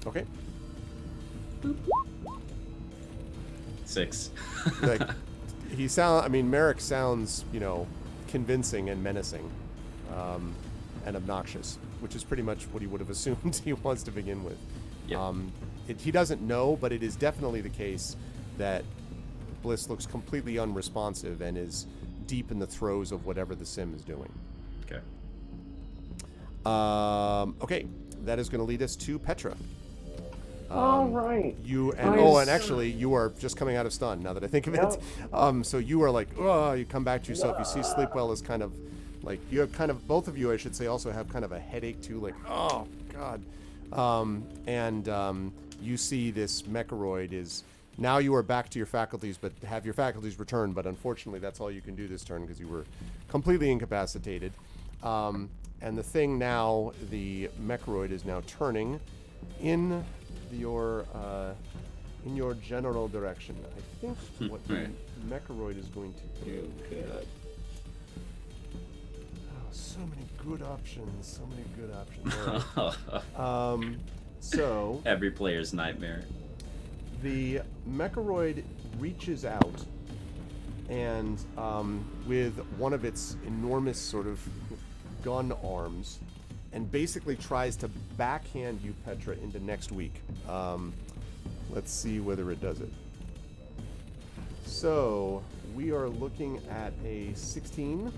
Okay. 6. Like Merrick sounds, convincing and menacing, and obnoxious, which is pretty much what he would have assumed he wants to begin with. Yep. He doesn't know, but it is definitely the case that Bliss looks completely unresponsive and is deep in the throes of whatever the sim is doing. Okay. Okay, that is going to lead us to Petra. All right. And actually, you are just coming out of stun. Now that I think of it, so you are like, you come back to yourself. You see Sleepwell is kind of like you have kind of both of you, I should say, also have kind of a headache too. Like, oh god, you see this Mechoroid is now you are back to your faculties, but have your faculties returned. But unfortunately, that's all you can do this turn because you were completely incapacitated. And the thing now, the Mechoroid is now turning in your general direction. I think what the Mechoroid is going to do. So many good options. So Every player's nightmare. the Mechoroid reaches out and with one of its enormous sort of gun arms and basically tries to backhand you, Petra, into next week. Let's see whether it does it. So we are looking at a 16.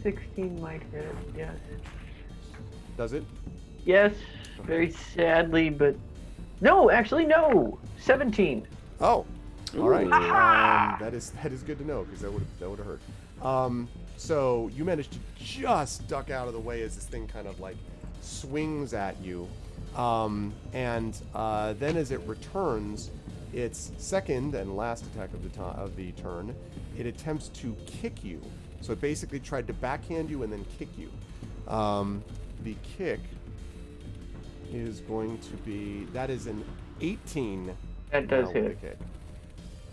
16 might hit, yes. Does it? Yes, very sadly, but no, actually no. 17. Oh, all right. Aha! That is good to know because that would have hurt. So you managed to just duck out of the way as this thing kind of like swings at you, and then as it returns its second and last attack of the turn, it attempts to kick you. So it basically tried to backhand you and then kick you. The kick is going to be, that is an 18. That does now hit. with a kick.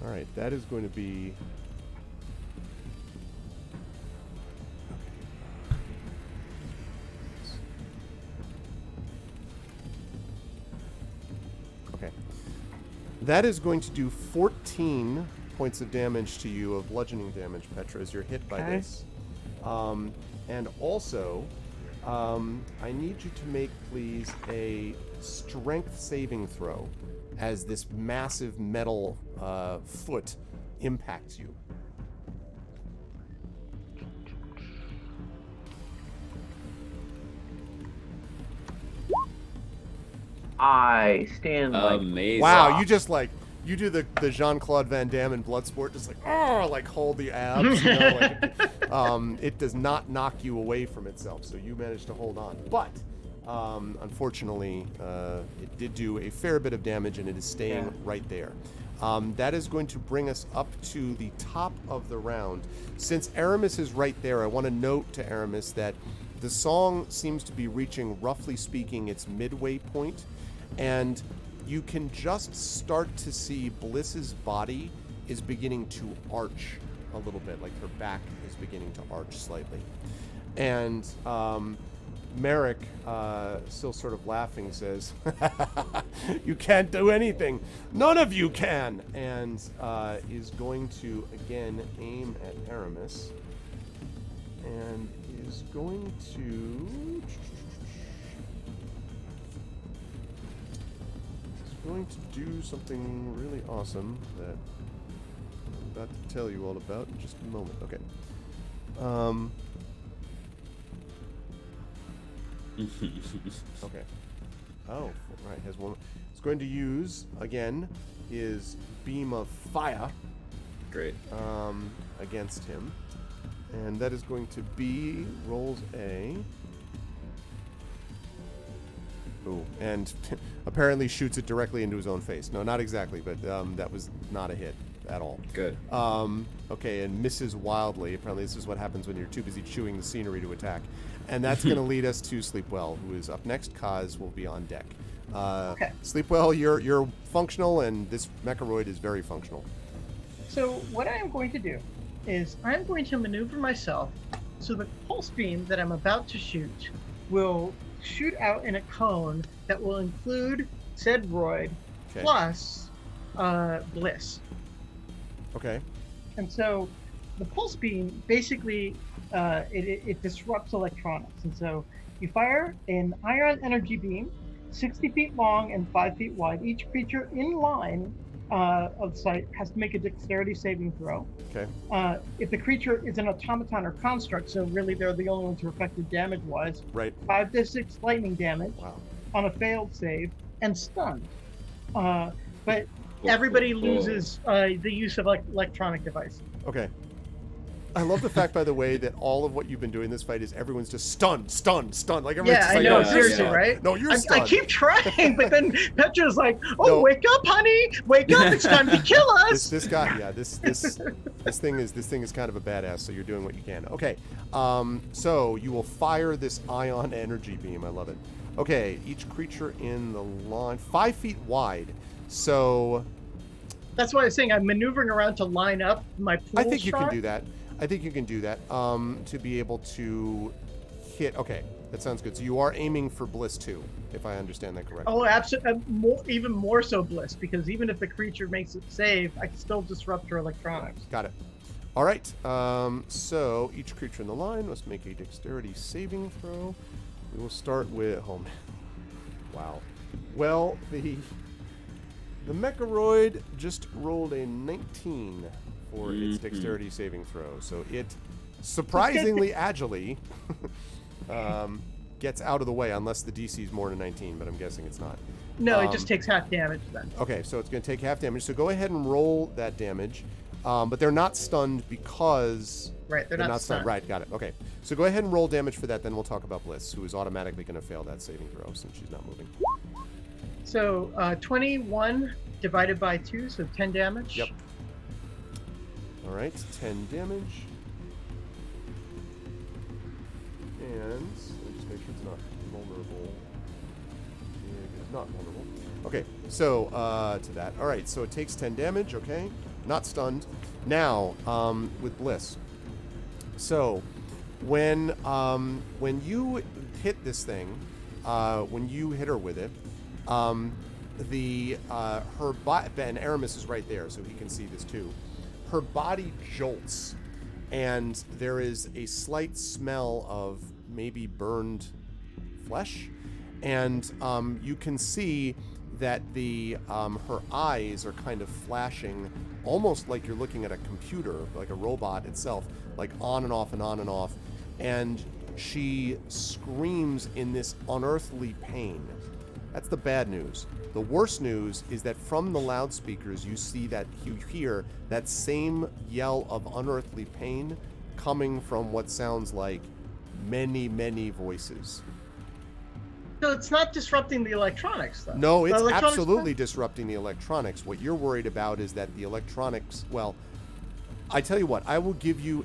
All right, that is going to be Okay. That is going to do 14 points of damage to you, of bludgeoning damage, Petra, as you're hit by Okay. this. And also, I need you to make, please, a strength saving throw as this massive metal foot impacts you. I stand like Amazing. Wow, you just like you do the Jean-Claude Van Damme in Bloodsport, just like like hold the abs. You know, like, it does not knock you away from itself, so you managed to hold on. But unfortunately, it did do a fair bit of damage, and it is staying right there. That is going to bring us up to the top of the round. Since Aramis is right there, I want to note to Aramis that the song seems to be reaching, roughly speaking, its midway point, and you can just start to see Bliss's body is beginning to arch a little bit, like her back is beginning to arch slightly. And Merrick, still sort of laughing, says, "You can't do anything. None of you can." And is going to, again, aim at Aramis. And is going to... to do something really awesome that I'm about to tell you all about in just a moment. Okay. Okay. Oh, right. Has one. It's going to use again his beam of fire. Great. Against him, and that is going to be rolls a. Ooh, and apparently shoots it directly into his own face. No, not exactly, but that was not a hit at all. Good. Okay, and misses wildly. Apparently this is what happens when you're too busy chewing the scenery to attack. And that's going to lead us to Sleepwell, who is up next. Kaz will be on deck. Okay. Sleepwell, you're functional, and this Mecharoid is very functional. So what I am going to do is I'm going to maneuver myself so the pulse beam that I'm about to shoot will shoot out in a cone that will include said Roid plus Bliss. Okay. And so the pulse beam basically it disrupts electronics. And so you fire an ion energy beam 60 feet long and 5 feet wide. Each creature in line of sight has to make a dexterity saving throw. Okay. If the creature is an automaton or construct, so really they're the only ones who are affected damage-wise, Right. 5d6 lightning damage Wow. on a failed save and stunned. But everybody loses the use of electronic devices. Okay. I love the fact, by the way, that all of what you've been doing in this fight is everyone's just stunned. Like everyone's Yeah, just I like, know, "Oh, seriously, yeah. right? No, you're I stunned. keep trying, but then Petra's like, "Oh, No. wake up, honey! Wake up! It's time to kill us!" This guy, yeah, this thing is kind of a badass. So you're doing what you can. Okay, so you will fire this ion energy beam. I love it. Okay, each creature in the line 5 feet wide. So That's why I was saying I'm maneuvering around to line up my pool I think you can shot. do that. I think you can do that to be able to hit. Okay, that sounds good. So you are aiming for Bliss 2, if I understand that correctly. Oh, absolutely. Even more so Bliss, because even if the creature makes it save, I can still disrupt her electronics. Got it. All right. So each creature in the line must make a dexterity saving throw. We will start with. Oh man! Wow. Well, the Mecharoid just rolled a 19 for its dexterity saving throw, so it surprisingly agilely gets out of the way, unless the DC is more than 19, but I'm guessing it's not. No, it just takes half damage then. Okay, so it's going to take half damage. So go ahead and roll that damage. But they're not stunned because... Right, they're not stunned. Right, got it. Okay. So go ahead and roll damage for that, then we'll talk about Bliss, who is automatically going to fail that saving throw since she's not moving. So 21 divided by 2, so 10 damage. Yep. All right, 10 damage. And let me just make sure it's not vulnerable. It is not vulnerable. Okay, so to that. All right, so it takes 10 damage, okay? Not stunned. Now, with Bliss. So, when you hit this thing, when you hit her with it, her body, and Aramis is right there, so he can see this too. Her body jolts, and there is a slight smell of maybe burned flesh, and you can see that her eyes are kind of flashing, almost like you're looking at a computer, like a robot itself, like on and off and on and off, and she screams in this unearthly pain. That's the bad news. The worst news is that from the loudspeakers you hear that same yell of unearthly pain coming from what sounds like many, many voices. So it's not disrupting the electronics, though. No, it's The electronics absolutely disrupting the electronics. What you're worried about is that the electronics, well, I tell you what, I will give you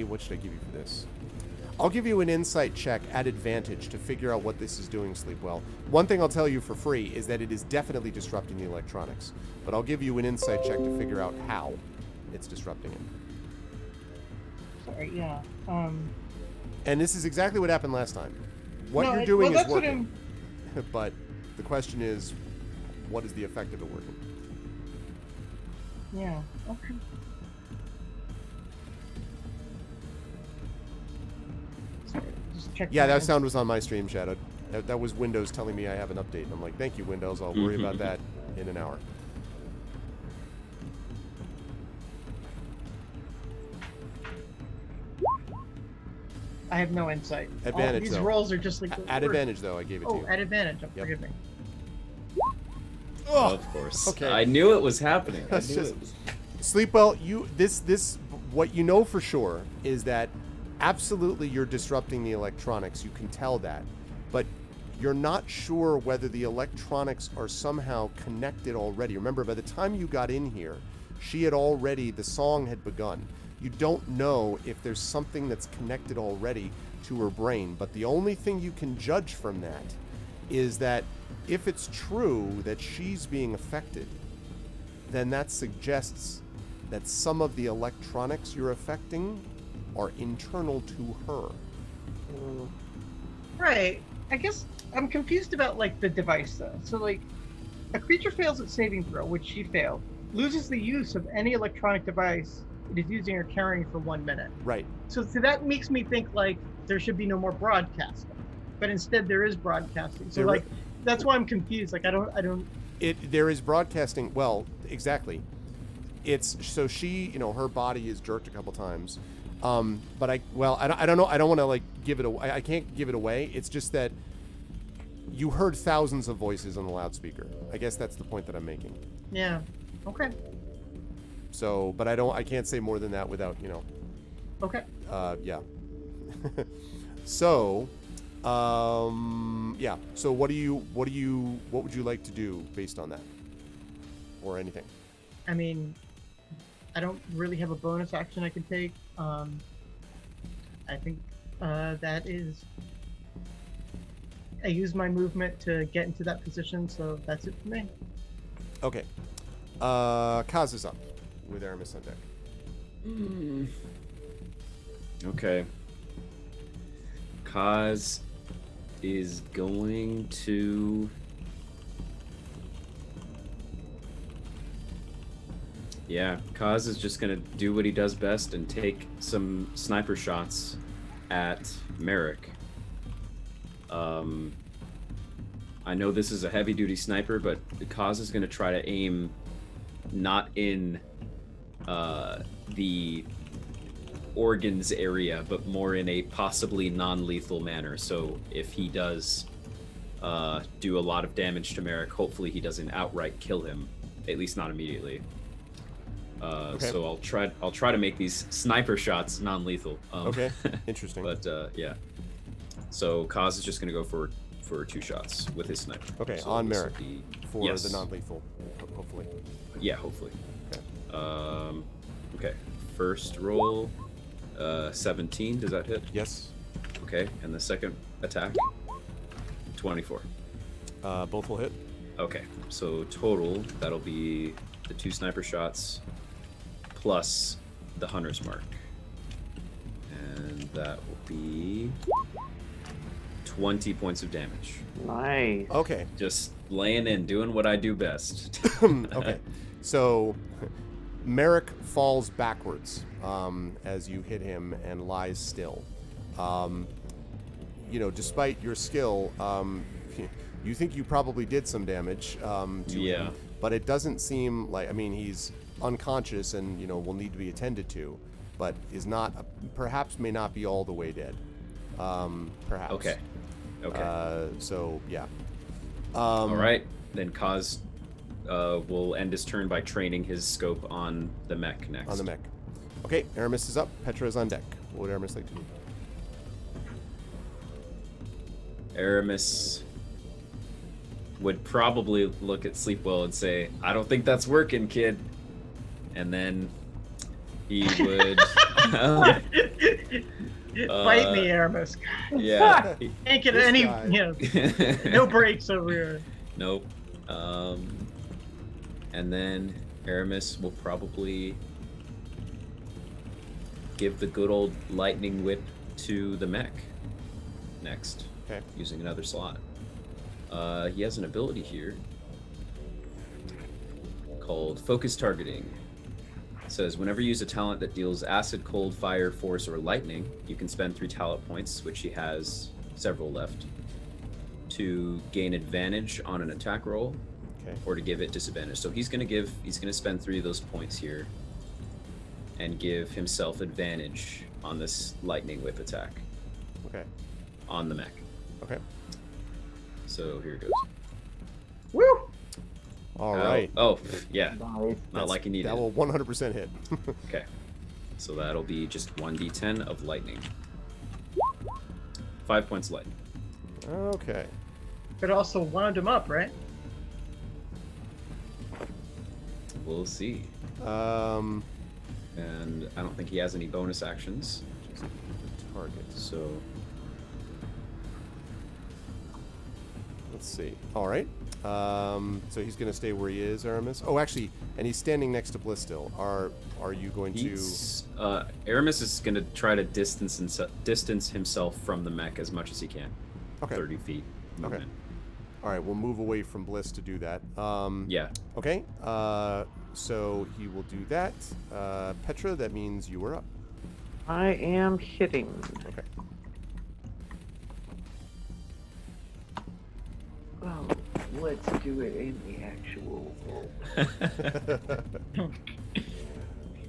what should I give you for this? I'll give you an insight check at advantage to figure out what this is doing, Sleepwell. One thing I'll tell you for free is that it is definitely disrupting the electronics, but I'll give you an insight check to figure out how it's disrupting it. Sorry, yeah. And this is exactly what happened last time. What No, you're doing well, is that's what working, but the question is, what is the effect of it working? Yeah, okay. Sorry, just check Yeah, my that sound was on my stream, Shadow. That was Windows telling me I have an update. And I'm like, thank you, Windows. I'll worry about that in an hour. I have no insight. Advantage, All these though. rolls are just like... At advantage, though, I gave it to Oh, you. at advantage. Yep. Forgive me. Oh, Of course. okay. I knew it was happening. I That's knew just- it was. Sleepwell, what you know for sure is that absolutely you're disrupting the electronics. You can tell that. But you're not sure whether the electronics are somehow connected already. Remember, by the time you got in here, the song had begun. You don't know if there's something that's connected already to her brain. But the only thing you can judge from that is that if it's true that she's being affected, then that suggests that some of the electronics you're affecting are internal to her. Right. I guess I'm confused about, like, the device, though. So, like, a creature fails its saving throw, which she failed, loses the use of any electronic device it is using or carrying for 1 minute. Right. So that makes me think, like, there should be no more broadcasting. But instead there is broadcasting. So, like, that's why I'm confused. Like, I don't... There is broadcasting. Well, exactly. It's so she, her body is jerked a couple times. But I don't know. I don't want to, like, give it away. I can't give it away. It's just that you heard thousands of voices on the loudspeaker. I guess that's the point that I'm making. Yeah. Okay. So, but I can't say more than that without, Okay. yeah. So, yeah. So what would you like to do based on that? Or anything? I mean, I don't really have a bonus action I can take. I think that is... I use my movement to get into that position, so that's it for me. Okay. Kaz is up with Aramis on deck. Okay. Kaz is going to... Yeah, Kaz is just going to do what he does best and take some sniper shots at Merrick. I know this is a heavy-duty sniper, but Kaz is going to try to aim not in the organs area, but more in a possibly non-lethal manner. So if he does do a lot of damage to Merrick, hopefully he doesn't outright kill him, at least not immediately. Okay. So I'll try to make these sniper shots non-lethal. Okay, interesting. But yeah. So Kaz is just going to go for 2 shots with his sniper. Okay, So on this Merrick will be- for yes. the non-lethal, hopefully. Yeah, hopefully. Okay. Okay. First roll, 17. Does that hit? Yes. Okay. And the second attack, 24. Both will hit. Okay. So total, that'll be the 2 sniper shots plus the hunter's mark, and that will be 20 points of damage. Nice. Okay. Just laying in, doing what I do best. Okay. So Merrick falls backwards as you hit him and lies still. Despite your skill, you think you probably did some damage to him, but it doesn't seem like, he's unconscious and, will need to be attended to, but is not, perhaps may not be all the way dead. Perhaps. Okay. So, yeah. All right. Then Kaz will end his turn by training his scope on the mech next. On the mech. Okay, Aramis is up. Petra is on deck. What would Aramis like to do? Aramis would probably look at Sleepwell and say, "I don't think that's working, kid." And then he would Fight me, Aramis. Yeah. Can't get This any, guy. no breaks over here. Nope. And then Aramis will probably give the good old lightning whip to the mech next. Okay. Using another slot. He has an ability here called Focus Targeting. It says, whenever you use a talent that deals acid, cold, fire, force, or lightning, you can spend 3 talent points, which he has several left, to gain advantage on an attack roll, or to give it disadvantage. So he's gonna spend 3 of those points here and give himself advantage on this lightning whip attack. Okay. On the mech. Okay. So here it goes. Woo! All right. Oh, yeah. Nice. Not like you needed. That will 100% hit. Okay. So that'll be just 1d10 of lightning. 5 points of lightning. Okay. But also wound him up, right? We'll see. Um, And I don't think he has any bonus actions. just target. So Let's see. All right. So he's going to stay where he is, Aramis. Oh, actually, and he's standing next to Bliss still. Are you going he's, Aramis is going to try to distance himself from the mech as much as he can. Okay. 30 feet movement. Okay. All right, we'll move away from Bliss to do that. Yeah. Okay. So he will do that. Petra, that means you are up. I am hitting. Okay. Well, let's do it in the actual roll.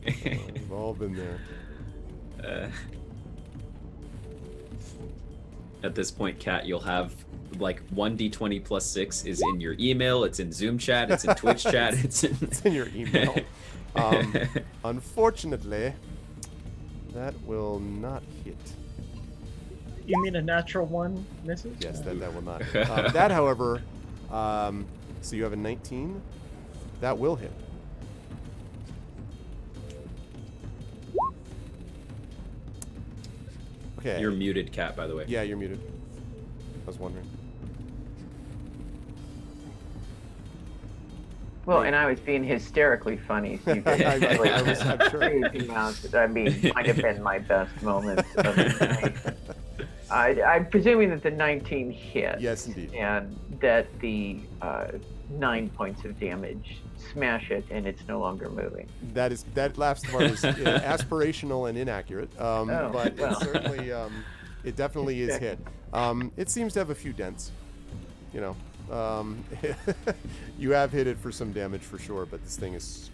We've all been there. At this point, Kat, you'll have like 1d20 plus 6 is in your email, it's in Zoom chat, it's in Twitch chat, it's in your email. Unfortunately, that will not hit. You mean a natural 1 misses? Yes, that will not hit. That, however, so you have a 19. That will hit. Okay. You're muted, Kat, by the way. Yeah, you're muted. I was wondering. Well, and I was being hysterically funny, so you could I'm sure. crazy amounts. I mean, might have been my best moments of the night. I'm presuming that the 19 hit. Yes, indeed. And that the 9 points of damage smash it, and it's no longer moving. That last part was aspirational and inaccurate, but well. it certainly, it definitely is hit. It seems to have a few dents. You know, you have hit it for some damage for sure, but this thing is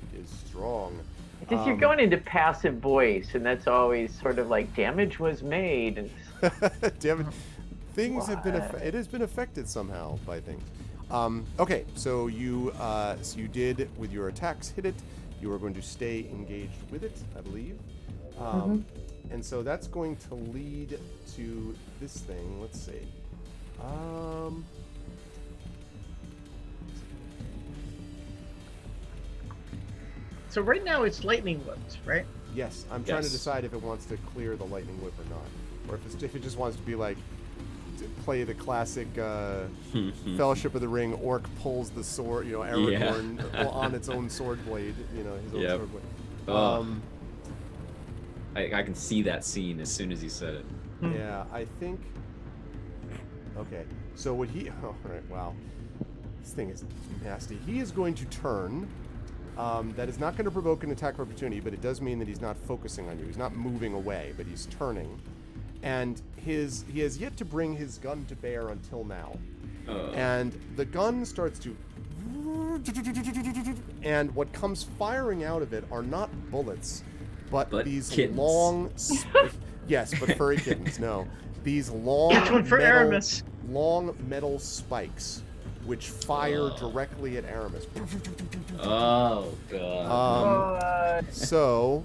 strong. Because you're going into passive voice, and that's always sort of like damage was made. And damn it. Things have been it has been affected somehow by things. Okay, so you did with your attacks hit it. You are going to stay engaged with it, I believe. And so that's going to lead to this thing. Let's see. So right now it's lightning whipped, right? Yes, I'm trying to decide if it wants to clear the lightning whip or not, or if it just wants to be like to play the classic Fellowship of the Ring. Orc pulls the sword, Aragorn on its own sword blade, his own sword blade. I can see that scene as soon as you said it. Yeah, I think Okay. So what he... Oh, right, wow. This thing is nasty. He is going to turn. That is not going to provoke an attack of opportunity, but it does mean that he's not focusing on you. He's not moving away, but he's turning. And he has yet to bring his gun to bear until now. And the gun starts to... And what comes firing out of it are not bullets, but these kittens. long... Yes, but furry kittens, no. These long That's one for Aramis. long metal spikes which fire directly at Aramis. Oh god. So,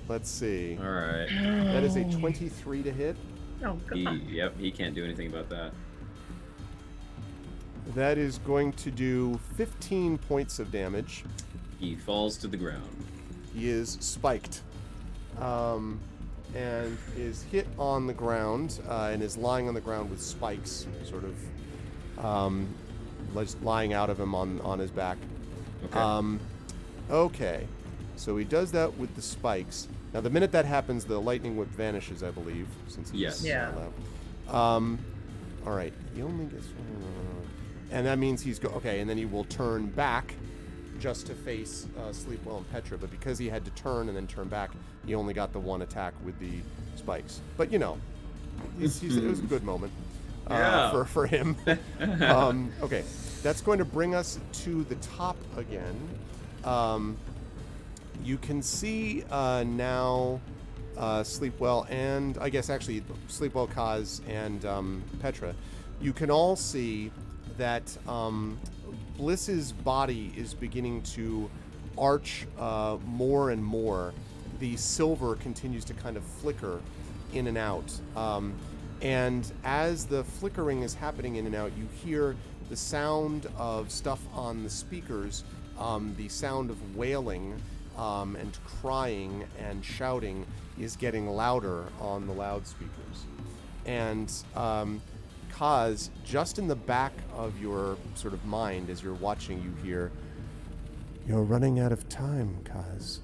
let's see. All right. That is a 23 to hit. Oh, God. He can't do anything about that. That is going to do 15 points of damage. He falls to the ground. He is spiked. And is hit on the ground and is lying on the ground with spikes sort of just lying out of him on his back. Okay. Okay. So he does that with the spikes. Now, the minute that happens, the lightning whip vanishes, I believe, since he's Yes. Yeah. all right. He only gets... And that means he's... Okay, and then he will turn back just to face Sleepwell and Petra, but because he had to turn and then turn back, he only got the one attack with the spikes. But, you know, it was a good moment for him. Okay, that's going to bring us to the top again. You can see now Sleepwell and, I guess actually Sleepwell, Kaz, and Petra. You can all see that Bliss's body is beginning to arch more and more. The silver continues to kind of flicker in and out. And as the flickering is happening in and out, you hear the sound of stuff on the speakers, the sound of wailing and crying and shouting is getting louder on the loudspeakers. And Kaz, just in the back of your sort of mind as you're watching, you hear, "You're running out of time, Kaz."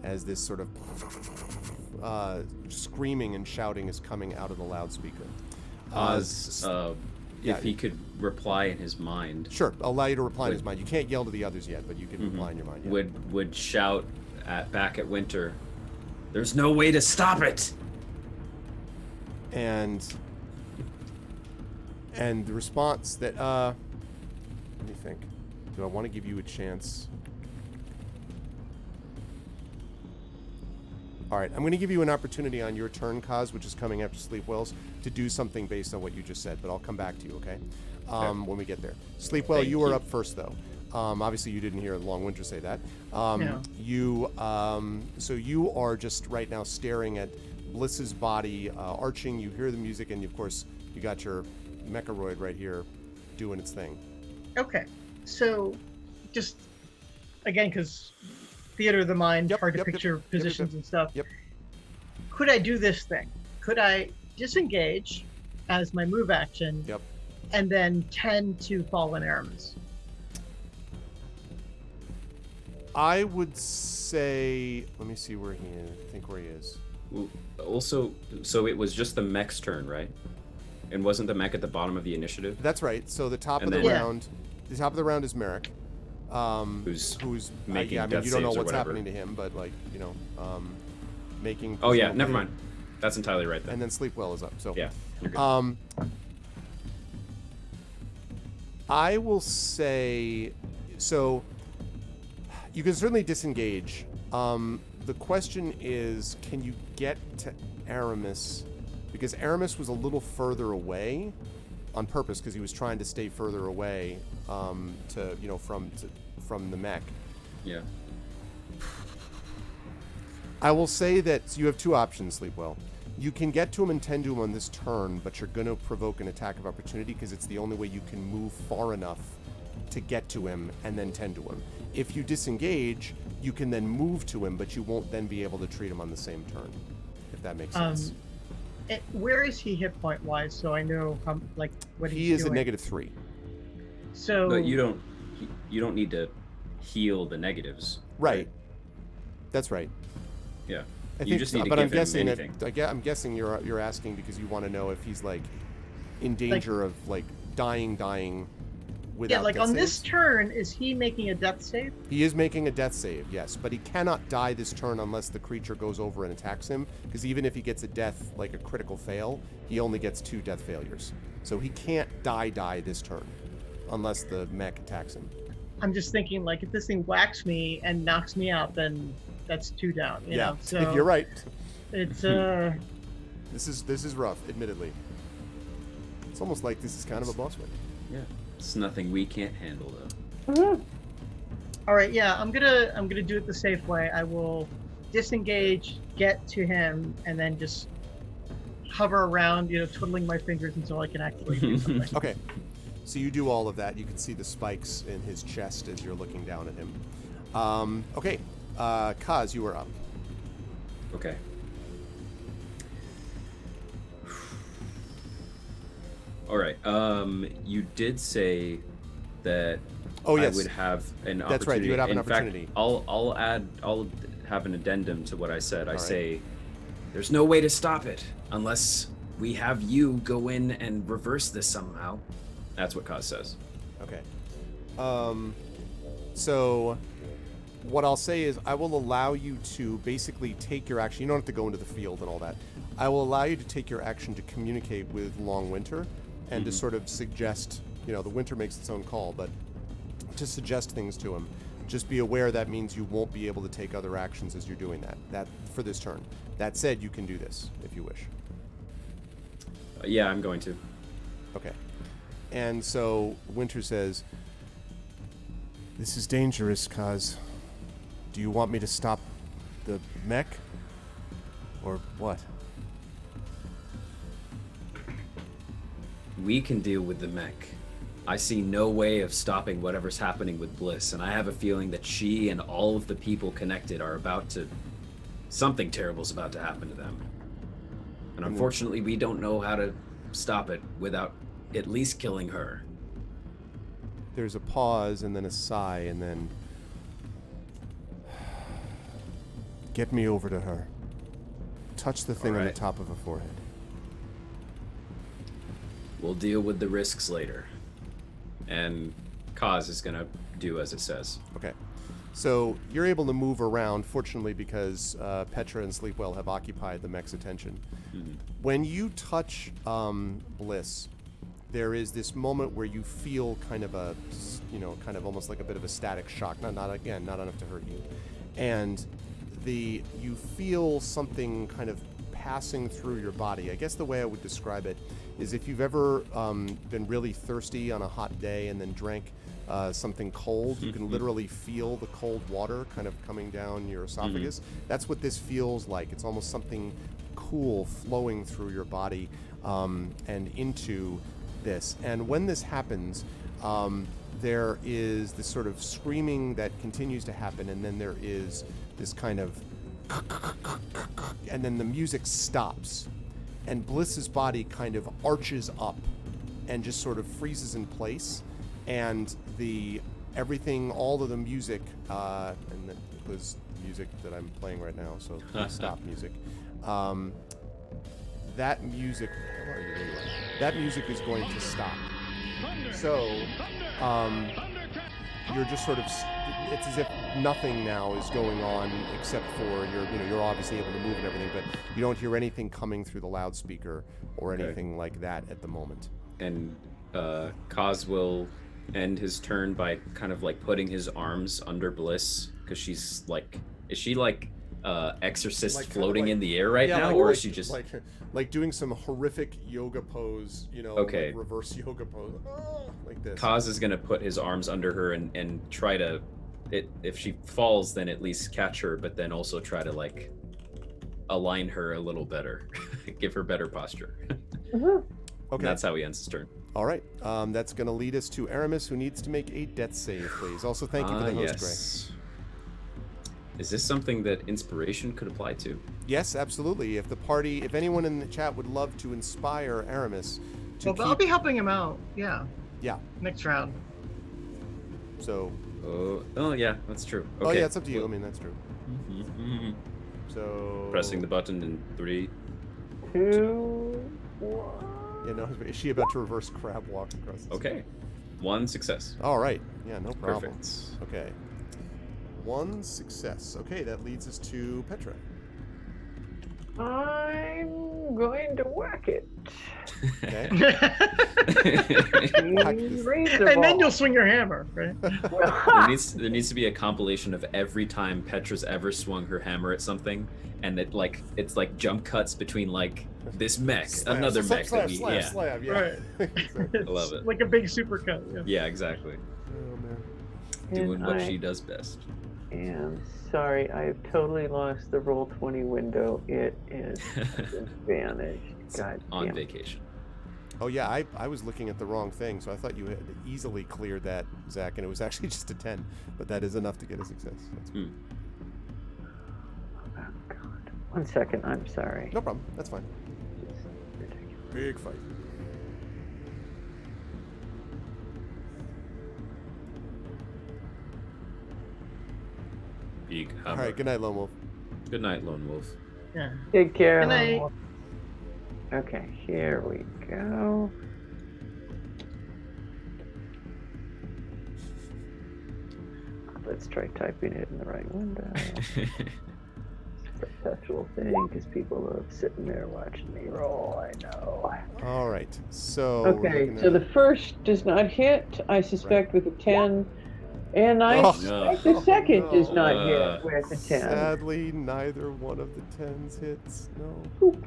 As this sort of screaming and shouting is coming out of the loudspeaker. If he could reply in his mind. Sure, I'll allow you to reply in his mind. You can't yell to the others yet, but you can reply in your mind. Yeah. Would shout back at Winter, "There's no way to stop it!" And the response that let me think. Do I want to give you a chance? All right, I'm going to give you an opportunity on your turn, Kaz, which is coming after Sleepwell's, to do something based on what you just said, but I'll come back to you, okay? When we get there. Sleepwell, Thank you are you. up first, though. Obviously, you didn't hear Long Winter say that. No. So you are just right now staring at Bliss's body arching. You hear the music, and of course, you got your Mecharoid right here doing its thing. Okay. So, just, again, because theater of the mind, hard to picture positions and stuff. Yep. Could I do this thing? Could I disengage as my move action? Yep. And then tend to Fallen Aramis? I would say, let me see where he is. I think where he is. Also, so it was just the mech's turn, right? And wasn't the mech at the bottom of the initiative? That's right. So the top And of the then- round, the top of the round is Merrick. Who's I making mean, death you don't know saves or what's whatever. happening to him, but like, you know, making. Oh yeah, presumably- never mind. That's entirely right then. And then Sleepwell is up. So Yeah, you're good. I will say, so you can certainly disengage. The question is, can you get to Aramis? Because Aramis was a little further away on purpose because he was trying to stay further away from the mech. Yeah. I will say that you have two options, Sleepwell. You can get to him and tend to him on this turn, but you're going to provoke an attack of opportunity because it's the only way you can move far enough to get to him and then tend to him. If you disengage, you can then move to him, but you won't then be able to treat him on the same turn, if that makes sense. Where is he hit point wise? So I know how, like, what He he's is doing. at -3. So But you don't need to heal the negatives. Right. That's right. Yeah. I You think, just need to but I'm give him guessing anything. I'm guessing you're asking because you want to know if he's like in danger of like dying without. Yeah, like death on this saves. turn, is he making a death save? He is making a death save, yes, but he cannot die this turn unless the creature goes over and attacks him. Because even if he gets a death, like a critical fail, he only gets 2 death failures. So he can't die this turn unless the mech attacks him. I'm just thinking, like, if this thing whacks me and knocks me out, then that's 2 down. You know? So you're right. It's This is rough, admittedly. It's almost like this is kind of a boss fight. Yeah. It's nothing we can't handle though. all right. Yeah, I'm gonna do it the safe way. I will disengage, get to him, and then just hover around, twiddling my fingers until I can actually do something. Okay. So you do all of that. You can see the spikes in his chest as you're looking down at him. Okay. Kaz, you are up. Okay. All right. You did say that Oh, yes. I would have an opportunity. That's right, you would have an In opportunity. Fact, I'll have an addendum to what I said. I right. say there's no way to stop it unless we have you go in and reverse this somehow. That's what Kaz says. Okay. So what I'll say is I will allow you to basically take your action. You don't have to go into the field and all that. I will allow you to take your action to communicate with Long Winter and to sort of suggest, the Winter makes its own call, but to suggest things to him. Just be aware that means you won't be able to take other actions as you're doing that for this turn. That said, you can do this if you wish. Yeah, I'm going to. Okay. And so Winter says, "This is dangerous, Kaz. Do you want me to stop the mech? Or what?" We can deal with the mech. I see no way of stopping whatever's happening with Bliss, and I have a feeling that she and all of the people connected are about to... Something terrible's about to happen to them. And unfortunately, we don't know how to stop it without at least killing her. There's a pause and then a sigh and then... "Get me over to her. Touch the thing on the Alright. top of her forehead." We'll deal with the risks later. And Kaz is gonna do as it says. Okay. So you're able to move around, fortunately, because Petra and Sleepwell have occupied the mech's attention. When you touch Bliss, there is this moment where you feel kind of almost like a bit of a static shock. Not enough to hurt you. And you feel something kind of passing through your body. I guess the way I would describe it is if you've ever been really thirsty on a hot day and then drank something cold, you can literally feel the cold water kind of coming down your esophagus. That's what this feels like. It's almost something cool flowing through your body and into this. And when this happens, there is this sort of screaming that continues to happen, and then there is this kind of and then the music stops, and Bliss's body kind of arches up and just sort of freezes in place, and all of the music, and that was music that I'm playing right now, so please stop music. That music is going to stop. So, you're just sort of, it's as if nothing now is going on except for you're obviously able to move and everything, but you don't hear anything coming through the loudspeaker or anything like that at the moment. And Kaz will end his turn by kind of like putting his arms under Bliss, because she's like, is she like exorcist Like, floating like, in the air right now, like, or is she just like doing some horrific yoga pose, Okay. like reverse yoga pose, like this. Kaz is gonna put his arms under her and try to, if she falls, then at least catch her, but then also try to like align her a little better, give her better posture. Okay. And that's how he ends his turn. All right. That's going to lead us to Aramis, who needs to make a death save, please. Also, thank you for the host, Yes. Is this something that inspiration could apply to? Greg. Yes, absolutely. If anyone in the chat would love to inspire Aramis to Well, I'll be helping him out. Yeah. Yeah. Next round. So. Oh yeah, that's true. Okay. Oh yeah, it's up to you. I mean, that's true. So Pressing the button in 3. 2, 1. Yeah, no. Is she about to reverse crab walk across the Okay. 1 success. All right. Yeah, no problem. Perfect. Okay. 1 success. Okay, that leads us to Petra. I'm going to whack it. Okay. And then you'll swing your hammer, right? there needs to be a compilation of every time Petra's ever swung her hammer at something, and it's like jump cuts between like this mech, another mech that we slam, yeah. Right. I love it. Like a big supercut. Yeah. Yeah, exactly. Oh man. Doing what she does best. And sorry, I have totally lost the Roll20 window. It is vanished. God On damn. vacation. Oh yeah, I was looking at the wrong thing, so I thought you had easily cleared that, Zach, and it was actually just a 10. But that is enough to get a success. That's Hmm. Oh God. 1 second. I'm sorry. No problem. That's fine. It's ridiculous. Big fight. Big All hammer. right. Good night, Lone Wolf. Good night, Lone Wolf. Yeah. Take care. Good night. Lone. Okay, here we go. Let's try typing it in the right window. Perpetual thing, because people love sitting there watching me roll. I know. All right. So. we're Okay, looking so at- the first does not hit. I suspect with a 10, and I Oh. suspect the second does not Uh, hit with a 10. Sadly, neither one of the 10s hits. No. Oop.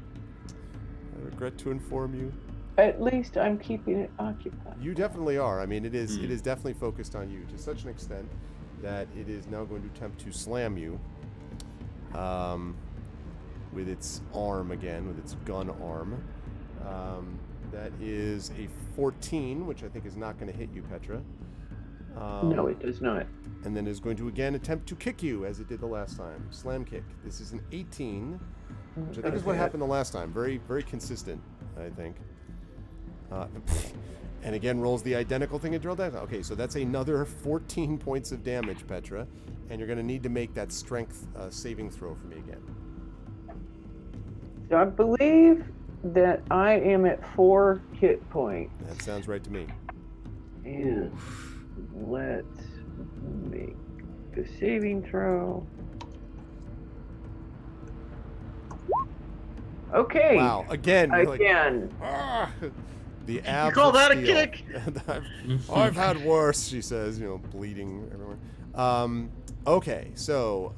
I regret to inform you. At least I'm keeping it occupied. You definitely are. I mean, it is Hmm. definitely focused on you to such an extent that it is now going to attempt to slam you with its arm again, with its gun arm. That is a 14, which I think is not going to hit you, Petra. No, it does not. And then is going to again attempt to kick you as it did the last time. Slam kick. This is an 18, which I think is what happened the last time. Very, very consistent, I think. And again rolls the identical thing it drilled down. Okay, so that's another 14 points of damage, Petra. And you're going to need to make that strength saving throw for me again. So I believe that I am at 4 hit points. That sounds right to me. And let's make the saving throw. Okay. Wow, again. You're like, Again. "Ah!" The abs call of that a steel. kick? I've had worse, she says, bleeding everywhere. Okay, so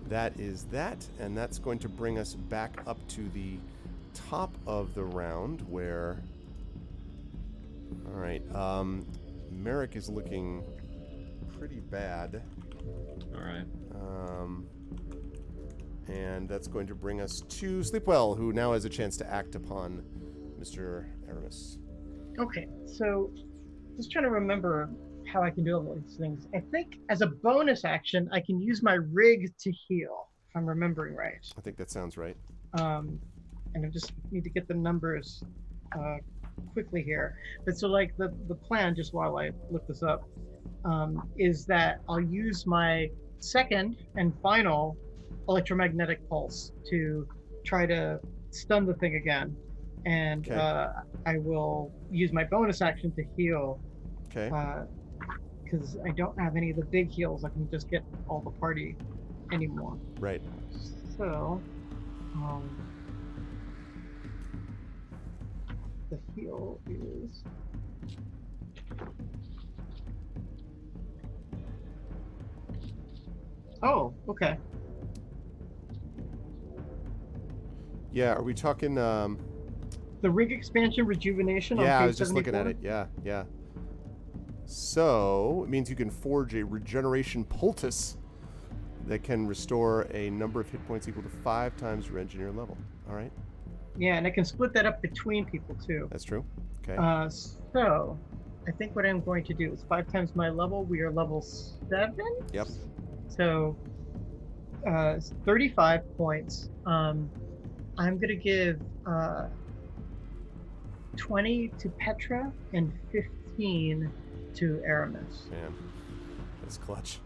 that is that, and that's going to bring us back up to the top of the round where... All right, Merrick is looking pretty bad. All right. And that's going to bring us to Sleepwell, who now has a chance to act upon Mr. Aramis. Okay, so just trying to remember how I can do all these things. I think as a bonus action, I can use my rig to heal, if I'm remembering right. I think that sounds right. And I just need to get the numbers quickly here. But so like the plan, just while I look this up, is that I'll use my second and final electromagnetic pulse to try to stun the thing again. And Okay. I will use my bonus action to heal, Okay. because I don't have any of the big heals. I can just get all the party anymore. Right. So, the heal is... Oh, okay. Yeah, are we talking... The rig expansion rejuvenation on yeah, page I was just 74? looking at it. Yeah. So, it means you can forge a regeneration poultice that can restore a number of hit points equal to 5 times your engineer level. All right? Yeah, and I can split that up between people too. That's true. Okay. So, I think what I'm going to do is 5 times my level. We are level 7. Yep. So, 35 points. I'm gonna give 20 to Petra and 15 to Aramis. Man, that's clutch.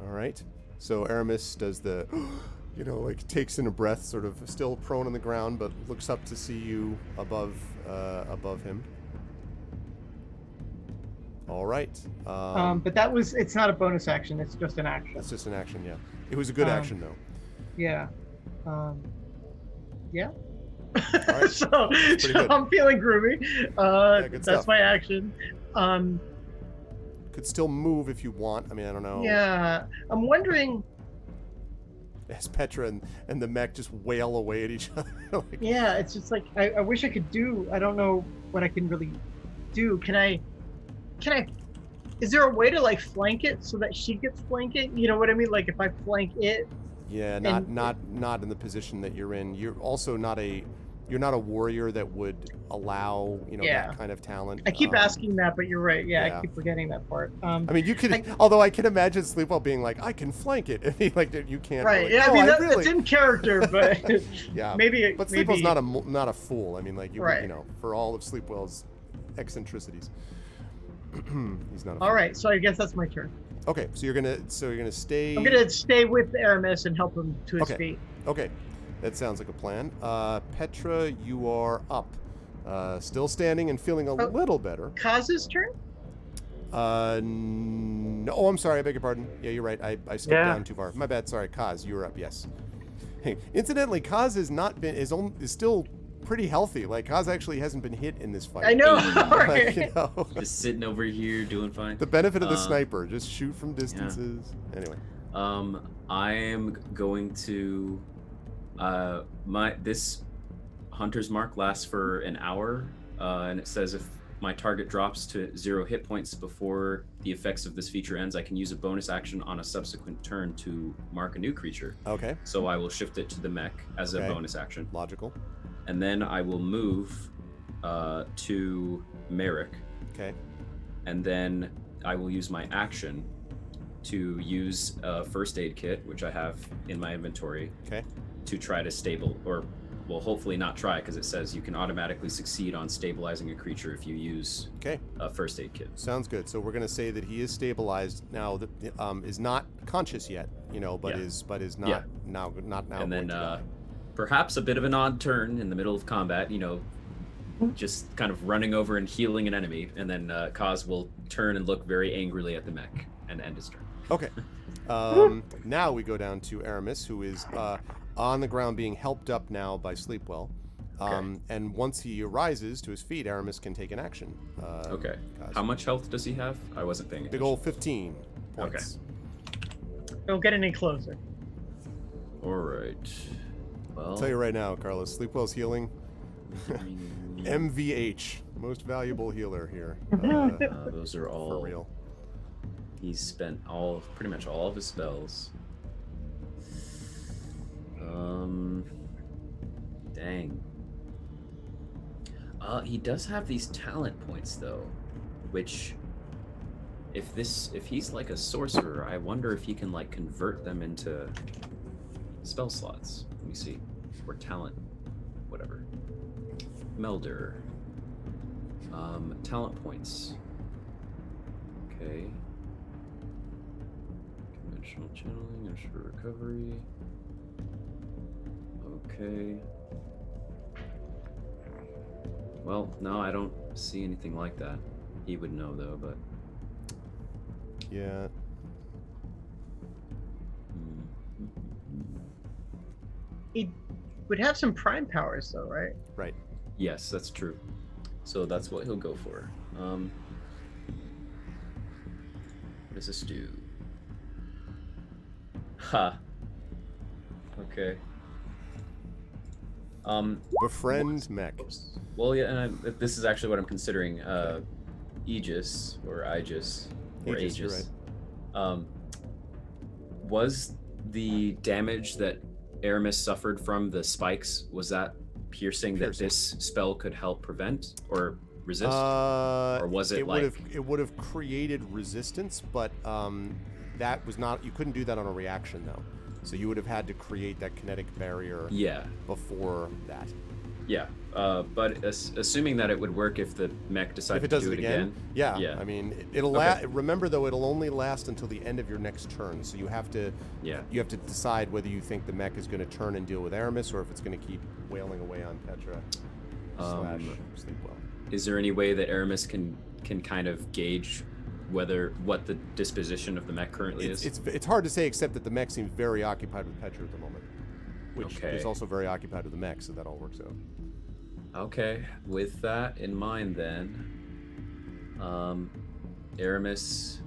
All right. So Aramis does the, like takes in a breath, sort of still prone on the ground, but looks up to see you above him. All right. But it's not a bonus action. It's just an action. That's just an action, yeah. It was a good action, though. Yeah. Yeah. right. So good. I'm feeling groovy. Good That's stuff. my action. Could still move if you want. I mean, I don't know. Yeah. I'm wondering. As Petra and the mech just wail away at each other. Like, Yeah, it's just like I wish I could do. I don't know what I can really do. Can I? Is there a way to like flank it so that she gets flanking? You know what I mean? Like if I flank it. yeah, not in the position that you're in. You're also not a warrior that would allow Yeah. that kind of talent. I keep asking that, but you're right. Yeah, yeah. I keep forgetting that part. I mean, you could. Although I can imagine Sleepwell being like, "I can flank it." I mean, like you can't. Right. Really, Yeah. I "Oh, mean, really-" that's in character, but yeah. maybe. But Sleepwell's not a fool. I mean, like Right. for all of Sleepwell's eccentricities, he's not. All right. So I guess that's my turn. Okay, so you're gonna stay. I'm gonna stay with Aramis and help him to his feet. Okay, that sounds like a plan. Petra, you are up, still standing and feeling a little better. Kaz's turn. No, oh, I'm sorry. I beg your pardon. Yeah, you're right. I skipped down too far. My bad. Sorry, Kaz, you were up. Yes. Hey, incidentally, Kaz is still pretty healthy. Like Kaz actually hasn't been hit in this fight. I know. Like, Just sitting over here doing fine. the benefit of the sniper, just shoot from distances. Yeah. Anyway. I am going to this hunter's mark lasts for an hour, and it says if my target drops to 0 hit points before the effects of this feature ends, I can use a bonus action on a subsequent turn to mark a new creature. Okay. So I will shift it to the mech as a bonus action. Logical. And then I will move to Merrick. Okay. And then I will use my action to use a first aid kit, which I have in my inventory, to try to hopefully not try, because it says you can automatically succeed on stabilizing a creature if you use a first aid kit. Sounds good. So we're going to say that he is stabilized now. That is not conscious yet, but is not now. And then perhaps a bit of an odd turn in the middle of combat. Just kind of running over and healing an enemy, and then Kaz will turn and look very angrily at the mech and end his turn. Okay. Now we go down to Aramis, who is on the ground being helped up now by Sleepwell. And once he arises to his feet, Aramis can take an action. Okay. Kaz. How much health does he have? I wasn't paying attention. Big old 15 points. Don't get any closer. All right. Well, I'll tell you right now, Carlos, Sleepwell's healing. MVH, most valuable healer here. those are all for real. He's spent pretty much all of his spells. Dang. He does have these talent points though, which if he's like a sorcerer, I wonder if he can like convert them into spell slots. Let me see. Or talent, whatever. Melder. Talent points. Okay. Conventional channeling, ensure recovery. Okay. Well, no, I don't see anything like that. He would know though, but yeah. He would have some prime powers though, right? Right. Yes, that's true. So that's what he'll go for. What does this do? Ha. Okay. Befriend mech. Well, yeah, and this is actually what I'm considering. Aegis or Aegis or Aegis, you're Aegis. Was the damage that Aramis suffered from the spikes, was that piercing that this spell could help prevent or resist? Or was it like... It would have created resistance, but that was not... You couldn't do that on a reaction, though. So you would have had to create that kinetic barrier before that. Yeah, but assuming that it would work if the mech If decided it does to do it again, yeah. Yeah. I mean, it'll Okay. remember though, it'll only last until the end of your next turn. So you have to Yeah. decide whether you think the mech is going to turn and deal with Aramis, or if it's going to keep wailing away on Petra / Sleepwell. Is there any way that Aramis can kind of gauge what the disposition of the mech currently is? It's hard to say, except that the mech seems very occupied with Petra at the moment, which Okay. is also very occupied with the mech, so that all works out. Okay, with that in mind, then, Aramis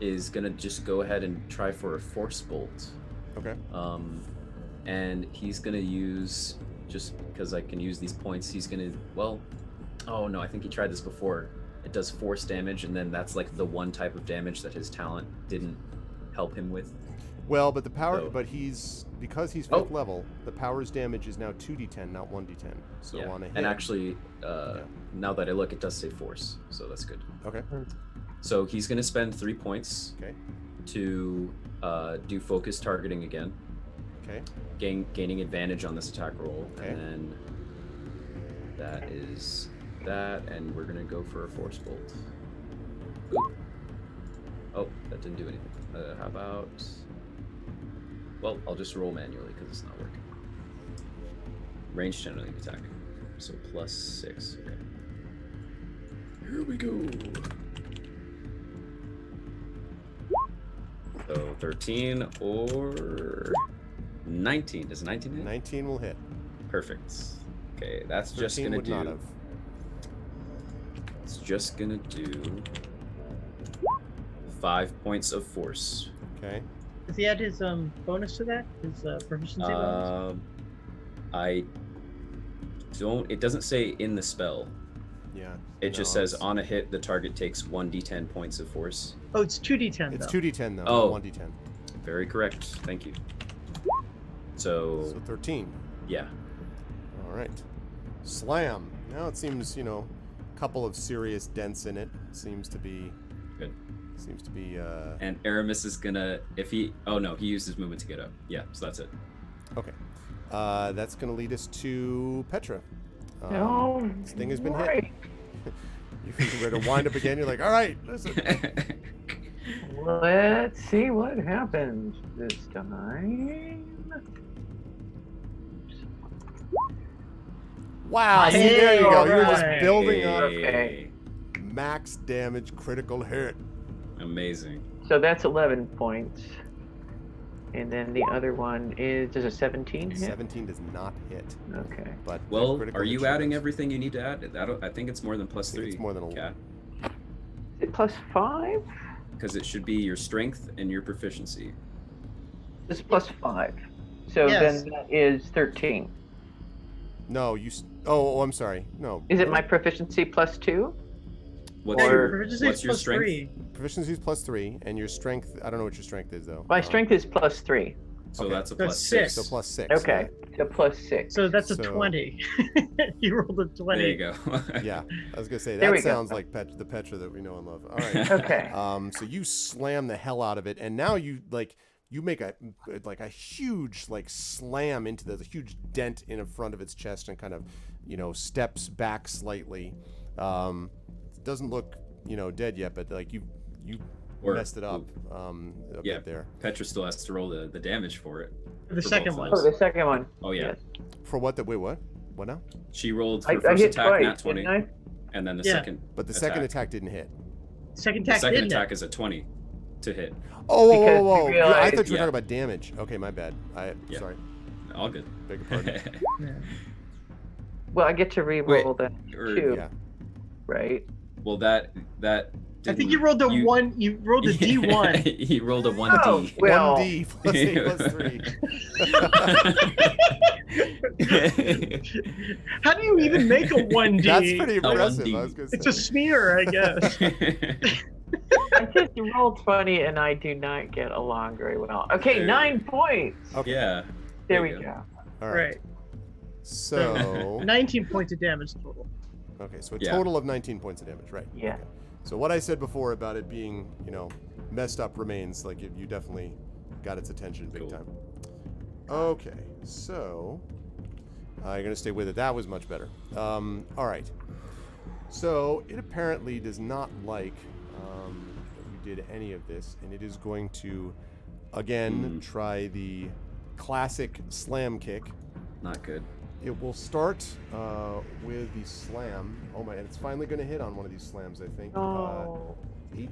is gonna just go ahead and try for a force bolt. Okay. And he's gonna use, just because I can use these points, he's gonna, well, oh no, I think he tried this before. It does force damage, and then that's like the one type of damage that his talent didn't help him with. Well, but the power, So- but because he's Oh. 5th level, the power's damage is now 2d10, not 1d10. So Yeah. on a hit. And actually, now that I look, it does say force, so that's good. Okay. So he's gonna spend 3 points Okay. to do focus targeting again, Okay. gaining advantage on this attack roll, Okay. and then that is that, and we're gonna go for a force bolt. Oop. Oh, that didn't do anything. How about? Well, I'll just roll manually because it's not working. Range channeling attack, so +6. Okay. Here we go. So 13 or 19. Does 19 hit? 19 will hit. Perfect. Okay, that's just 13 gonna would not do. have. It's just gonna do 5 points of force. Okay. Does he add his bonus to that? His proficiency bonus? I don't. It doesn't say in the spell. Yeah. It just No, says it's- on a hit, the target takes 1d10 points of force. Oh, it's 2d10 It's though. 2d10 though, Oh. not 1d10. Very correct. Thank you. So So 13. yeah. All right. Slam. Now it seems, a couple of serious dents in it. Seems to be Good. Seems to be And Aramis is gonna, if he, oh no, he used his movement to get up. Yeah, so that's it. okay. That's gonna lead us to Petra. No. This thing has been right. hit. You're ready to wind up again. You're like, all right, listen. Let's see what happens this time. Wow. See, there you go. You're just Hey. building up Okay. max damage critical hit. Amazing. So that's 11 points. And then the other one does a 17 hit? 17 does not hit. Okay. But Well, critical are hit you sure adding does. everything you need to add? I think it's more than I think +3. it's more than a Kat, Is it +5? because it should be your strength and your proficiency. It's +5. So Yes. then that is 13. No, Oh, I'm sorry. No. Is it my proficiency +2? What's Yeah, Or- your your proficiency what's is your plus strength? 3. Proficiency is +3, and your strength, I don't know what your strength is, though. My strength is +3. So Okay. that's a That's +6. So +6. Okay. So +6. So that's a So- 20. You rolled a 20. There you go. Yeah, I was going to say, There that we go. sounds like the Petra that we know and love. All right. Okay. So you slam the hell out of it, and now you make a huge slam into the huge dent in front of its chest, and kind of steps back slightly. Doesn't look dead yet, but you Or- messed it up Yeah. bit there. Petra still has to roll the damage for it. The For second both one. of Oh, the second one. Oh yeah. Yes. For what? Wait, what? What now? She rolled I her first hit attack twice, nat 20, didn't I? and then the Yeah. second. But the second attack didn't hit. Second The attack second didn't attack it? is a 20 to hit. Oh, whoa, Because whoa, whoa. we Yeah, I realized- thought you were Yeah. talking about damage. Okay, my bad. Yeah. Sorry. All good. Beg your pardon. Yeah. Well, I get to re-roll that Or- too, Yeah. right? Well, that. I think you rolled a one. You rolled a D1. He rolled a 1D. Oh, well, 1D plus 8 plus 3. How do you even make a 1D? That's pretty Oh, impressive. 1D. I was gonna say. It's a smear, I guess. I just rolled 20 and I do not get along very well. Okay, There- 9 points. Okay. Yeah. There we you go. All Right. right. So, 19 points of damage total. okay, so a Yeah. total of 19 points of damage, right? Yeah. Okay. So what I said before about it being, messed up remains. You definitely got its attention big Cool. time. Okay, so You're going to stay with it. That was much better. All right. So it apparently does not like that you did any of this, and it is going to, again, try the classic slam kick. Not good. It will start with the slam. Oh my! And it's finally going to hit on one of these slams, I think. Oh. 8.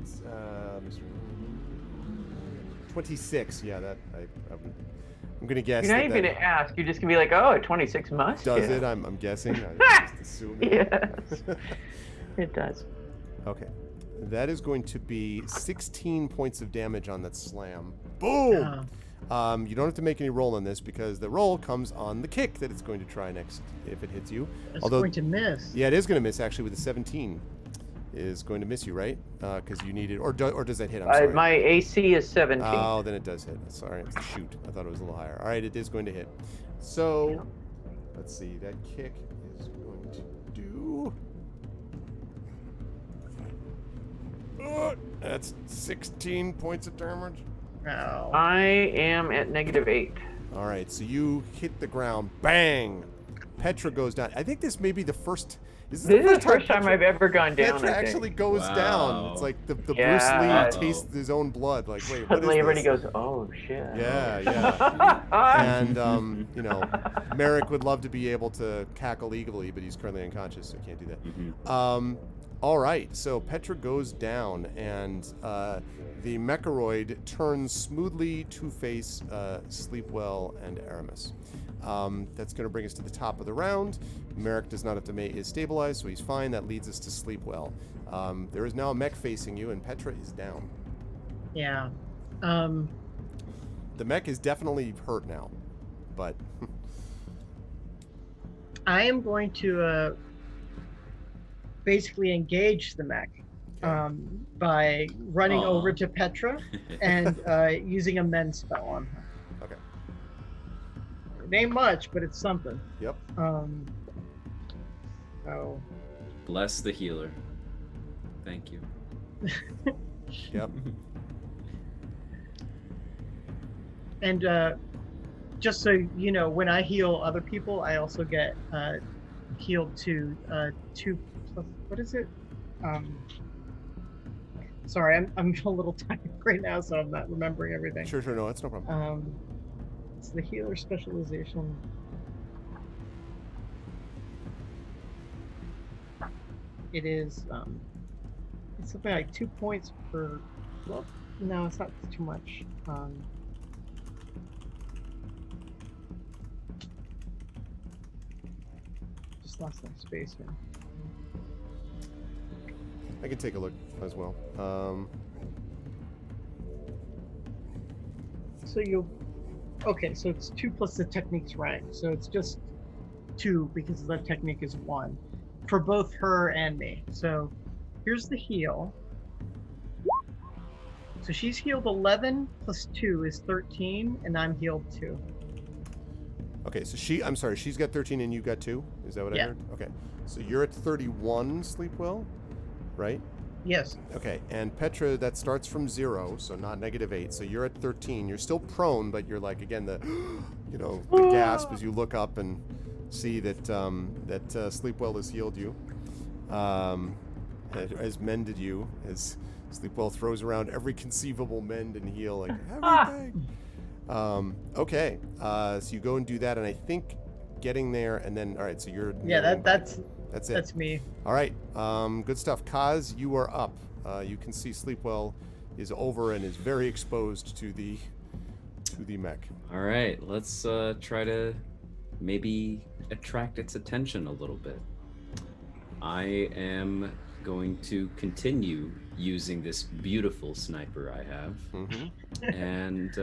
Mr. 26. Yeah, that I'm going to guess. You're not that even going to ask. You're just going to be like, oh, 26 must. does yeah. it? I'm guessing. I just assume. Yes, it does. Okay. That is going to be 16 points of damage on that slam. Boom! You don't have to make any roll on this because the roll comes on the kick that it's going to try next if it hits you. It's going to miss. Yeah, it is going to miss actually with a 17. Is going to miss you, right? Because you need it. Or does that hit? I'm sorry. My AC is 17. Oh, then it does hit. Sorry. Shoot. I thought it was a little higher. All right, it is going to hit. So, let's see. That kick is going to do... that's 16 points of damage. Ow. I am at -8. All right, so you hit the ground. Bang! Petra goes down. I think this may be the first... This is the first time I've ever gone down. Petra I think. actually goes down. It's like the Yeah. Bruce Lee tastes his own blood. Like, wait, what is Suddenly everybody this? goes, oh shit. Yeah. And, you know, Merrick would love to be able to cackle eagerly, but he's currently unconscious, so he can't do that. All right, so Petra goes down, and the Mechoroid turns smoothly to face Sleepwell and Aramis. That's going to bring us to the top of the round. Merrick does not have to is stabilized, so he's fine. That leads us to Sleepwell. There is now a mech facing you, and Petra is down. Yeah. The mech is definitely hurt now, but... I am going to basically engage the mech by running over to Petra and using a mend spell on her. Okay. It ain't much, but it's something. Yep. So. Bless the healer. Thank you. Yep. And just so you know, when I heal other people, I also get healed to 2 plus. What is it? Sorry, I'm a little tired right now, so I'm not remembering everything. Sure, no, that's no problem. It's the healer specialization. It is. It's something like 2 points per. Well, no, it's not too much. Just lost some space here. I can take a look as well. So you'll. Okay, so it's 2 plus the technique's rank. So it's just 2 because the technique is 1 for both her and me. So here's the heal. So she's healed 11 plus 2 is 13, and I'm healed 2. Okay, so I'm sorry, she's got 13 and you got 2? Is that what I heard? Okay, so you're at 31, Sleepwell, right? Yes. Okay, and Petra, that starts from 0, so not -8. So you're at 13. You're still prone, but you're like, again, the gasp as you look up and see that Sleepwell has healed you, has mended you, as Sleepwell throws around every conceivable mend and heal, like, everything. Okay, so you go and do that, and I think getting there, and then, all right, so you're... Yeah, that's it. That's me. All right, good stuff. Kaz, you are up. You can see Sleepwell is over and is very exposed to the mech. All right, let's try to maybe attract its attention a little bit. I am going to continue using this beautiful sniper I have, and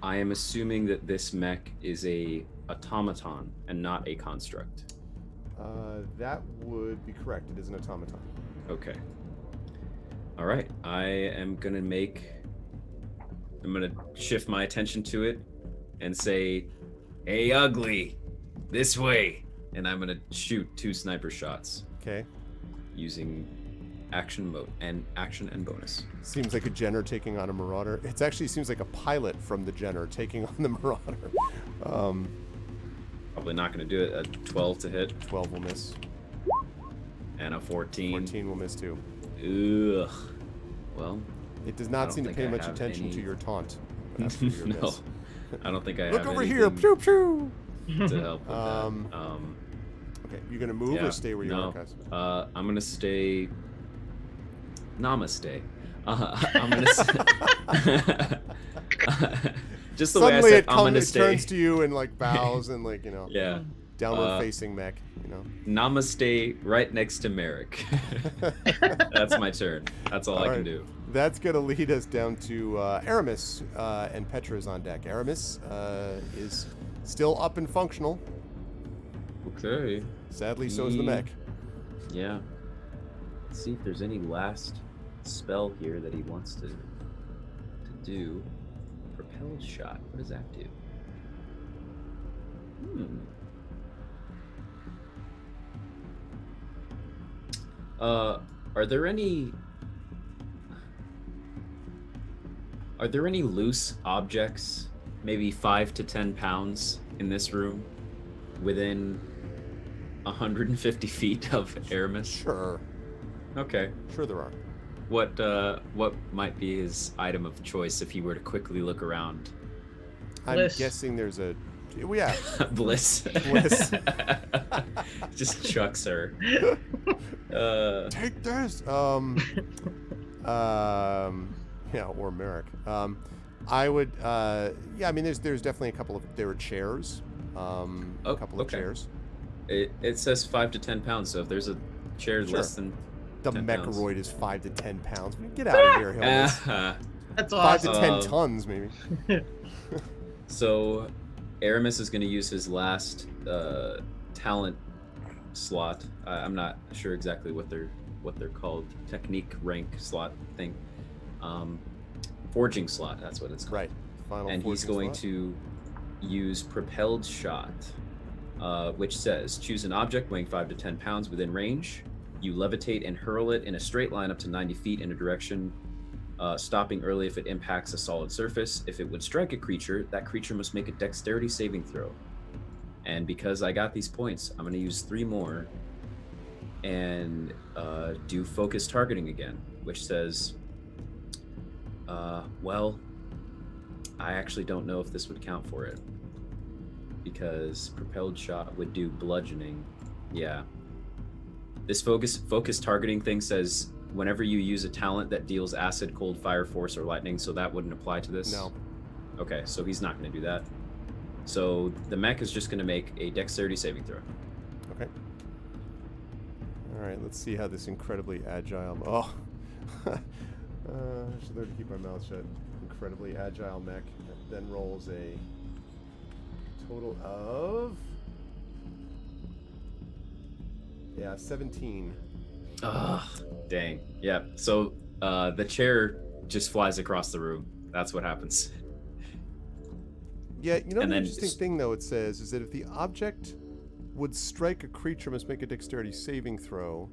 I am assuming that this mech is a automaton and not a construct. That would be correct. It is an automaton. Okay. All right. I'm gonna shift my attention to it and say, "Hey, ugly, this way!" And I'm gonna shoot 2 sniper shots. Okay. Using action and bonus. Seems like a Jenner taking on a Marauder. It actually seems like a pilot from the Jenner taking on the Marauder. Probably not going to do it. A 12 to hit 12 will miss. and a 14. 14 will miss too. Ugh. Well, It does I not don't seem to think pay I much have attention any- to your taunt. After your no, miss. I don't think I Look have over here. anything Pew pew. to help with Um, that. Okay, you gonna move Yeah, or stay where you no. are, guys? I'm gonna stay. Namaste. I'm gonna. Just the way I Suddenly said, it I'm comes, gonna it stay. turns to you and like bows and like Yeah. downward facing mech. Namaste, right next to Merrick. That's my turn. That's all I Alright. can do. That's gonna lead us down to Aramis, and Petra is on deck. Aramis is still up and functional. Okay. Sadly, so is the mech. Yeah. Let's see if there's any last spell here that he wants to do. Propelled shot. What does that do? Are there any loose objects, maybe 5 to 10 pounds, in this room, within 150 feet of Aramis? Sure. Okay. Sure there are. What might be his item of choice if he were to quickly look around? I'm Bliss. guessing there's a... Yeah. Bliss. Bliss. Just chucks her. Take this. Yeah, or Merrick. I would. Yeah, I mean, there's definitely a couple of. There are chairs. A couple of okay. chairs. It says 5 to 10 pounds, so if there's a chair Sure. less than The 10 pounds. Mecharoid is 5 to 10 pounds. Get out of here, Hillis. That's 5 to awesome. 10 tons, maybe. So, Aramis is going to use his last talent slot. I'm not sure exactly what they're called. Technique rank slot thing. Forging slot. That's what it's called. Right. Final. And he's going to use propelled shot, which says choose an object weighing 5 to 10 pounds within range. You levitate and hurl it in a straight line up to 90 feet in a direction, stopping early if it impacts a solid surface. If it would strike a creature, that creature must make a dexterity saving throw. And because I got these points, I'm going to use 3 more and do focus targeting again, which says, well, I actually don't know if this would count for it, because propelled shot would do bludgeoning. Yeah. This focus targeting thing says whenever you use a talent that deals acid, cold, fire, force, or lightning, so that wouldn't apply to this? No. Okay, so he's not going to do that. So the mech is just going to make a dexterity saving throw. Okay. All right, let's see how this incredibly agile... Oh. I should learn to keep my mouth shut. Incredibly agile mech then rolls a total of... Yeah, 17. Ugh, dang. Yeah, so the chair just flies across the room. That's what happens. Yeah, you know And the then interesting thing, though, it says, is that if the object would strike a creature, must make a dexterity saving throw.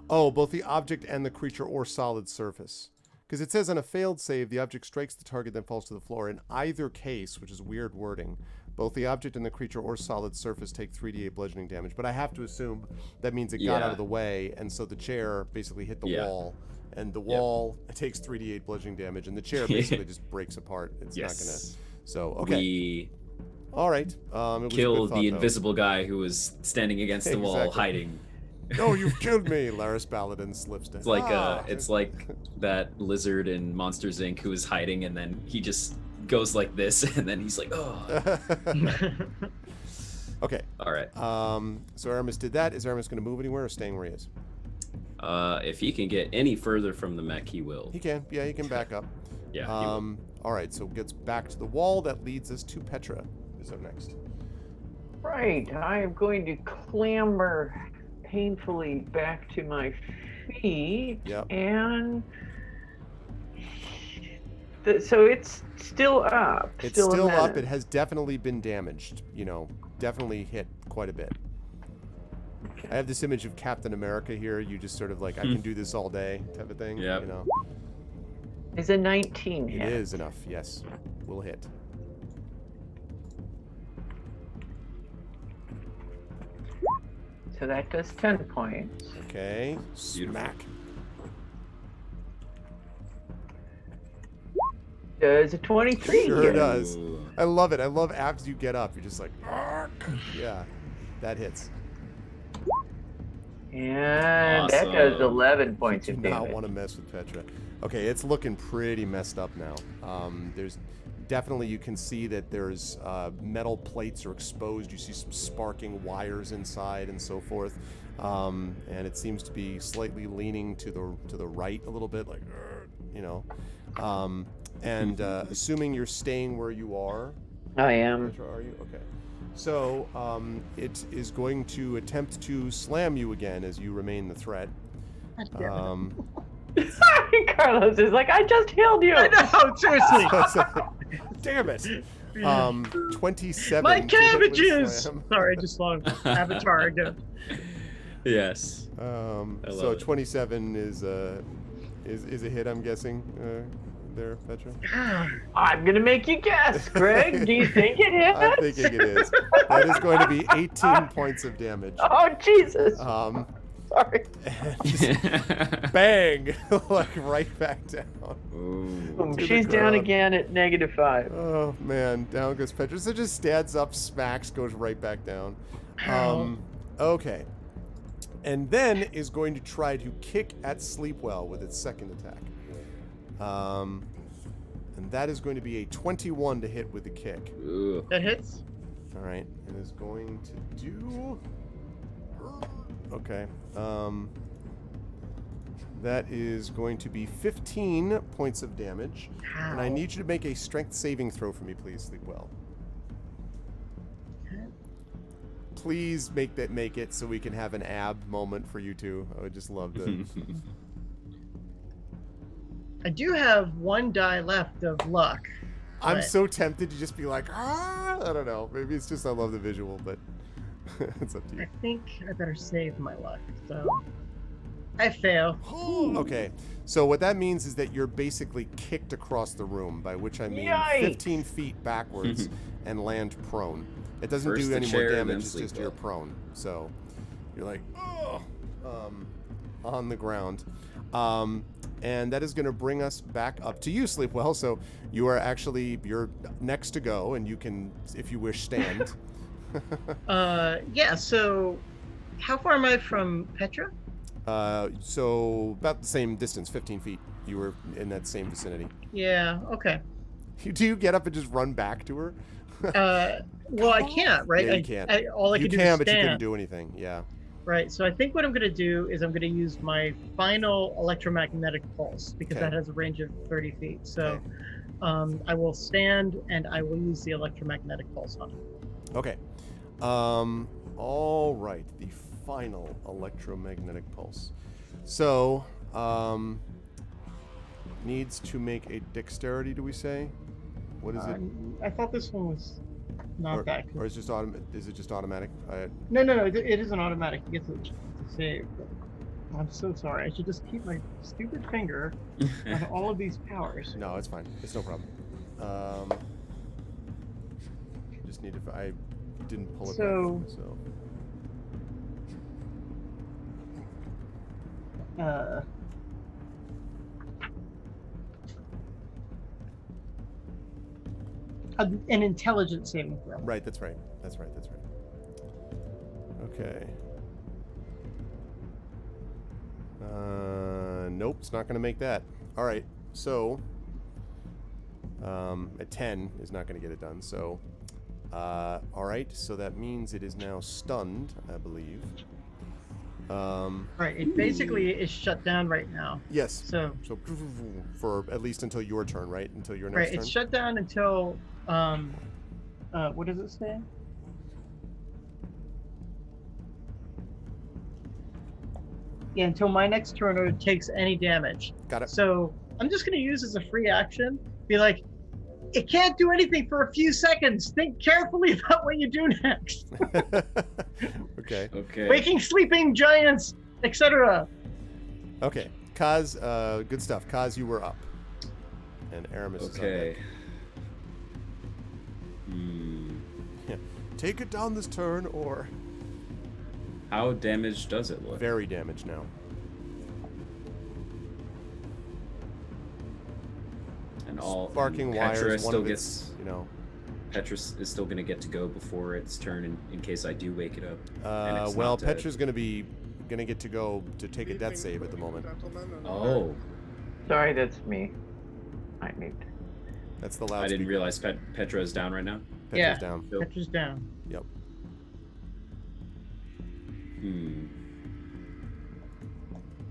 Oh, both the object and the creature or solid surface. Because it says on a failed save, the object strikes the target, then falls to the floor. In either case, which is weird wording, both the object and the creature or solid surface take 3d8 bludgeoning damage. But I have to assume that means it got Yeah. out of the way, and so the chair basically hit the Yeah. wall. And the wall takes 3d8 bludgeoning damage, and the chair basically just breaks apart. It's not gonna... So, okay. We All right. It was a good kill thought, the though. invisible guy who was standing against the wall, Exactly. hiding. Oh, you've killed me! Laris Paladin slips down. It's like it's like that lizard in Monsters Inc. who is hiding, and then he just goes like this, and then he's like, oh. Okay. All right. So Aramis did that. Is Aramis going to move anywhere or staying where he is? If he can get any further from the mech, he will. He can. Yeah, he can back up. Yeah. He will. All right. So gets back to the wall. That leads us to Petra. Who's up next? Right, I am going to clamber painfully back to my feet, Yep. and so it's still up. It's still a still up. menace. It has definitely been damaged. You know, definitely hit quite a bit. I have this image of Captain America here. You just sort of like, I can do this all day type of thing. Yep. You know, Is a 19 it hit. is enough. Yes, will hit. so that does 10 points. Okay. Smack. Does a 23 Sure hit? does. I love it. I love after you get up, you're just like, "Ark." Yeah, that hits. And that does Awesome. 11 points Do of not damage. want to mess with Petra. Okay, it's looking pretty messed up now. There's definitely, you can see that there's metal plates are exposed. You see some sparking wires inside and so forth. And it seems to be slightly leaning to the right a little bit, like, you know. And assuming you're staying where you are, I am. Petra, are you? Okay. So it is going to attempt to slam you again as you remain the threat. Carlos is like, I just healed you. I know, seriously. Damn it. 27. My to hit with cabbages! slam. Sorry, I just saw Avatar again. Yes. So love it. 27 is a hit, I'm guessing, there, Petra? I'm gonna make you guess, Greg. Do you think it hits? I'm thinking it is. That is going to be 18 points of damage. Oh Jesus! Sorry. Just bang! Like right back down. Boom. To the She's down ground. again at -5. Oh man, down goes Petra. So just stands up, smacks, goes right back down. Okay. And then is going to try to kick at Sleepwell with its second attack. And that is going to be a 21 to hit with the kick. Ooh. That hits. All right, it is going to do. Okay. That is going to be 15 points of damage, and I need you to make a strength saving throw for me, please. Sleep well. Please make it so we can have an ab moment for you two. I would just love to. I do have one die left of luck. I'm but so tempted to just be like, I don't know. Maybe it's just I love the visual, but it's up to you. I think I better save my luck. So I fail. Okay, so what that means is that you're basically kicked across the room, by which I mean Yikes. 15 feet backwards and land prone. It doesn't First do the any more chair, damage, then it's just sleep you're well. prone. So you're like, on the ground. And that is going to bring us back up to you, Sleepwell. So you're next to go, and you can, if you wish, stand. Yeah, so how far am I from Petra? So about the same distance, 15 feet. You were in that same vicinity. Yeah, okay. Do you get up and just run back to her? Well, I can't, right? Yeah, you can't. All I you can do can, is but you stand. couldn't do anything. Yeah. Right, so I think what I'm going to do is I'm going to use my final electromagnetic pulse, because Okay. that has a range of 30 feet. So Okay. I will stand and I will use the electromagnetic pulse on it. Okay. All right. The final electromagnetic pulse. So, needs to make a dexterity, do we say? What is it? I thought this one was not that good. Or is it just automatic? No, it isn't automatic. You get to save. I'm so sorry. I should just keep my stupid finger on all of these powers. No, it's fine. It's no problem. Just need to. I didn't pull it. So- back, so. An intelligence saving throw. Right. That's right. That's right. Okay. Nope. It's not going to make that. All right. So. A 10 is not going to get it done. So. All right. So that means it is now stunned, I believe. Right. It basically is shut down right now. Yes. So So for at least until your turn, right? Until your next right, turn. it's shut down until what does it say? Yeah, until my next turn or it takes any damage. Got it. So I'm just gonna use as a free action, be like, it can't do anything for a few seconds. Think carefully about what you do next. Okay. Okay. Waking sleeping giants, etc. Okay. Kaz, good stuff. Kaz, you were up. And Aramis is on Okay. deck. Take it down this turn, or How damaged does it look? Very damaged now. And all Sparking Petra wires, one still of gets, its, you know. Petra is still going to get to go before its turn in case I do wake it up. and it's Well, not dead. Petra's gonna get to go to take a death save at the moment. Oh, Sorry, that's me. I need. That's the loudspeaker. I didn't realize Petra is down right now. Petra's Yeah. down. Nope. Petra's down. Yep.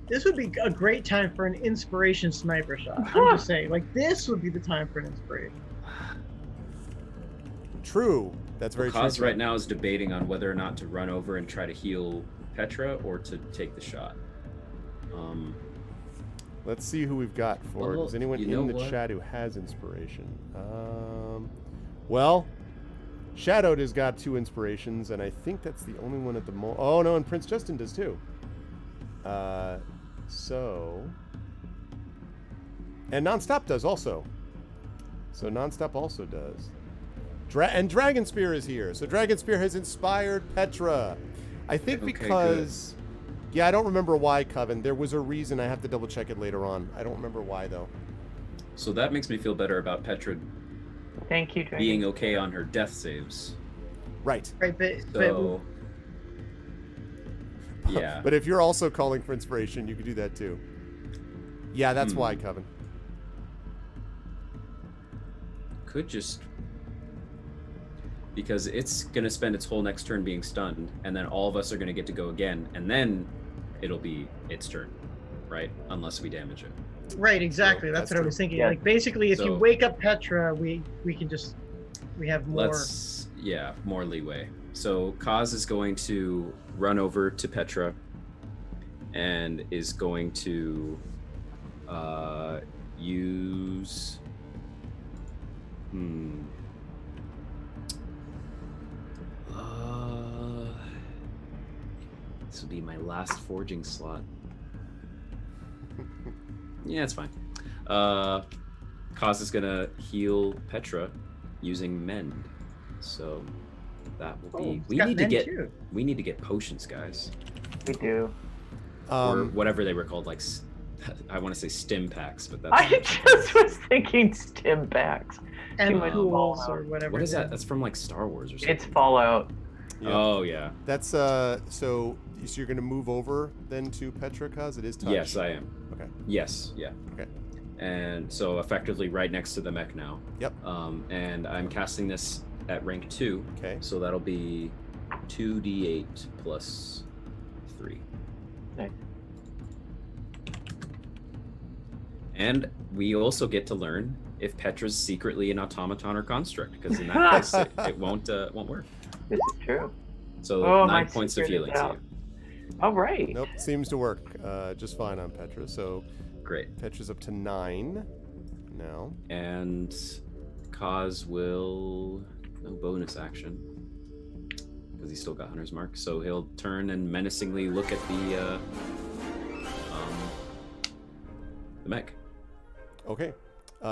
This would be a great time for an inspiration sniper shot. I'm just saying, like, this would be the time for an inspiration. True. That's very true. Kaz right now is debating on whether or not to run over and try to heal Petra or to take the shot. Let's see who we've got for it. Well, Is anyone you know in the what? chat who has inspiration? Well, Shadowed has got 2 inspirations, and I think that's the only one at the moment. Oh, no, and Prince Justin does too. And Nonstop does also. So Nonstop also does. And Dragon Spear is here. So Dragon Spear has inspired Petra. I think Okay, because... Yeah, I don't remember why, Coven. There was a reason. I have to double check it later on. I don't remember why, though. So that makes me feel better about Petra Thank you, Dragon. being okay on her death saves. Right. Right, but So, yeah. But if you're also calling for inspiration, you could do that too. Yeah, that's why, Coven. Could just... Because it's going to spend its whole next turn being stunned, and then all of us are going to get to go again, and then it'll be its turn, right? Unless we damage it. right, exactly. True. That's That's what I was thinking. Yeah. Like, basically, if you So- wake up Petra, we can just have more. More leeway. So Kaz is going to run over to Petra and is going to use this will be my last forging slot. Yeah, it's fine. Kaz is gonna heal Petra using Mend. So that will be. It's got men too. We need to get potions, guys, We do. or whatever they were called. Like, I want to say stim packs, but that's. I just was thinking stim packs. And much pools Fallout. or whatever. What is it that? That's from like Star Wars or something. It's Fallout. Yeah. Oh yeah. That's so you're gonna move over then to Petra, Kaz? It is touch. Yes, I am. Okay. Yes. Yeah. Okay. And so effectively right next to the mech now. Yep. And I'm casting this at rank 2. Okay. So that'll be 2d8 plus 3. Nice. And we also get to learn if Petra's secretly an automaton or construct, because in that case it won't work. This is true. So Oh, 9 my points of secret is healing to out. you. All right. Nope, seems to work just fine on Petra. So Great. Petra's up to 9 now. And Kaz will no bonus action because he's still got Hunter's Mark. So he'll turn and menacingly look at the mech. Okay.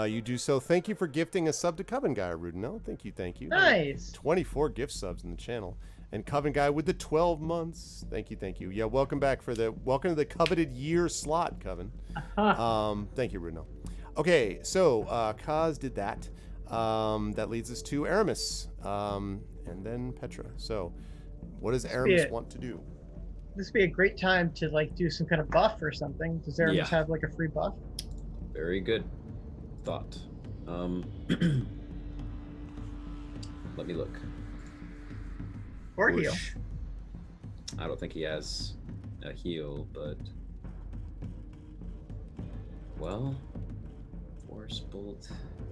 You do so. Thank you for gifting a sub to Coven Guy, Rudinell. Thank you, thank you. Nice. 24 gift subs in the channel. And Coven Guy with the 12 months. Thank you, thank you. Yeah, welcome back welcome to the coveted year slot, Coven. Thank you, Rudinell. Okay, so Kaz did that. That leads us to Aramis. And then Petra. So what does Aramis want to do? This would be a great time to like do some kind of buff or something. Does Aramis Yeah. have like a free buff? Very good thought. Let me look. Or heal. Whoosh. I don't think he has a heal, but well, Force Bolt,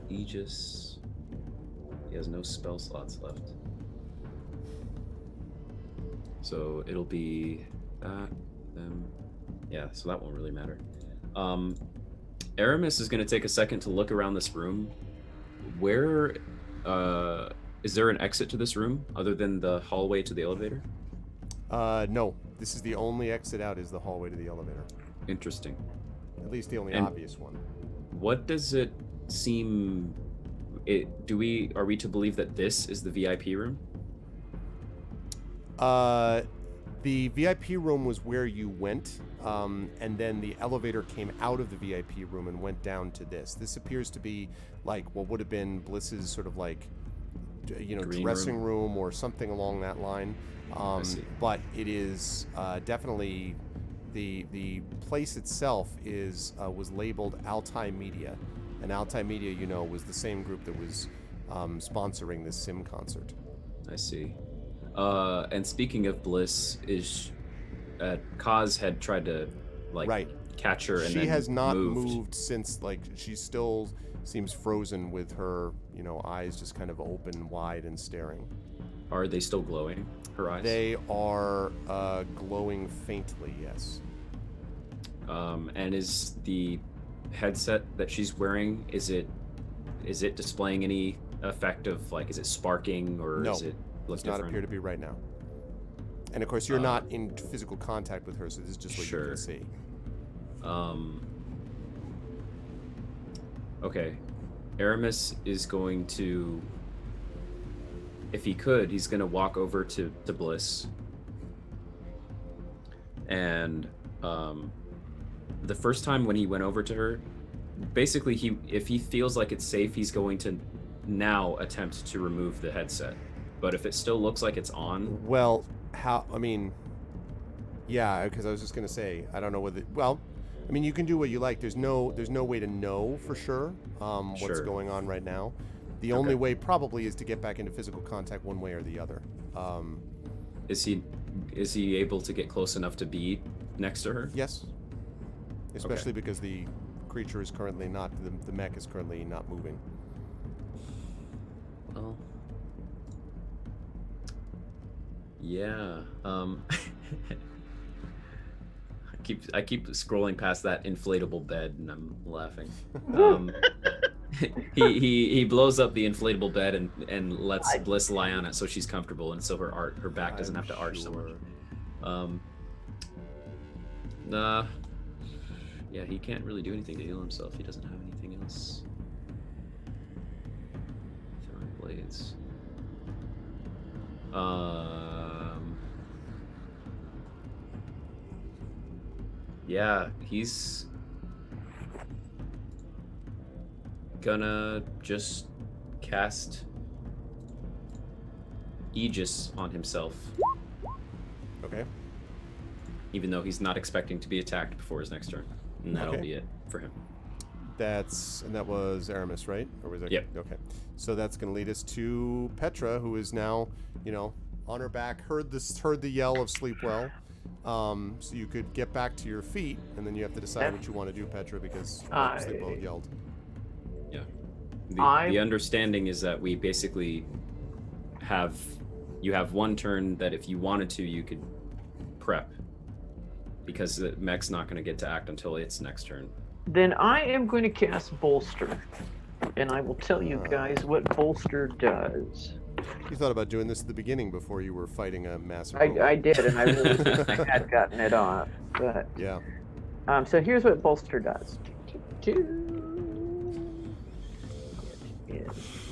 Aegis. He has no spell slots left, so it'll be that. Them. Yeah, so that won't really matter. Aramis is going to take a second to look around this room. Where is there an exit to this room other than the hallway to the elevator? No. This is the only exit out is the hallway to the elevator. Interesting. At least the only And- obvious one. What does it seem? Are we to believe that this is the VIP room? The VIP room was where you went, and then the elevator came out of the VIP room and went down to this. This appears to be like what would have been Bliss's sort of like, Green dressing room or something along that line. I see. But it is definitely the place itself was labeled Altai Media, and Altai Media, was the same group that was sponsoring this sim concert. I see. And speaking of Bliss, Kaz had tried to Right. catch her, and She then has not moved. moved since, she still seems frozen with her, eyes just kind of open wide and staring. Are they still glowing? Her eyes. They are glowing faintly, yes. And is the headset that she's wearing, is it displaying any effect of is it sparking, or No, is it look does not different? appear to be right now. And of course, you're not in physical contact with her, so this is just what you Sure. can see. Okay. Aramis is going to, if he could, he's going to walk over to Bliss. And the first time when he went over to her, basically if he feels like it's safe, he's going to now attempt to remove the headset. But if it still looks like it's on, Well, yeah, because I was just going to say, I don't know whether, you can do what you like. There's no way to know for sure what's Sure. going on right now. The only way probably is to get back into physical contact one way or the other. is he able to get close enough to be next to her? Yes. Especially because the creature is currently not, the mech is currently not moving. Well, yeah. I keep scrolling past that inflatable bed, and I'm laughing. He blows up the inflatable bed and lets Bliss lie on it so she's comfortable, and so her back doesn't have to arch so much. Yeah, he can't really do anything to heal himself. He doesn't have anything else. Throwing blades. Yeah, he's gonna just cast Aegis on himself, Okay. even though he's not expecting to be attacked before his next turn. And that'll Okay. be it for him. And that was Aramis, right? Or was it? Yep. Okay. So that's going to lead us to Petra, who is now, on her back, heard the yell of sleep well. So you could get back to your feet, and then you have to decide what you want to do, Petra, because sleep well yelled. Yeah. The understanding is that we basically you have one turn that if you wanted to, you could prep, because the mech's not going to get to act until its next turn. Then I am going to cast Bolster, and I will tell you guys what Bolster does. You thought about doing this at the beginning before you were fighting a massive I did, and I really wish I had gotten it off. But Yeah. so here's what Bolster does. It is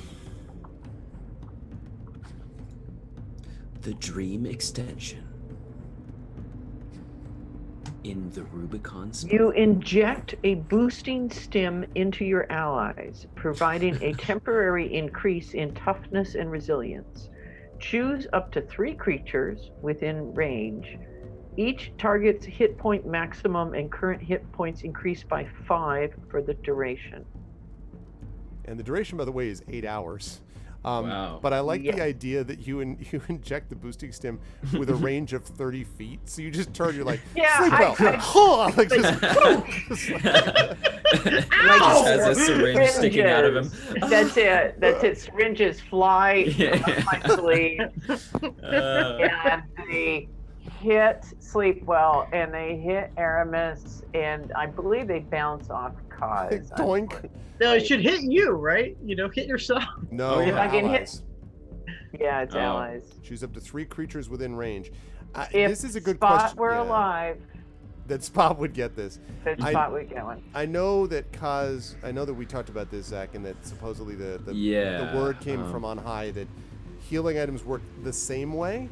The Dream Extension in the Rubicon Smoke. You inject a boosting stim into your allies, providing a temporary increase in toughness and resilience. Choose up to 3 creatures within range. Each target's hit point maximum and current hit points increase by 5 for the duration. And the duration, by the way, is 8 hours. Wow. But I like Yeah. the idea that you inject the boosting stim with a range of 30 feet. So you just turn, you're like, Yeah, sleep well. Like just Just has a syringe sticking out of him. That's it. Syringes fly up my sleeve. And they hit Sleepwell, and they hit Aramis, and I believe they bounce off Kaz. Doink. No, it should hit you, right? Hit yourself. No, If I can hit- allies. Yeah, it's Oh. allies. Choose up to 3 creatures within range. If This is a good Spot question. were Yeah. alive, That Spot would get this. then Spot would get one. I know that we talked about this, Zach, and that supposedly the Yeah, word came from on high that healing items work the same way.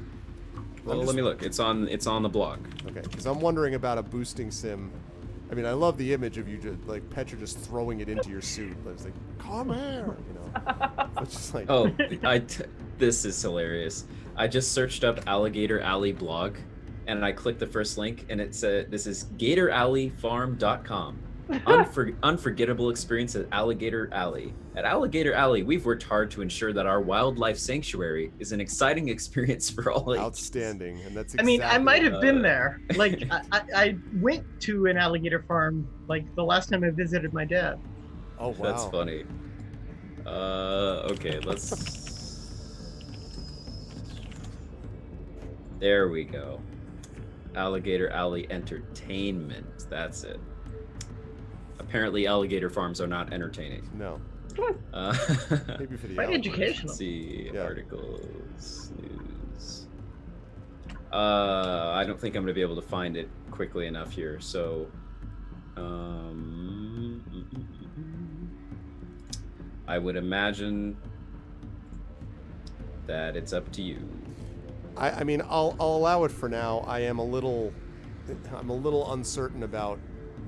Well, let me look. It's on the blog. Okay, because I'm wondering about a boosting sim. I mean, I love the image of you just like Petra just throwing it into your suit. It's like, come here, you know. It's just like, Oh, this is hilarious. I just searched up Alligator Alley blog, and I clicked the first link, and it said this is GatorAlleyFarm.com. Unforgettable experience at Alligator Alley. At Alligator Alley, we've worked hard to ensure that our wildlife sanctuary is an exciting experience for all ages. outstanding, and that's. I mean, I exactly might what- have been there. Like, I went to an alligator farm like the last time I visited my dad. Oh wow. That's funny. Okay, let's. There we go. Alligator Alley Entertainment. That's it. Apparently, alligator farms are not entertaining. No. Uh, Maybe for the Quite outdoors. educational. Let's see, Yeah. articles, news. I don't think I'm gonna be able to find it quickly enough here. So, I would imagine that it's up to you. I mean, I'll allow it for now. I'm a little uncertain about,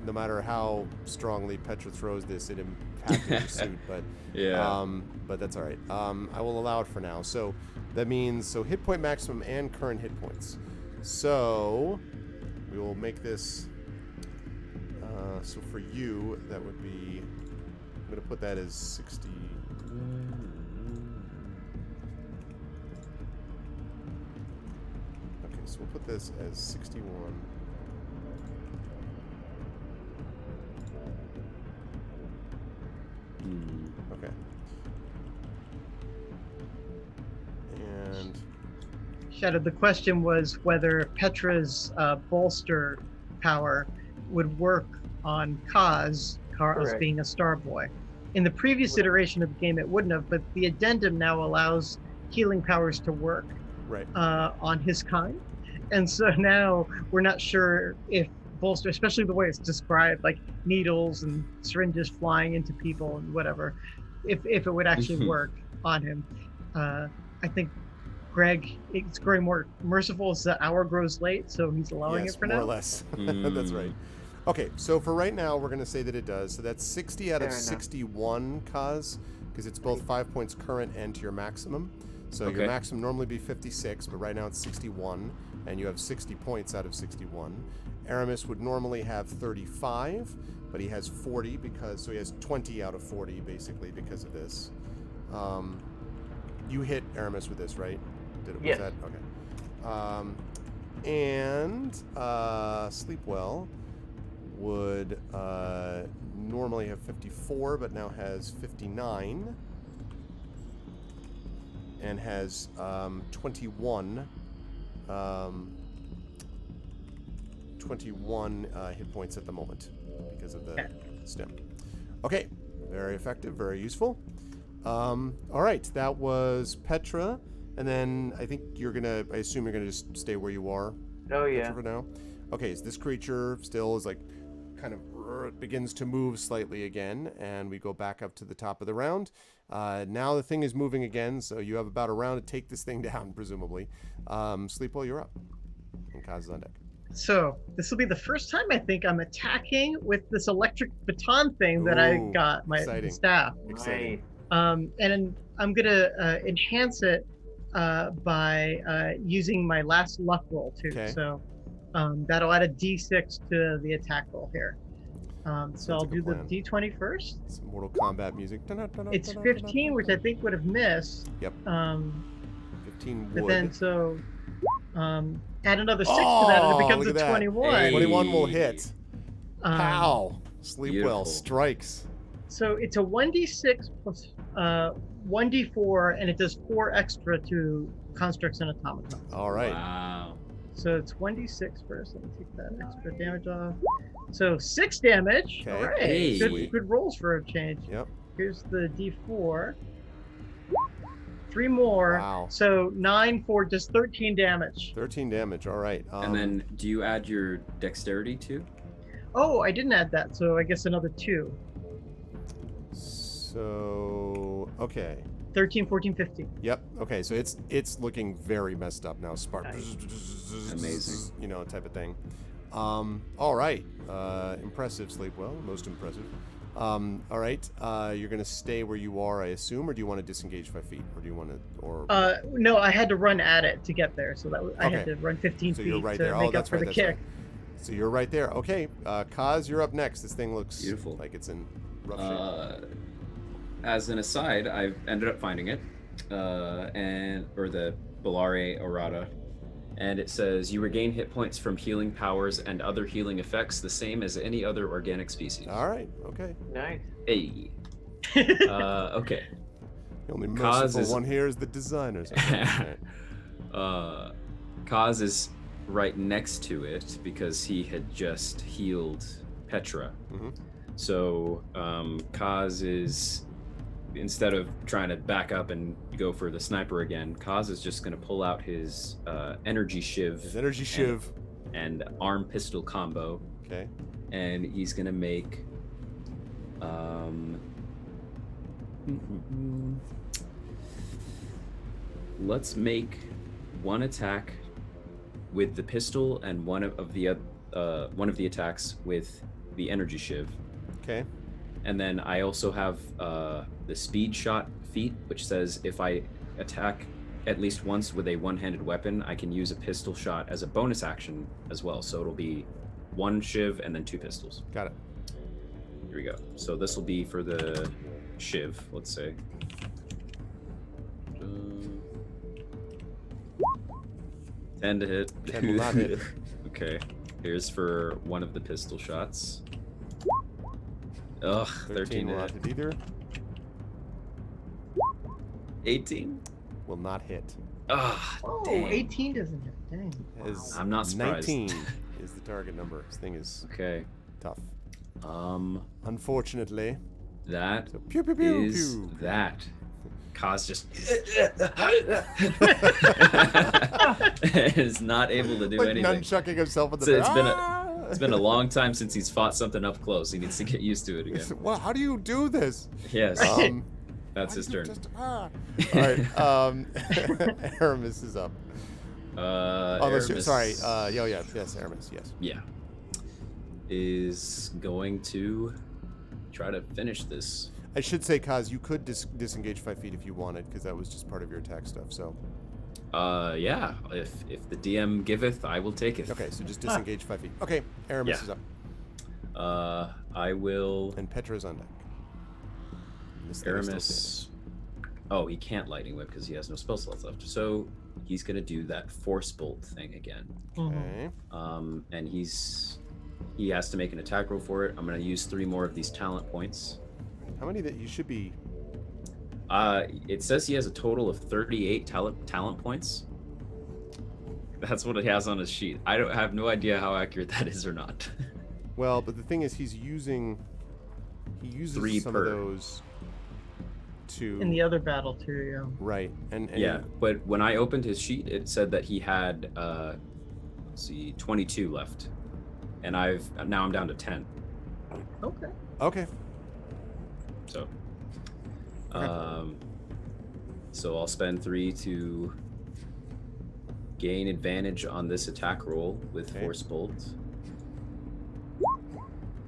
no matter how strongly Petra throws this, it impacted your suit, but Yeah. but that's all right. I will allow it for now. So that means hit point maximum and current hit points. So we will make this. So for you, that would be. I'm gonna put that as 60. Okay, so we'll put this as 61. Okay. And Shadow, the question was whether Petra's bolster power would work on Kaz Correct. being a Star Boy. In the previous iteration of the game, it wouldn't have, but the addendum now allows healing powers to work right. on his kind. And so now we're not sure if bolster, especially the way it's described, like needles and syringes flying into people and whatever, if it would actually work on him. I think Greg, it's growing more merciful as the hour grows late, so he's allowing Yes, it for more now. or less. That's right. Okay, so for right now, we're going to say that it does. So that's 60 out of Fair enough. 61, Kaz, because it's both 5 points current and to your maximum. So your Okay. maximum normally be 56, but right now it's 61, and you have 60 points out of 61. Aramis would normally have 35, but he has 40 so he has 20 out of 40 basically because of this. You hit Aramis with this, right? Was Yes. that okay? And Sleepwell would normally have 54, but now has 59, and has 21 hit points at the moment because of the stim. Okay, very effective, very useful. All right, that was Petra, and then I think I assume you're gonna just stay where you are. Oh yeah. For now. Okay, so this creature still is like kind of begins to move slightly again, and we go back up to the top of the round. Now the thing is moving again, so you have about a round to take this thing down, presumably. Sleepwell, you're up. And Kaz is on deck. So this will be the first time I think I'm attacking with this electric baton thing that I Ooh, got, my exciting. staff. Exciting. Nice. And I'm gonna enhance it by using my last luck roll too. Okay. So that'll add a D6 to the attack roll here. So I'll a do good the plan. D20 first. Some Mortal Kombat music. It's 15, which I think would have missed. Yep. 15 But would. then so add another 6 to that, and it becomes look a at that. 21. Hey. 21 will hit. Um, Pow! Sleepwell Beautiful. strikes. So it's a 1d6 plus 1d4, and it does 4 extra to constructs and automatons. All right. Wow. So it's 1d6 first. Let me take that extra damage off. So 6 damage. Okay. All right. Hey. Good rolls for a change. Yep. Here's the d4. 3 more. Wow. So 9 for just 13 damage. 13 damage. All right. And then, do you add your dexterity too? Oh, I didn't add that. So I guess another 2. So okay. 13, 14, 15. Yep. Okay, so it's looking very messed up now. Spark. Amazing. You know, type of thing. All right. Impressive, sleep well. Most impressive. All right. You're gonna stay where you are, I assume, or do you want to disengage 5 feet, or do you want to, or? No, I had to run at it to get there, so that was, I had Okay. to run 15 So feet you're right to there. make Oh, up that's for right. the That's kick. right. So you're right there. Okay. Kaz, you're up next. This thing looks Beautiful. like it's in rough shape. As an aside, I've ended up finding it, or the Bellare Orata, and it says you regain hit points from healing powers and other healing effects, the same as any other organic species. All right. Okay. Nice. Hey. Okay. The only Kaz merciful is- one here is the designers. Okay. Kaz is right next to it because he had just healed Petra. Mhm. So Kaz is, instead of trying to back up and go for the sniper again, Kaz is just going to pull out his energy shiv. His energy shiv. And arm pistol combo. Okay. And he's going to make... let's make one attack with the pistol and one of the attacks with the energy shiv. Okay. And then I also have the speed shot feat, which says if I attack at least once with a one-handed weapon, I can use a pistol shot as a bonus action as well. So it'll be 1 shiv and then 2 pistols. Got it. Here we go. So this will be for the shiv, let's say. 10 to hit. 10 will not hit. Okay. Here's for one of the pistol shots. Ugh, 13 will to not hit. hit either. 18? Will not hit. Ugh, Oh, dang. 18 doesn't hit. Dang. Is I'm not surprised. 19 is the target number. This thing is Okay. tough. Unfortunately. That So pew pew pew is pew. that. Kaz just is not able to do Like anything. nunchucking himself in the So back. it's been a long time since he's fought something up close. He needs to get used to it again. Well, how do you do this? Yes, that's why his do you turn. just- All right. Aramis is up. Aramis, Sorry. Yes, Aramis. Yes. yeah, is going to try to finish this. I should say, Kaz, you could disengage 5 feet if you wanted, because that was just part of your attack stuff. So. Yeah. If the DM giveth, I will take it. Okay, so just disengage 5 feet. Okay, Aramis Yeah. is up. I will. And Petra's on deck. This thing is still Aramis. Oh, he can't lightning whip because he has no spell slots left. So he's gonna do that force bolt thing again. standing. Okay. And he has to make an attack roll for it. I'm gonna use 3 more of these talent points. How many that you should be? It says he has a total of 38 talent points. That's what he has on his sheet. I have no idea how accurate that is or not. Well, but the thing is, he uses 3 some per. of those to. In the other battle too, yeah. Right, and Yeah, but when I opened his sheet, it said that he had 22 left, and now I'm down to 10. Okay. Okay. So, Okay. so I'll spend 3 to gain advantage on this attack roll with Okay. Force Bolt.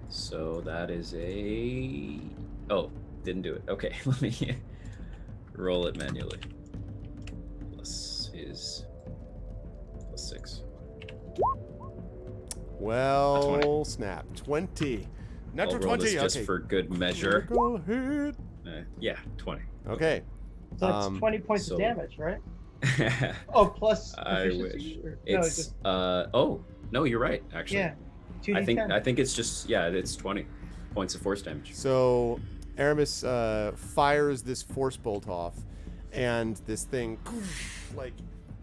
So that is didn't do it. Okay, let me roll it manually. Plus 6. Well, snap. 20. Natural I'll roll 20. this Okay. just for good measure. Go ahead. Yeah, 20. Okay. So that's 20 points so- of damage, right? Oh, plus I efficiency? wish. Or- no, It's just no, you're right. Actually, yeah. 2d10. I think it's just it's 20 points of force damage. So Aramis fires this force bolt off, and this thing like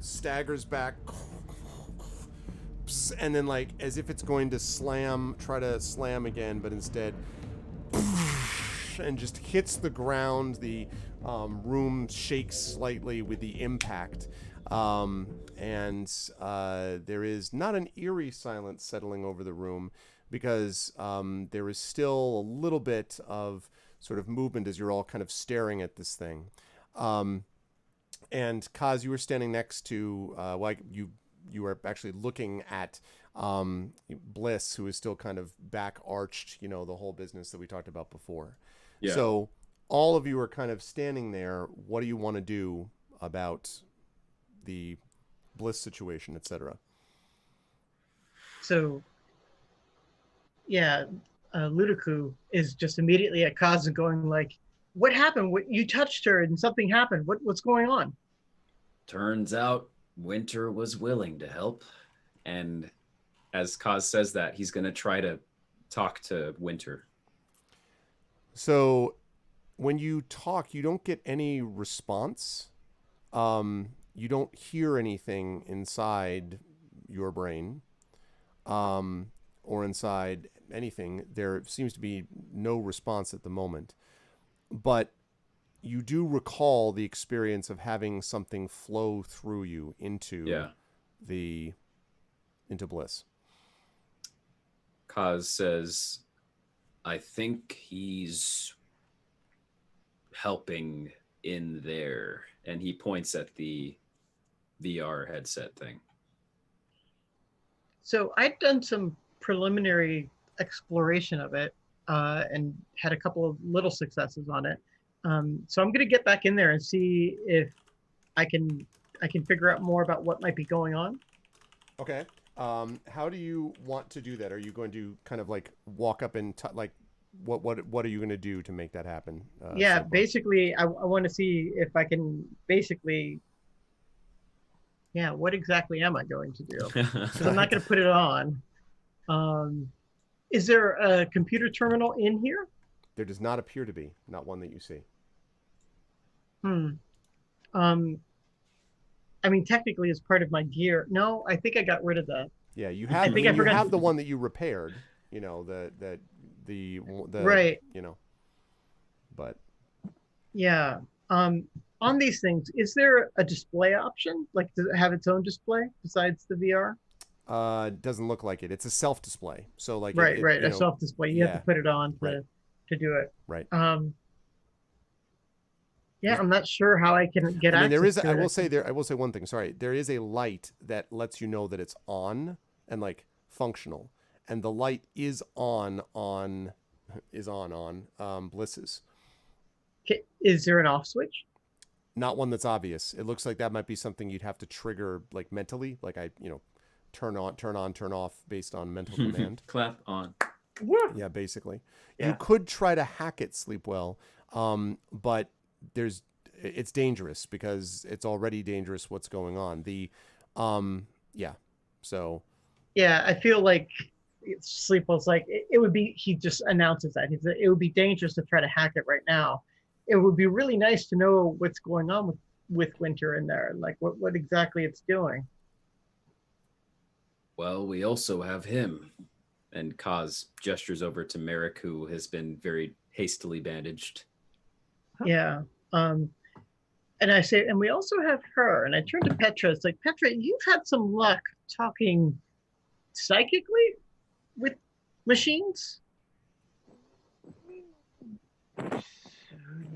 staggers back, and then like as if it's going to try to slam again, but instead, and just hits the ground. The room shakes slightly with the impact. And there is not an eerie silence settling over the room because there is still a little bit of sort of movement as you're all kind of staring at this thing. And Kaz, you were standing next to, you were actually looking at Bliss, who is still kind of back arched, the whole business that we talked about before. Yeah. So all of you are kind of standing there. What do you want to do about the Bliss situation, etc.? So, yeah, Ludoku is just immediately at Kaz and going like, "What happened? What, you touched her and something happened. What's going on?" Turns out Winter was willing to help. And as Kaz says that, he's going to try to talk to Winter. So when you talk, you don't get any response. You don't hear anything inside your brain, or inside anything. There seems to be no response at the moment. But you do recall the experience of having something flow through you into Bliss. Kaz says, I think he's helping in there. And he points at the VR headset thing. So I'd done some preliminary exploration of it and had a couple of little successes on it. So I'm going to get back in there and see if I can figure out more about what might be going on. Okay. How do you want to do that? Are you going to kind of like walk up and what are you going to do to make that happen? Basically, I want to see if I can basically. Yeah, what exactly am I going to do? Because I'm not going to put it on. Is there a computer terminal in here? There does not appear to be, not one that you see. I mean, technically, it's part of my gear. No, I think I got rid of that. Yeah, you have. You have the one that you repaired. The right. But yeah. On these things, is there a display option? Like, does it have its own display besides the VR? It doesn't look like it. It's a self-display. So like right, a self-display. You have to put it on to do it. Right. Yeah, I'm not sure how I can get access to it. I will say one thing. Sorry, there is a light that lets you know that it's on and like functional, and the light is on Bliss's. Is there an off switch? Not one that's obvious. It looks like that might be something you'd have to trigger like mentally, like turn on, turn off based on mental command. Clap on. Yeah, basically. Yeah. You could try to hack it, Sleepwell, but it's dangerous because it's already dangerous what's going on. I feel like Sleepwell's like it would be. He just announces that it would be dangerous to try to hack it right now. It would be really nice to know what's going on with Winter in there and like what exactly it's doing. Well, we also have him. And Kaz gestures over to Merrick, who has been very hastily bandaged. Yeah. And I say, and we also have her. And I turn to Petra. It's like, Petra, you've had some luck talking psychically with machines?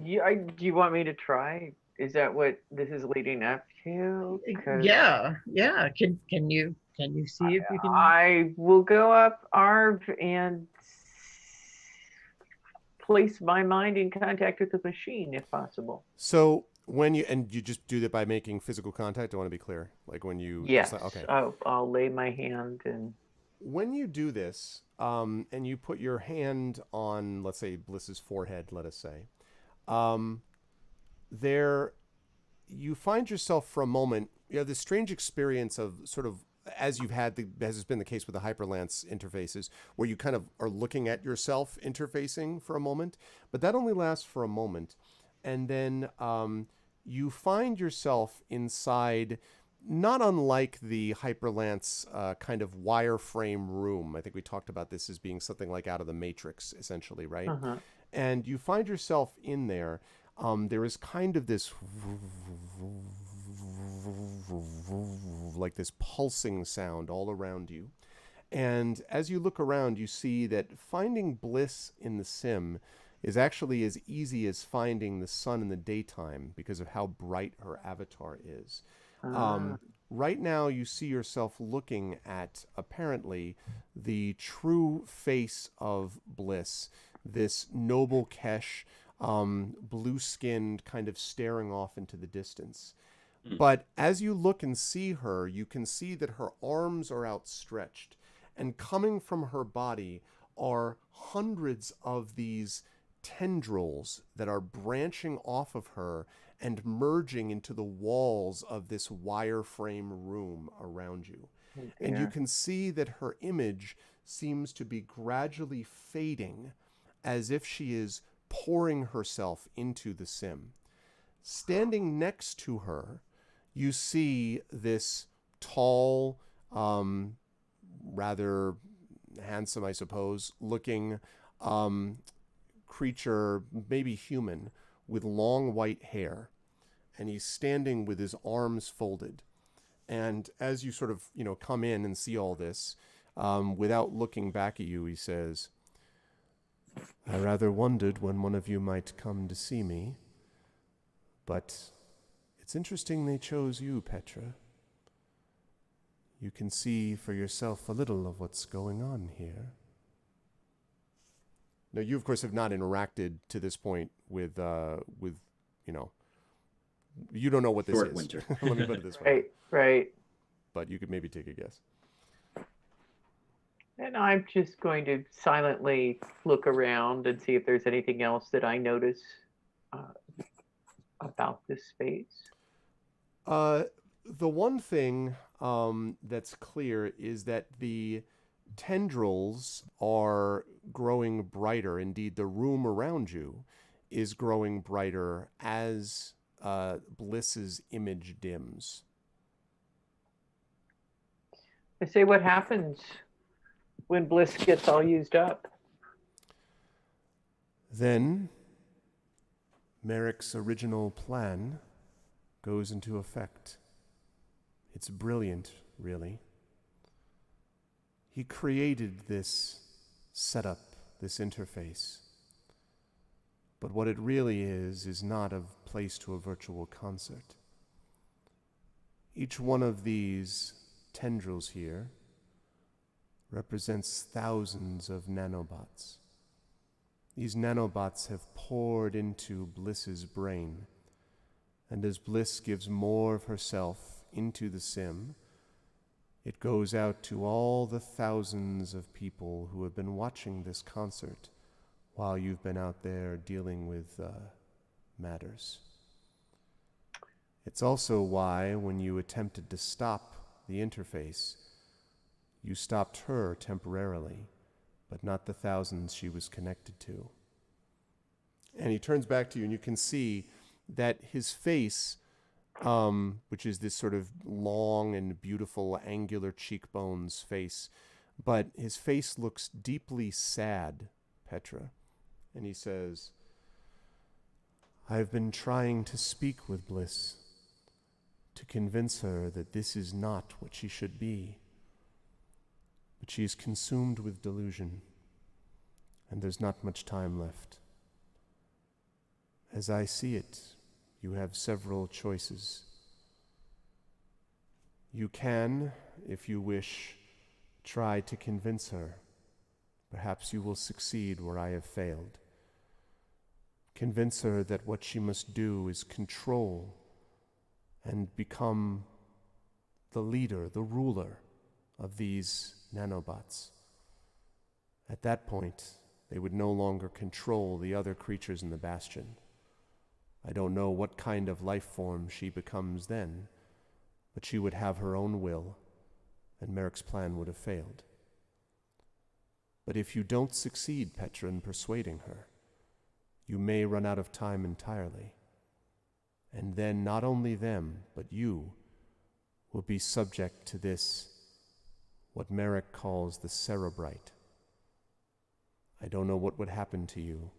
Yeah, do you want me to try? Is that what this is leading up to? Yeah. Can you see if you can? I will go up, Arv, and place my mind in contact with the machine, if possible. So when you just do that by making physical contact, I want to be clear. Like when you yes, okay. I'll lay my hand and. When you do this, and you put your hand on, let's say, Bliss's forehead, let us say, there, you find yourself for a moment, you have this strange experience of sort of, as has been the case with the Hyperlance interfaces, where you kind of are looking at yourself interfacing for a moment, but that only lasts for a moment. And then you find yourself inside, not unlike the Hyperlance kind of wireframe room. I think we talked about this as being something like out of the Matrix, essentially, right? Uh-huh. And you find yourself in there. There is kind of this like this pulsing sound all around you. And as you look around, you see that finding Bliss in the sim is actually as easy as finding the sun in the daytime because of how bright her avatar is. Right now, you see yourself looking at, apparently, the true face of Bliss, this noble Kesh, blue-skinned, kind of staring off into the distance. But as you look and see her, you can see that her arms are outstretched, and coming from her body are hundreds of these tendrils that are branching off of her and merging into the walls of this wireframe room around you. And you can see that her image seems to be gradually fading as if she is pouring herself into the sim. Standing next to her, you see this tall, rather handsome, I suppose, looking creature, maybe human, with long white hair, and he's standing with his arms folded. And as you sort of, come in and see all this, without looking back at you, he says, "I rather wondered when one of you might come to see me, but it's interesting they chose you, Petra. You can see for yourself a little of what's going on here." Now, you, of course, have not interacted to this point with you don't know what this Short is. winter. Let me put it this way. Right. But you could maybe take a guess. And I'm just going to silently look around and see if there's anything else that I notice about this space. The one thing that's clear is that the tendrils are growing brighter. Indeed, the room around you is growing brighter as Bliss's image dims. I say, what happens when Bliss gets all used up? Then Merrick's original plan goes into effect. It's brilliant, really. He created this setup, this interface. But what it really is not a place to a virtual concert. Each one of these tendrils here represents thousands of nanobots. These nanobots have poured into Bliss's brain, and as Bliss gives more of herself into the sim, it goes out to all the thousands of people who have been watching this concert while you've been out there dealing with matters. It's also why, when you attempted to stop the interface, you stopped her temporarily, but not the thousands she was connected to. And he turns back to you, and you can see that his face, which is this sort of long and beautiful angular cheekbones face, but his face looks deeply sad, Petra. And he says, "I've been trying to speak with Bliss, to convince her that this is not what she should be. But she is consumed with delusion, and there's not much time left. As I see it, you have several choices. You can, if you wish, try to convince her. Perhaps you will succeed where I have failed. Convince her that what she must do is control and become the leader, the ruler of these nanobots. At that point, they would no longer control the other creatures in the Bastion. I don't know what kind of life form she becomes then, but she would have her own will, and Merrick's plan would have failed. But if you don't succeed, Petra, in persuading her, you may run out of time entirely. And then not only them, but you will be subject to this, what Merrick calls the cerebrite. I don't know what would happen to you,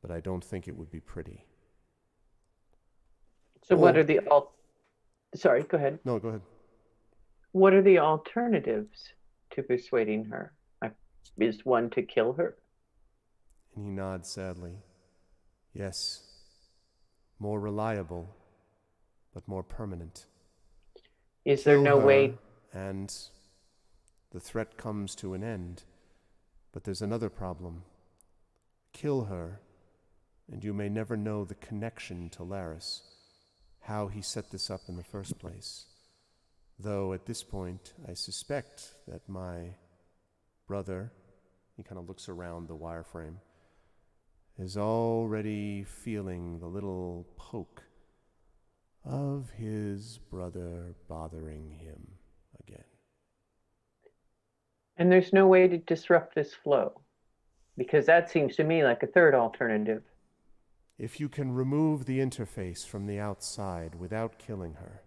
but I don't think it would be pretty." So what are the sorry, go ahead. No, go ahead. What are the alternatives to persuading her? Is one to kill her? And he nods sadly. Yes, more reliable, but more permanent. Is there no way? And the threat comes to an end. But there's another problem. Kill her, and you may never know the connection to Laris, how he set this up in the first place. Though at this point, I suspect that my brother, he kind of looks around the wireframe, is already feeling the little poke of his brother bothering him again. And there's no way to disrupt this flow, because that seems to me like a third alternative. If you can remove the interface from the outside without killing her,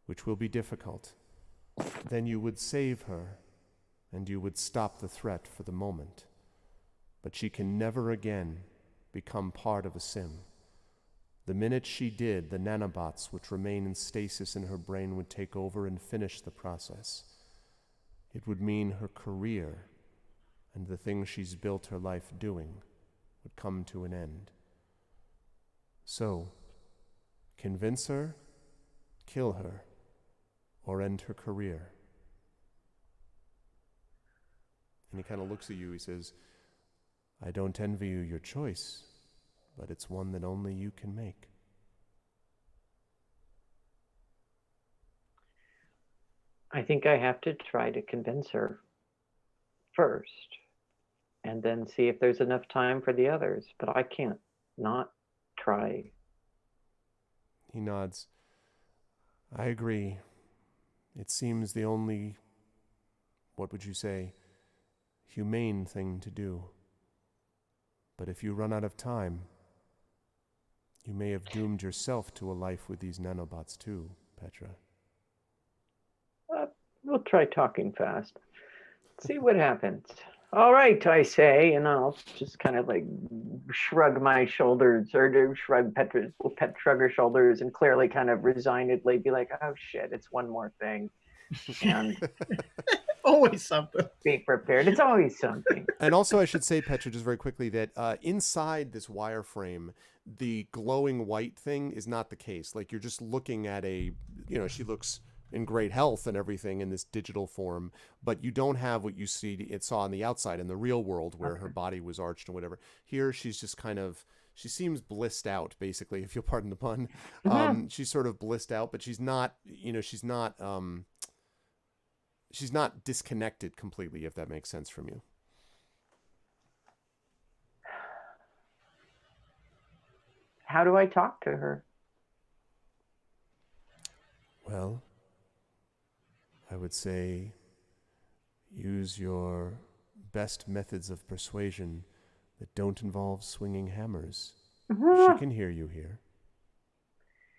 which will be difficult, then you would save her, and you would stop the threat for the moment. But she can never again become part of a sim. The minute she did, the nanobots which remain in stasis in her brain would take over and finish the process. It would mean her career and the things she's built her life doing would come to an end. So, convince her, kill her, or end her career. And he kind of looks at you, he says, I don't envy you your choice, but it's one that only you can make. I think I have to try to convince her first, and then see if there's enough time for the others. But I can't not try. He nods. I agree. It seems the only, what would you say, humane thing to do. But if you run out of time, you may have doomed yourself to a life with these nanobots too, Petra. We'll try talking fast. See what happens. All right, I say, and I'll just kind of like shrug my shoulders, or shrug shrug her shoulders, and clearly kind of resignedly be like, oh shit, it's one more thing. And Always something. be prepared. It's always something. And also I should say, Petra, just very quickly, that inside this wireframe, the glowing white thing is not the case. Like, you're just looking at she looks in great health and everything in this digital form, but you don't have what you saw on the outside in the real world where her body was arched and whatever. Here, she's just she seems blissed out, basically, if you'll pardon the pun. Mm-hmm. She's sort of blissed out, but she's not disconnected completely, if that makes sense from you. How do I talk to her? Well, I would say use your best methods of persuasion that don't involve swinging hammers. Mm-hmm. She can hear you here.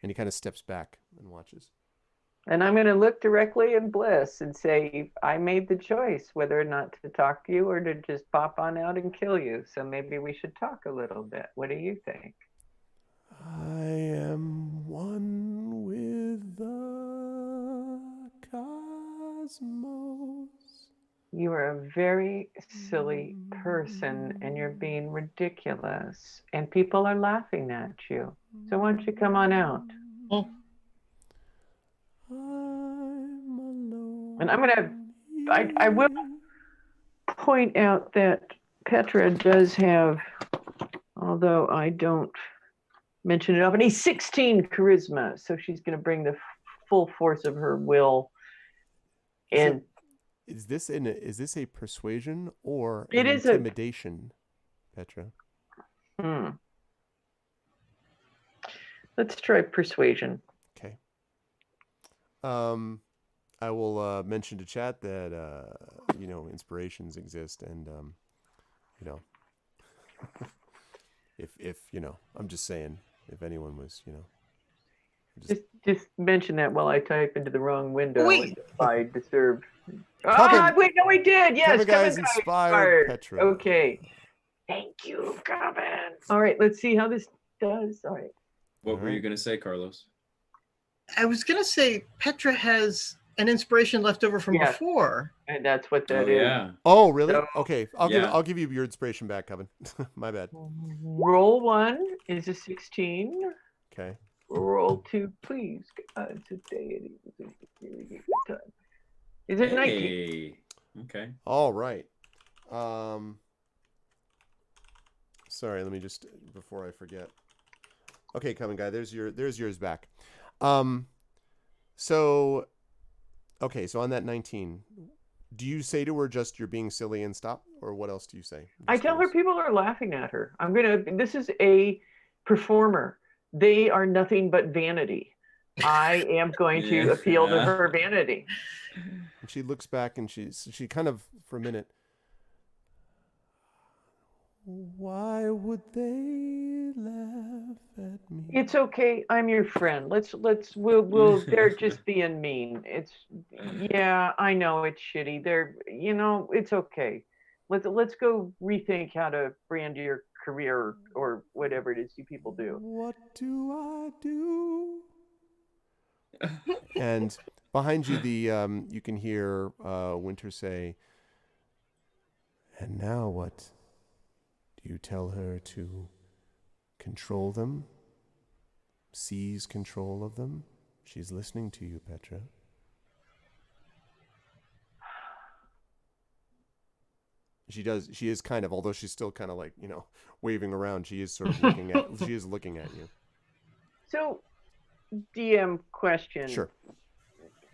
And he kind of steps back and watches. And I'm going to look directly at Bliss and say, I made the choice whether or not to talk to you or to just pop on out and kill you. So maybe we should talk a little bit. What do you think? I am one with the cosmos. You are a very silly person and you're being ridiculous. And people are laughing at you. So why don't you come on out? Oh. I'm alone. And I'm going to, I will point out that Petra does have, although I don't mention it often, a 16 charisma. So she's going to bring the full force of her will. And is this a persuasion or it an is intimidation, Petra? Let's try persuasion. Okay. I will mention to chat that inspirations exist, and if I'm just saying, if anyone was just mention that while I type into the wrong window. Wait. I disturbed. Kevin, Wait, no, we did. Yes, Kevin guys inspired Petra. Okay. Thank you, Kevin. All right, let's see how this does. All right. What were you going to say, Carlos? I was gonna say Petra has an inspiration left over from Yes. before. And that's what Oh that is. yeah. Oh, really? So- Okay. Yeah. I'll give you your inspiration back, Kevin. My bad. Roll 1 is a 16. Okay. Roll 2, please. Today it is a really good time. Is it 19? Hey. Okay. All right. Sorry, let me just before I forget. Okay, Kevin guy, there's yours back. So okay, so on that 19, do you say to her just you're being silly and stop, or what else do you say? I tell her people are laughing at her. This is a performer. They are nothing but vanity. I am going to appeal to her vanity. And she looks back and she kind of for a minute. Why would they laugh at me? It's okay. I'm your friend. We'll they're just being mean. Yeah, I know it's shitty. It's okay. Let's go rethink how to brand your career or whatever it is you people do. What do I do? And behind you, you can hear Winter say, "And now what? Do you tell her to control them? Seize control of them? She's listening to you, Petra." She does. She is kind of, although she's still kind of like, waving around. She is sort of looking at. She is looking at you. So, DM question. Sure.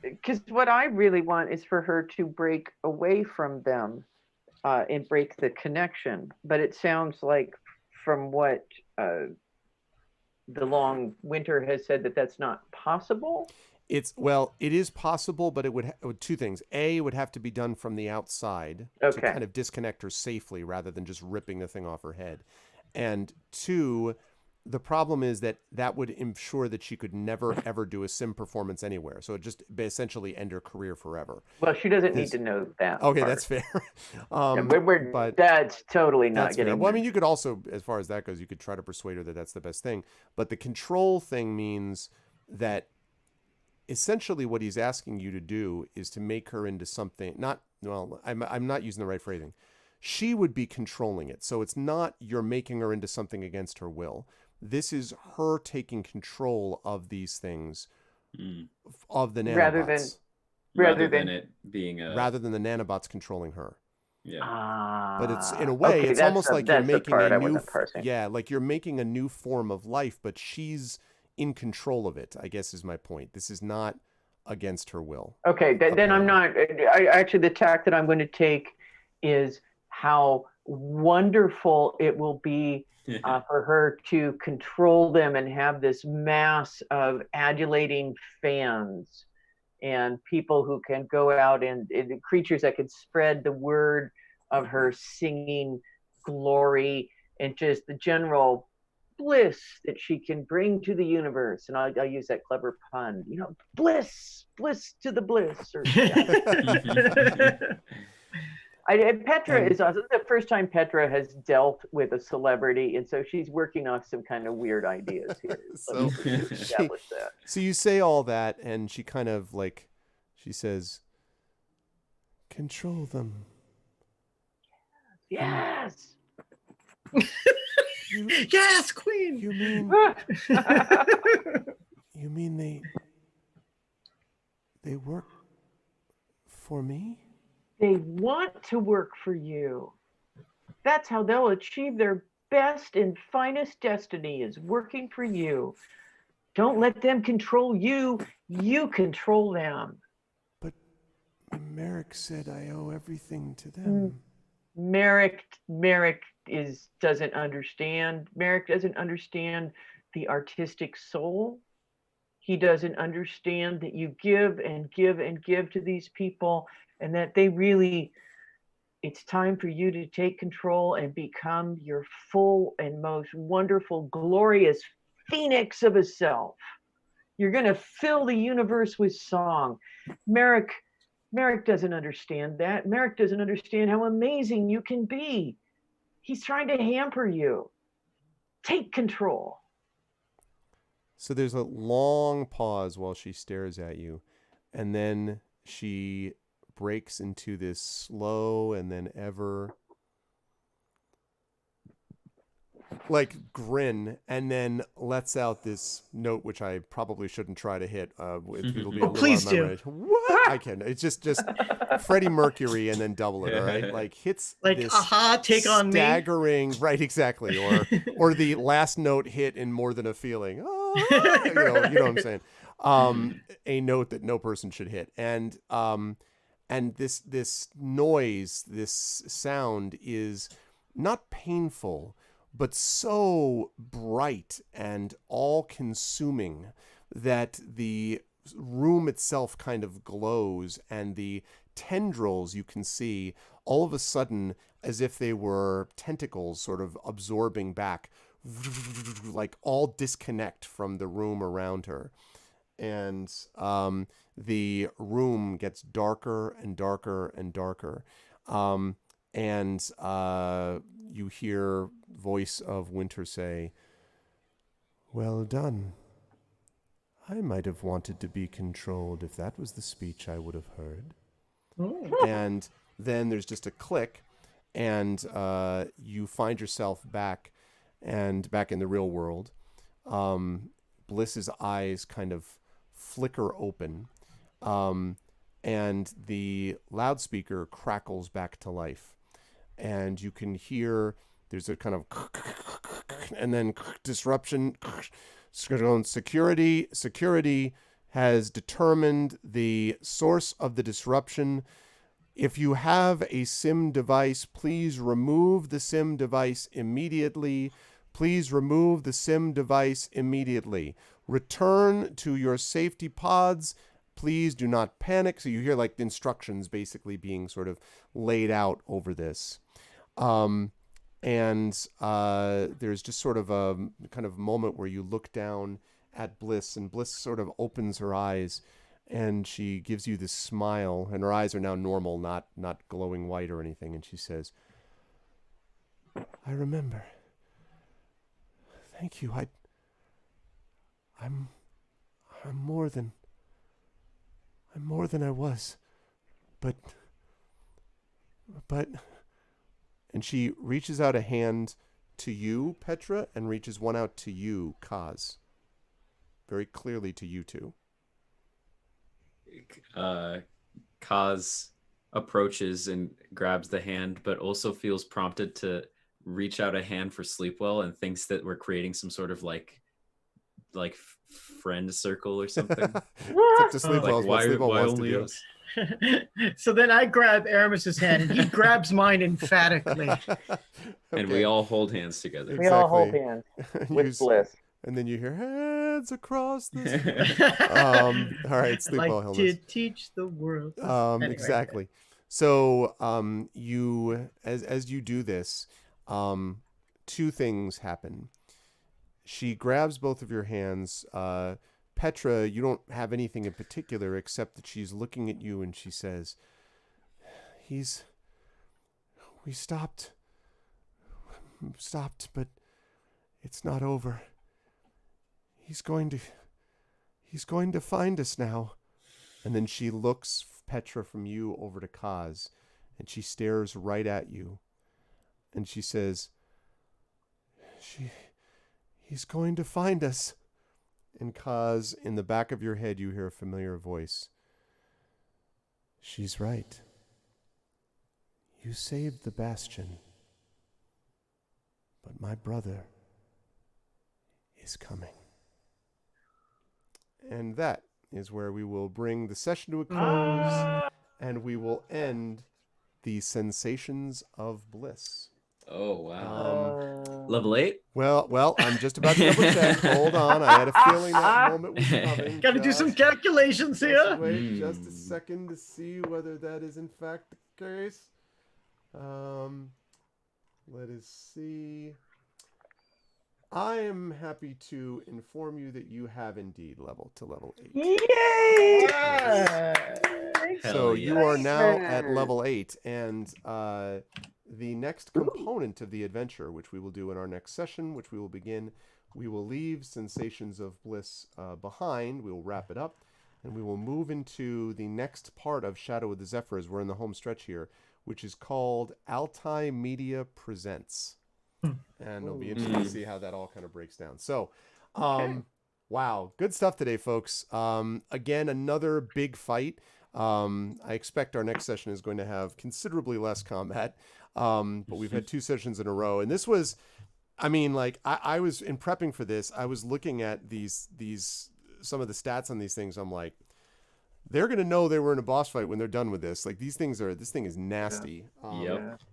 Because what I really want is for her to break away from them and break the connection. But it sounds like from what the long winter has said that's not possible. It is possible, but it would two things. A, it would have to be done from the outside to kind of disconnect her safely rather than just ripping the thing off her head. And two, the problem is that would ensure that she could never, ever do a sim performance anywhere. So it just essentially end her career forever. Well, she doesn't need to know that. Okay, part. that's fair. But that's totally not that's getting fair. Well, I mean, you could also, as far as that goes, you could try to persuade her that that's the best thing. But the control thing means that essentially what he's asking you to do is to make her into something. I'm not using the right phrasing. She would be controlling it. So it's not you're making her into something against her will. This is her taking control of these things, of the nanobots. Rather than it being rather than the nanobots controlling her. Yeah. But it's in a way, it's almost like you're making a new, like you're making a new form of life, but she's in control of it, I guess is my point. This is not against her will. Okay, then I'm not. Actually, the tack that I'm going to take is how wonderful it will be for her to control them and have this mass of adulating fans and people who can go out and creatures that can spread the word of her singing glory and just the general bliss that she can bring to the universe. And I'll use that clever pun, bliss to the bliss. Petra is also the first time Petra has dealt with a celebrity, and so she's working off some kind of weird ideas here. So you say all that, and she kind of she says, "Control them." Yes. Yes, Queen. You mean they work for me? They want to work for you. That's how they'll achieve their best and finest destiny, is working for you. Don't let them control you. You control them. But Merrick said I owe everything to them. Merrick doesn't understand. Merrick doesn't understand the artistic soul. He doesn't understand that you give and give and give to these people, and that it's time for you to take control and become your full and most wonderful, glorious phoenix of a self. You're going to fill the universe with song. Merrick doesn't understand that. Merrick doesn't understand how amazing you can be. He's trying to hamper you. Take control. So there's a long pause while she stares at you. And then she breaks into this slow and then ever like grin, and then lets out this note, which I probably shouldn't try to hit. It'll be a little Please out of my do. range. What? I can. It's just Freddie Mercury and then double it. All right, like hits Like, this aha, take on me. staggering, right? Exactly, or the last note hit in More Than a Feeling. You know what I'm saying. A note that no person should hit, and this noise, this sound is not painful, but so bright and all-consuming that the room itself kind of glows, and the tendrils you can see all of a sudden, as if they were tentacles sort of absorbing back, like all disconnect from the room around her. And the room gets darker and darker and darker. And you hear voice of Winter say, "Well done. I might have wanted to be controlled if that was the speech I would have heard." And then there's just a click, and you find yourself back in the real world. Bliss's eyes kind of flicker open, and the loudspeaker crackles back to life, and you can hear there's a kind of and then disruption. Security has determined the source of the disruption. If you have a SIM device, please remove the SIM device immediately. Please remove the SIM device immediately. Return to your safety pods. Please do not panic. So you hear like the instructions basically being sort of laid out over this. And there's just sort of a kind of moment where you look down at Bliss, and Bliss sort of opens her eyes, and she gives you this smile, and her eyes are now normal, not glowing white or anything, and she says, "I remember. Thank you. I'm more than I was, but." And she reaches out a hand to you, Petra, and reaches one out to you, Kaz. Very clearly to you two. Kaz approaches and grabs the hand, but also feels prompted to reach out a hand for Sleepwell, and thinks that we're creating some sort of like friend circle or something. Except to Sleepwell's what Like, Sleepwell why wants to only do. us? So then I grab Aramis's hand, and he grabs mine emphatically. And we all hold hands together. We all hold Exactly. hands You with Bliss. And then you hear heads across the all right, Sleepwell, Like to teach the world. Anyway. Exactly. So you as you do this, two things happen. She grabs both of your hands. Petra, you don't have anything in particular except that she's looking at you and she says, we stopped, but it's not over. He's going to find us now. And then she looks, Petra, from you over to Kaz, and she stares right at you. And she says, he's going to find us. And Kaz, in the back of your head, you hear a familiar voice. She's right. You saved the Bastion. But my brother is coming. And that is where we will bring the session to a close, and we will end the Sensations of Bliss. Oh, wow. Level 8? Well, I'm just about to double check. Hold on. I had a feeling that moment was coming. Got to do some calculations Just here. wait just a second to see whether that is in fact the case. Let us see. I am happy to inform you that you have indeed leveled to level 8. Yay! So you are now at level 8, and the next component of the adventure, which we will do in our next session, which we will begin, we will leave Sensations of Bliss behind. We will wrap it up, And we will move into the next part of Shadow of the Zephyrs. We're in the home stretch here, which is called Altai Media Presents. And it'll be interesting to see how that all kind of breaks down. So, wow, good stuff today, folks. Again, another big fight. I expect our next session is going to have considerably less combat, but we've had 2 sessions in a row. And this was, I mean, like, I was, in prepping for this, I was looking at these some of the stats on these things. I'm like, they're going to know they were in a boss fight when they're done with this. Like, this thing is nasty.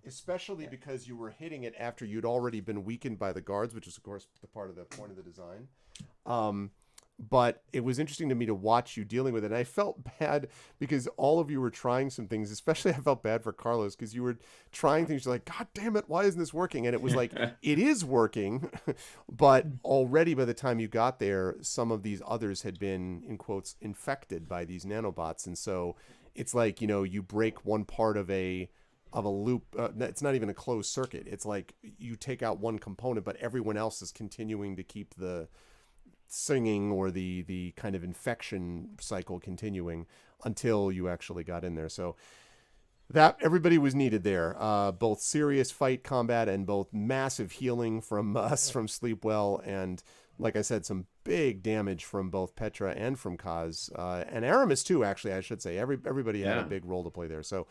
Especially because you were hitting it after you'd already been weakened by the guards, which is, of course, the part of the point of the design. But it was interesting to me to watch you dealing with it. And I felt bad because all of you were trying some things, especially I felt bad for Carlos because you were trying things. You're like, God damn it, why isn't this working? And it was like, it is working. But already by the time you got there, some of these others had been, in quotes, infected by these nanobots. And so it's like, you break one part of a loop. It's not even a closed circuit. It's like you take out one component, but everyone else is continuing to keep the singing or the kind of infection cycle continuing until you actually got in there. So that everybody was needed there, both serious fight combat and both massive healing from us from Sleepwell, and like I said, some big damage from both Petra and from Kaz, and Aramis too, actually, I should say. Everybody had a big role to play there. So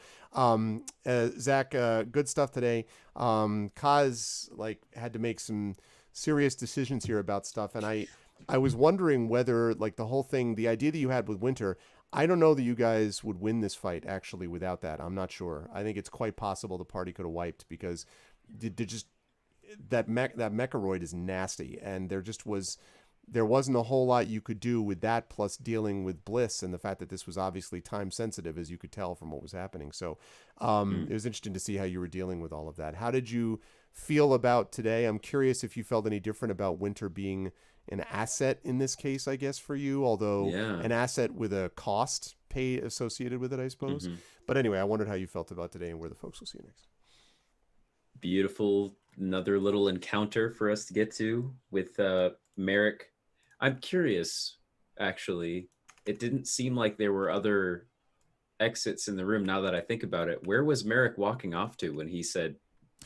Zach, good stuff today. Kaz had to make some serious decisions here about stuff, and I was wondering whether, the whole thing, the idea that you had with Winter, I don't know that you guys would win this fight, actually, without that. I'm not sure. I think it's quite possible the party could have wiped because that Mechoroid is nasty, and there wasn't a whole lot you could do with that, plus dealing with Bliss and the fact that this was obviously time-sensitive, as you could tell from what was happening. So it was interesting to see how you were dealing with all of that. How did you feel about today? I'm curious if you felt any different about Winter being an asset in this case, I guess, for you, although an asset with a cost pay associated with it, I suppose. But anyway, I wondered how you felt about today and where the folks will see you next. Beautiful. Another little encounter for us to get to with Merrick. I'm curious, actually. It didn't seem like there were other exits in the room now that I think about it. Where was Merrick walking off to when he said,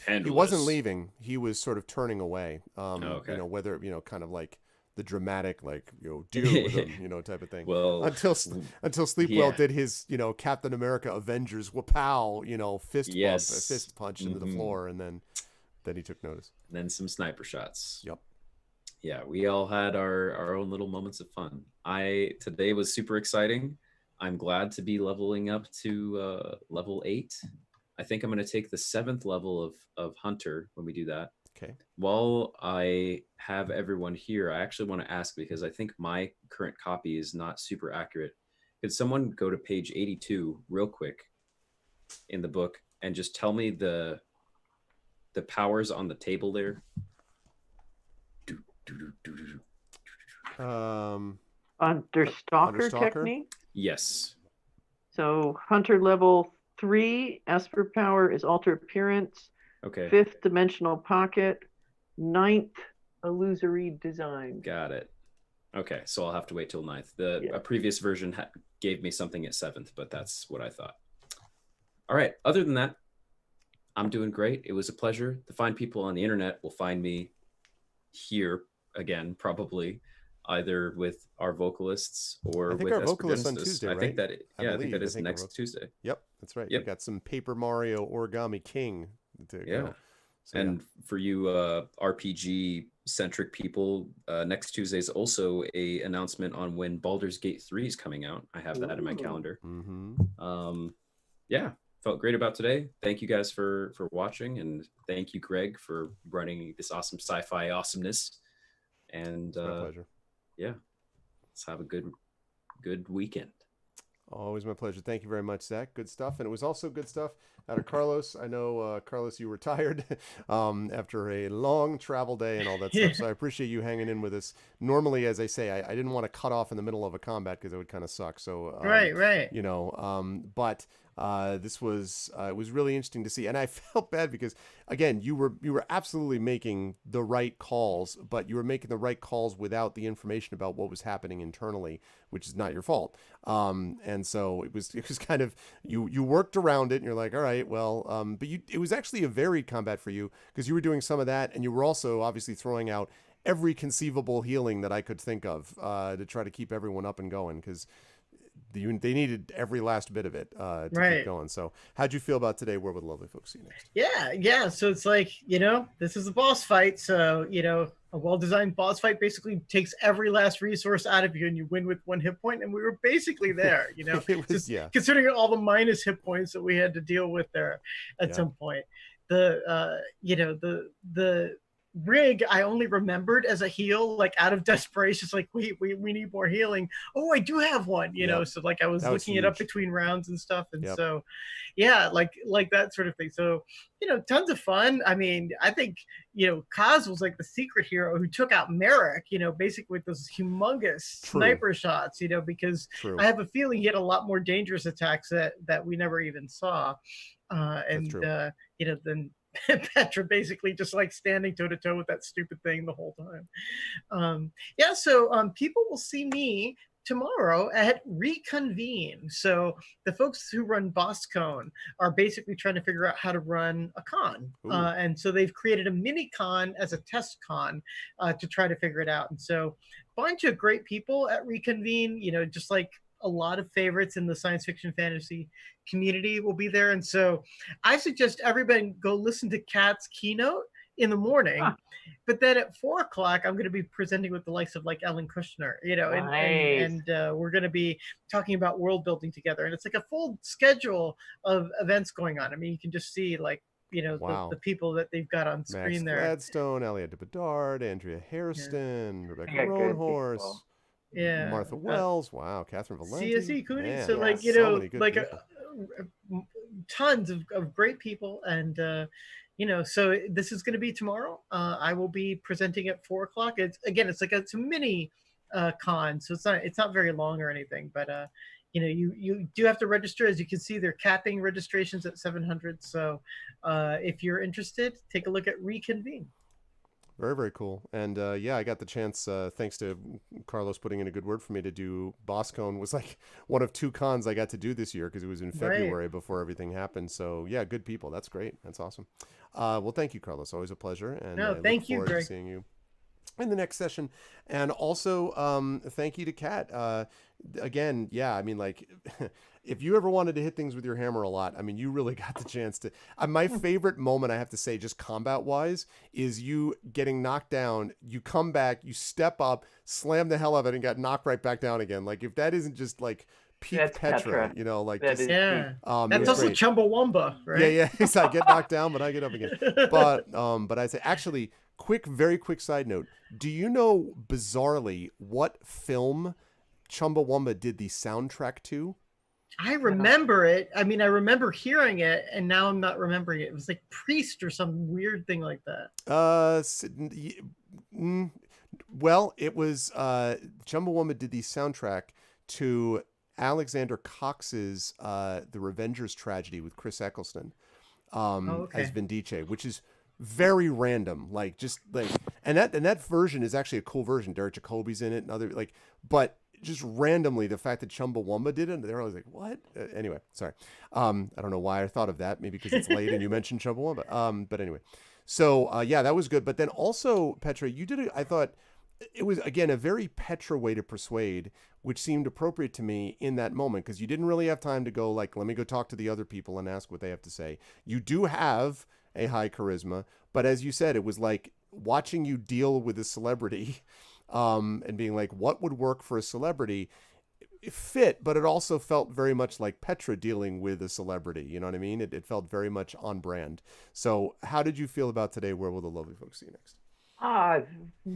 "Handle He wasn't this"? leaving. He was sort of turning away. Okay. Whether, kind of like the dramatic, deal with him, type of thing. Well, until Sleepwell did his, Captain America Avengers whapow, fist punch into the floor, and then he took notice. And then some sniper shots. Yep. Yeah, we all had our own little moments of fun. Today was super exciting. I'm glad to be leveling up to level 8. I think I'm going to take the 7th level of Hunter when we do that. Okay. While I have everyone here, I actually want to ask, because I think my current copy is not super accurate. Could someone go to page 82 real quick in the book and just tell me the powers on the table there? Hunter Stalker technique. Yes. So Hunter level 3, Esper power is alter appearance. Okay. 5th dimensional pocket. 9th illusory design. Got it. Okay, so I'll have to wait till 9th. A previous version gave me something at 7th, but that's what I thought. All right. Other than that, I'm doing great. It was a pleasure. The fine people on the internet will find me here again, probably either with our vocalists or I think with our Esper vocalists on Genesis. Tuesday, I right? think that I think that is I think next Tuesday. Yep, that's right. Yep. We got some Paper Mario Origami King to go. So, and for you RPG centric people, next Tuesday is also a announcement on when Baldur's Gate 3 is coming out. I have that in my calendar. Felt great about today. Thank you guys for watching, and thank you, Greg, for running this awesome sci-fi awesomeness. And my pleasure. Yeah, let's have a good weekend. Always my pleasure. Thank you very much, Zach. Good stuff. And it was also good stuff out of Carlos. I know, Carlos, you were tired after a long travel day and all that stuff. So I appreciate you hanging in with us. Normally, as I say, I didn't want to cut off in the middle of a combat because it would kind of suck. So right. but This was it was really interesting to see, and I felt bad because again, you were absolutely making the right calls, but you were making the right calls without the information about what was happening internally, which is not your fault. And so it was kind of you worked around it, and you're like, all right, well, but it was actually a varied combat for you because you were doing some of that, and you were also obviously throwing out every conceivable healing that I could think of to try to keep everyone up and going because they needed every last bit of it to keep going. So how'd you feel about today? Where would the lovely folks see you next? Yeah. So it's like, this is a boss fight. So, a well-designed boss fight basically takes every last resource out of you and you win with 1 hit point. And we were basically there, It was, considering all the minus hit points that we had to deal with there at some point. The rig I only remembered as a heal, like out of desperation. It's like we need more healing. Oh, I do have one, so like I was looking it up between rounds and stuff, and so like that sort of thing. So tons of fun. I mean, I think Kaz was like the secret hero who took out Merrick, basically with those humongous sniper shots, because I have a feeling he had a lot more dangerous attacks that we never even saw, then Petra basically just like standing toe to toe with that stupid thing the whole time. So people will see me tomorrow at Reconvene. So the folks who run BossCon are basically trying to figure out how to run a con. And so they've created a mini con as a test con to try to figure it out. And so a bunch of great people at Reconvene, just like a lot of favorites in the science fiction fantasy community will be there. And so I suggest everybody go listen to Kat's keynote in the morning, but then at 4:00, I'm going to be presenting with the likes of like Ellen Kushner, and we're going to be talking about world building together. And it's like a full schedule of events going on. I mean, you can just see like, the people that they've got on screen there. Max Gladstone, Elliot de Bedard, Andrea Hairston, Rebecca Roanhorse. Martha Wells, wow, Catherine Valenti, CSE Cooney. So like, so tons of great people. And, so this is going to be tomorrow. I will be presenting at 4:00. It's like it's a mini con. So it's not very long or anything, but, you do have to register. As you can see, they're capping registrations at 700. So if you're interested, take a look at Reconvene. Very, very cool. And I got the chance, thanks to Carlos putting in a good word for me, to do BossCon. Was like one of 2 cons I got to do this year because it was in February before everything happened. So yeah, good people. That's great. That's awesome. Well, thank you, Carlos. Always a pleasure. And thank you, Greg. To seeing you in the next session. And also thank you to Kat. Again, I mean, like if you ever wanted to hit things with your hammer a lot, I mean, you really got the chance to. My favorite moment, I have to say, just combat wise, is you getting knocked down, you come back, you step up, slam the hell out of it, and got knocked right back down again. Like if that isn't just like peak Petra, like that just, that's also great. Chumbawamba, right? Yeah. I get knocked down, but I get up again. But I'd say actually, very quick side note. Do you know bizarrely what film Chumbawamba did the soundtrack to? I remember it. I mean, I remember hearing it, and now I'm not remembering it. It was like Priest or some weird thing like that. Well, it was Chumbawamba did the soundtrack to Alexander Cox's The Revengers Tragedy with Chris Eccleston as Vindice, which is very random. Like just like and that version is actually a cool version. Derek Jacobi's in it and other but just randomly the fact that Chumbawamba did it, they're always like, what? Anyway, sorry. I don't know why I thought of that. Maybe because it's late and you mentioned Chumbawamba. But anyway, so that was good. But then also, Petra, you did it. I thought it was, again, a very Petra way to persuade, which seemed appropriate to me in that moment because you didn't really have time to go like, let me go talk to the other people and ask what they have to say. You do have a high charisma, but as you said, it was like watching you deal with a celebrity and being like, what would work for a celebrity? It fit, but it also felt very much like Petra dealing with a celebrity. You know what I mean? It felt very much on brand. So how did you feel about today? Where will the lovely folks see you next?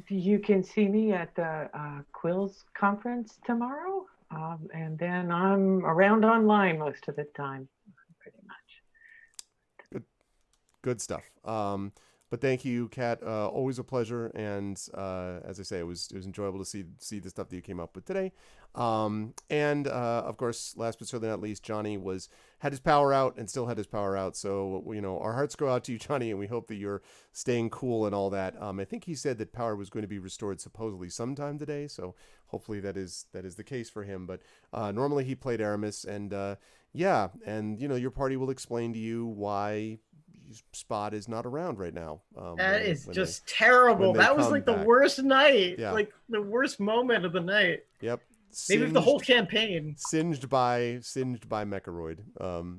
You can see me at the Quills conference tomorrow. And then I'm around online most of the time, pretty much. Good stuff. But thank you, Kat. Always a pleasure. And as I say, it was enjoyable to see the stuff that you came up with today. And of course, last but certainly not least, Johnny had his power out and still had his power out. So, our hearts go out to you, Johnny, and we hope that you're staying cool and all that. I think he said that power was going to be restored supposedly sometime today. So hopefully that is the case for him. But normally he played Aramis, and yeah, and your party will explain to you why Spot is not around right now. That is just terrible. That was like the worst night, like the worst moment of the night. Yep. Maybe the whole campaign. Singed by Mecharoid.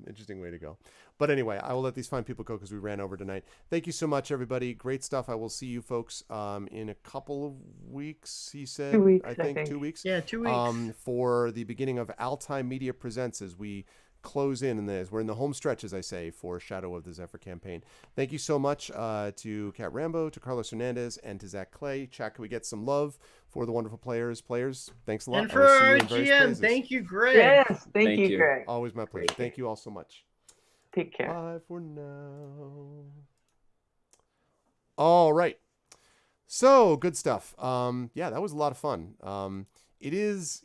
Interesting way to go. But anyway, I will let these fine people go because we ran over tonight. Thank you so much, everybody. Great stuff. I will see you folks in a couple of weeks, he said. 2 weeks, I think. 2 weeks. Yeah, 2 weeks. For the beginning of Altai Media Presents as we close in this. We're in the home stretch, as I say, for Shadow of the Zephyr campaign. Thank you so much to Kat Rambo, to Carlos Hernandez, and to Zach Clay. Chat, can we get some love for the wonderful players? Thanks a lot. And for our GM, thank you, Greg. Yes, thank you, Greg. Always my pleasure. Thank you all so much. Take care. Bye for now. All right. So, good stuff. Yeah, that was a lot of fun. It is,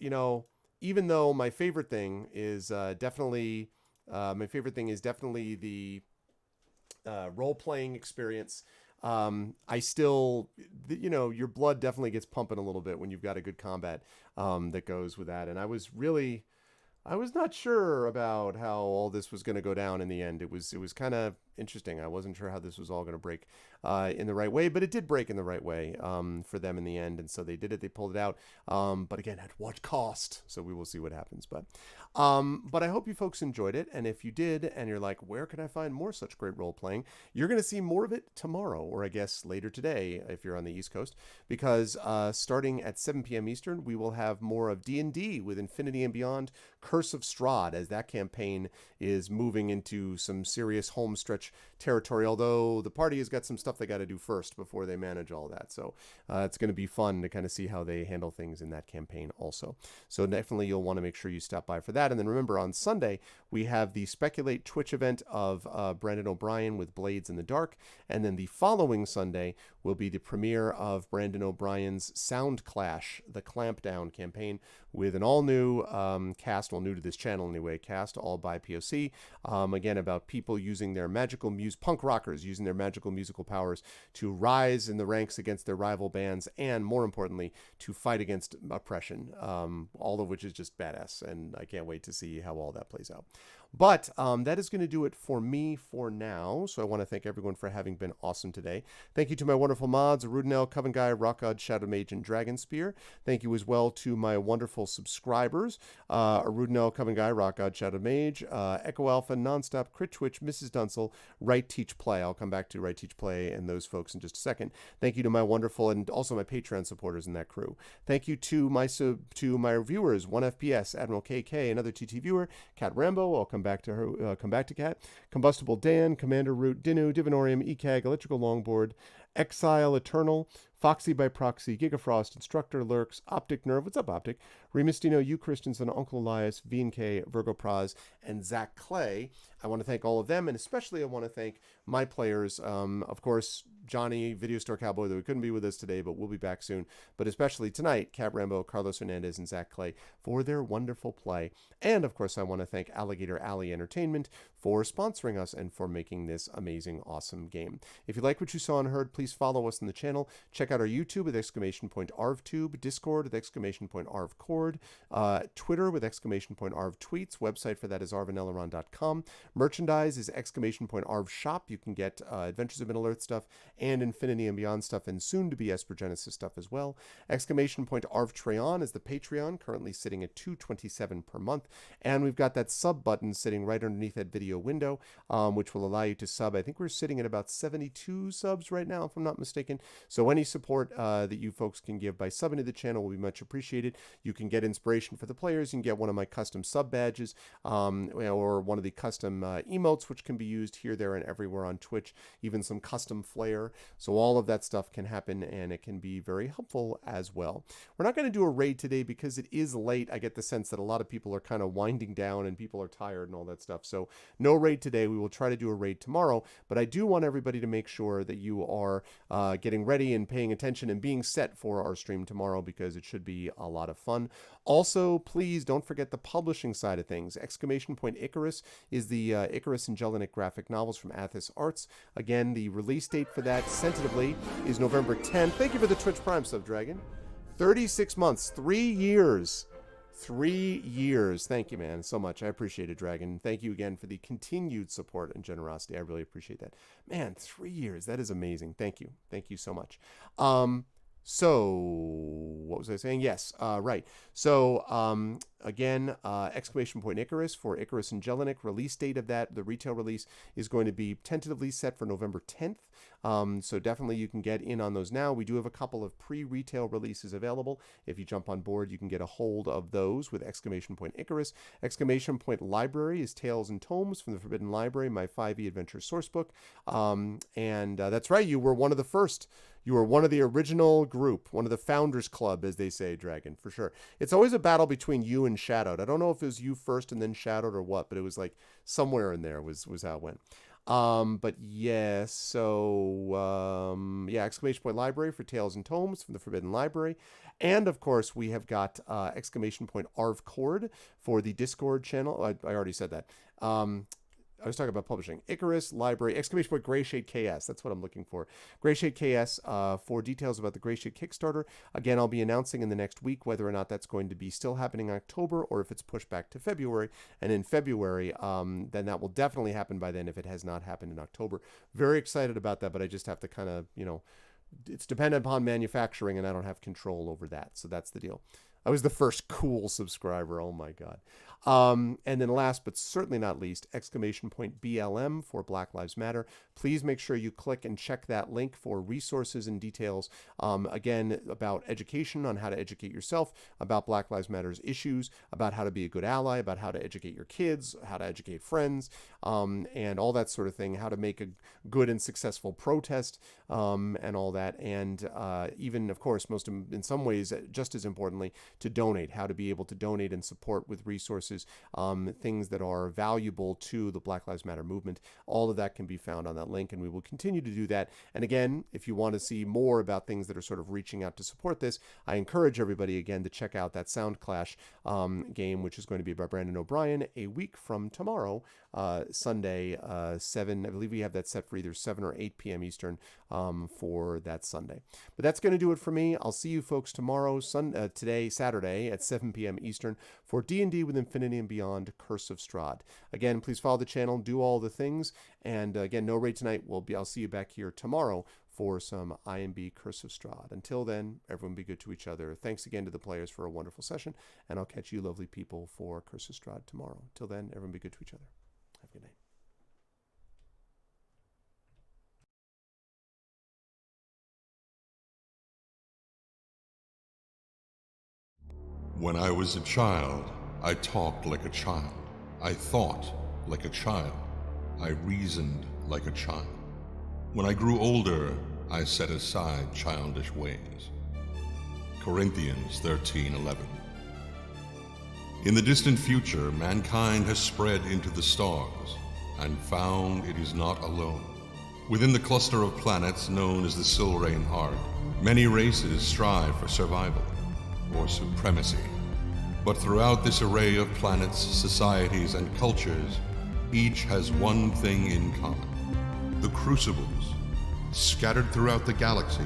even though my favorite thing is definitely the role-playing experience. I still, your blood definitely gets pumping a little bit when you've got a good combat that goes with that. And I was not sure about how all this was going to go down in the end. It was kind of interesting. I wasn't sure how this was all going to break in the right way, but it did break in the right way for them in the end. And so they did it. They pulled it out. But again, at what cost? So we will see what happens. But I hope you folks enjoyed it. And if you did, and you're like, where can I find more such great role playing? You're going to see more of it tomorrow, or I guess later today if you're on the East Coast, because starting at 7 p.m. Eastern, we will have more of D&D with Infinity and Beyond Curse of Strahd, as that campaign is moving into some serious home stretch territory, although the party has got some stuff they got to do first before they manage all that. So it's going to be fun to kind of see how they handle things in that campaign also. So definitely you'll want to make sure you stop by for that. And then remember, on Sunday, we have the Speculate Twitch event of Brandon O'Brien with Blades in the Dark. And then the following Sunday will be the premiere of Brandon O'Brien's Sound Clash, the Clampdown campaign, with an all-new cast, well, new to this channel anyway, cast all by POC. Again, about people using their punk rockers using their magical musical powers to rise in the ranks against their rival bands, and more importantly, to fight against oppression, all of which is just badass, and I can't wait to see how all that plays out. But that is going to do it for me for now. So I want to thank everyone for having been awesome today. Thank you to my wonderful mods, Arudinel, Coven Guy, Rockgod, Shadow Mage, and Dragon Spear. Thank you as well to my wonderful subscribers, Arudinel, Coven Guy, Rockgod, Shadow Mage, Echo Alpha, Nonstop, Crit Twitch, Mrs. Dunsel, Right Teach Play. I'll come back to Right Teach Play and those folks in just a second. Thank you to my wonderful and also my Patreon supporters in that crew. Thank you to my viewers, 1FPS, Admiral KK, another TT viewer, Kat Rambo. I'll come back to her. Come back to Kat. Combustible Dan, Commander Root, Dinu, Divinorium, ECAG, Electrical Longboard, Exile Eternal, Foxy by Proxy, Gigafrost, Instructor Lurks, Optic Nerve, what's up, Optic? Remistino, U Christensen, Uncle Elias, V&K, Virgo Praz, and Zach Clay. I want to thank all of them, and especially I want to thank my players. Of course, Johnny, Video Store Cowboy, though he couldn't be with us today, but we'll be back soon. But especially tonight, Cat Rambo, Carlos Hernandez, and Zach Clay for their wonderful play. And of course, I want to thank Alligator Alley Entertainment for sponsoring us and for making this amazing, awesome game. If you like what you saw and heard, please follow us on the channel. Check out our YouTube with !ArvTube, Discord with !ArvCord, Twitter with !ArvTweets. Website for that is arvaneleron.com. Merchandise is !ArvShop. You can get Adventures of Middle-earth stuff and Infinity and Beyond stuff, and soon to be Esper Genesis stuff as well. !ArvTreon is the Patreon, currently sitting at $2.27 per month. And we've got that sub button sitting right underneath that video window, which will allow you to sub. I think we're sitting at about 72 subs right now, if I'm not mistaken. So any support that you folks can give by subbing to the channel will be much appreciated. You can get inspiration for the players. You can get one of my custom sub badges, or one of the custom emotes, which can be used here, there, and everywhere on Twitch, even some custom flair. So all of that stuff can happen, and it can be very helpful as well. We're not going to do a raid today because it is late. I get the sense that a lot of people are kind of winding down and people are tired and all that stuff. So no raid today. We will try to do a raid tomorrow, but I do want everybody to make sure that you are getting ready and paying attention and being set for our stream tomorrow, because it should be a lot of fun. Also, please don't forget the publishing side of things. Exclamation Point Icarus is the Icarus and Jelinek graphic novels from Athos Arts. Again, the release date for that, tentatively, is November 10th. Thank you for the Twitch Prime sub, Dragon. 36 months, 3 years. 3 years. Thank you, man, so much. I appreciate it, Dragon. Thank you again for the continued support and generosity. I really appreciate that. Man, 3 years. That is amazing. Thank you. Thank you so much. So, what was I saying? Yes, right. So, again, Exclamation Point Icarus for Icarus and Jelinek. Release date of that, the retail release, is going to be tentatively set for November 10th. So definitely you can get in on those now. We do have a couple of pre-retail releases available. If you jump on board, you can get a hold of those with Exclamation Point Icarus. Exclamation Point Library is Tales and Tomes from the Forbidden Library, my 5e adventure sourcebook. And that's right, you were one of the first. You were one of the original group, one of the founders club, as they say, Dragon, for sure. It's always a battle between you and Shadowed. I don't know if it was you first and then Shadowed or what, but it was like somewhere in there was how it went. But yes, so yeah, Exclamation Point Library for Tales and Tomes from the Forbidden Library. And of course, we have got Exclamation Point Arv Cord for the Discord channel. I already said that. I was talking about publishing. Icarus, Library, Exclamation Point Greyshade KS. That's what I'm looking for. Greyshade KS for details about the Greyshade Kickstarter. Again, I'll be announcing in the next week whether or not that's going to be still happening in October or if it's pushed back to February. And in February, then that will definitely happen by then if it has not happened in October. Very excited about that, but I just have to kind of, it's dependent upon manufacturing and I don't have control over that. So that's the deal. I was the first cool subscriber. Oh my God. And then last but certainly not least, Exclamation Point BLM for Black Lives Matter. Please make sure you click and check that link for resources and details, again, about education, on how to educate yourself, about Black Lives Matter's issues, about how to be a good ally, about how to educate your kids, how to educate friends, and all that sort of thing, how to make a good and successful protest, and all that. And even, of course, in some ways, just as importantly, to donate, how to be able to donate and support with resources, things that are valuable to the Black Lives Matter movement. All of that can be found on that link, and we will continue to do that. And again, if you want to see more about things that are sort of reaching out to support this, I encourage everybody again to check out that Sound Clash game, which is going to be by Brandon O'Brien a week from tomorrow, Sunday, 7. I believe we have that set for either 7 or 8 p.m. Eastern for that Sunday. But that's going to do it for me. I'll see you folks tomorrow, today, Saturday at 7 p.m. Eastern for D&D with Infinity and Beyond Curse of Strahd. Again, please follow the channel, do all the things, and again, no raid tonight. I'll see you back here tomorrow for some IMB Curse of Strahd. Until then, everyone be good to each other. Thanks again to the players for a wonderful session, and I'll catch you lovely people for Curse of Strahd tomorrow. Till then, everyone be good to each other. Have a good night. When I was a child, I talked like a child. I thought like a child. I reasoned like a child. When I grew older, I set aside childish ways. Corinthians 13:11. In the distant future, mankind has spread into the stars and found it is not alone. Within the cluster of planets known as the Silrain Heart, many races strive for survival or supremacy. But throughout this array of planets, societies, and cultures, each has one thing in common: the Crucibles. Scattered throughout the galaxy,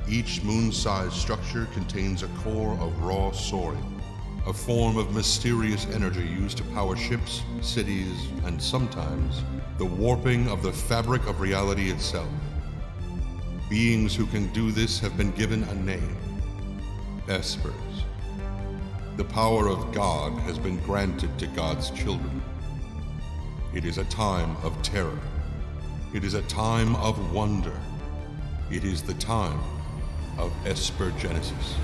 each moon-sized structure contains a core of raw sorin, a form of mysterious energy used to power ships, cities, and sometimes the warping of the fabric of reality itself. Beings who can do this have been given a name: Espers. The power of God has been granted to God's children. It is a time of terror. It is a time of wonder. It is the time of Esper Genesis.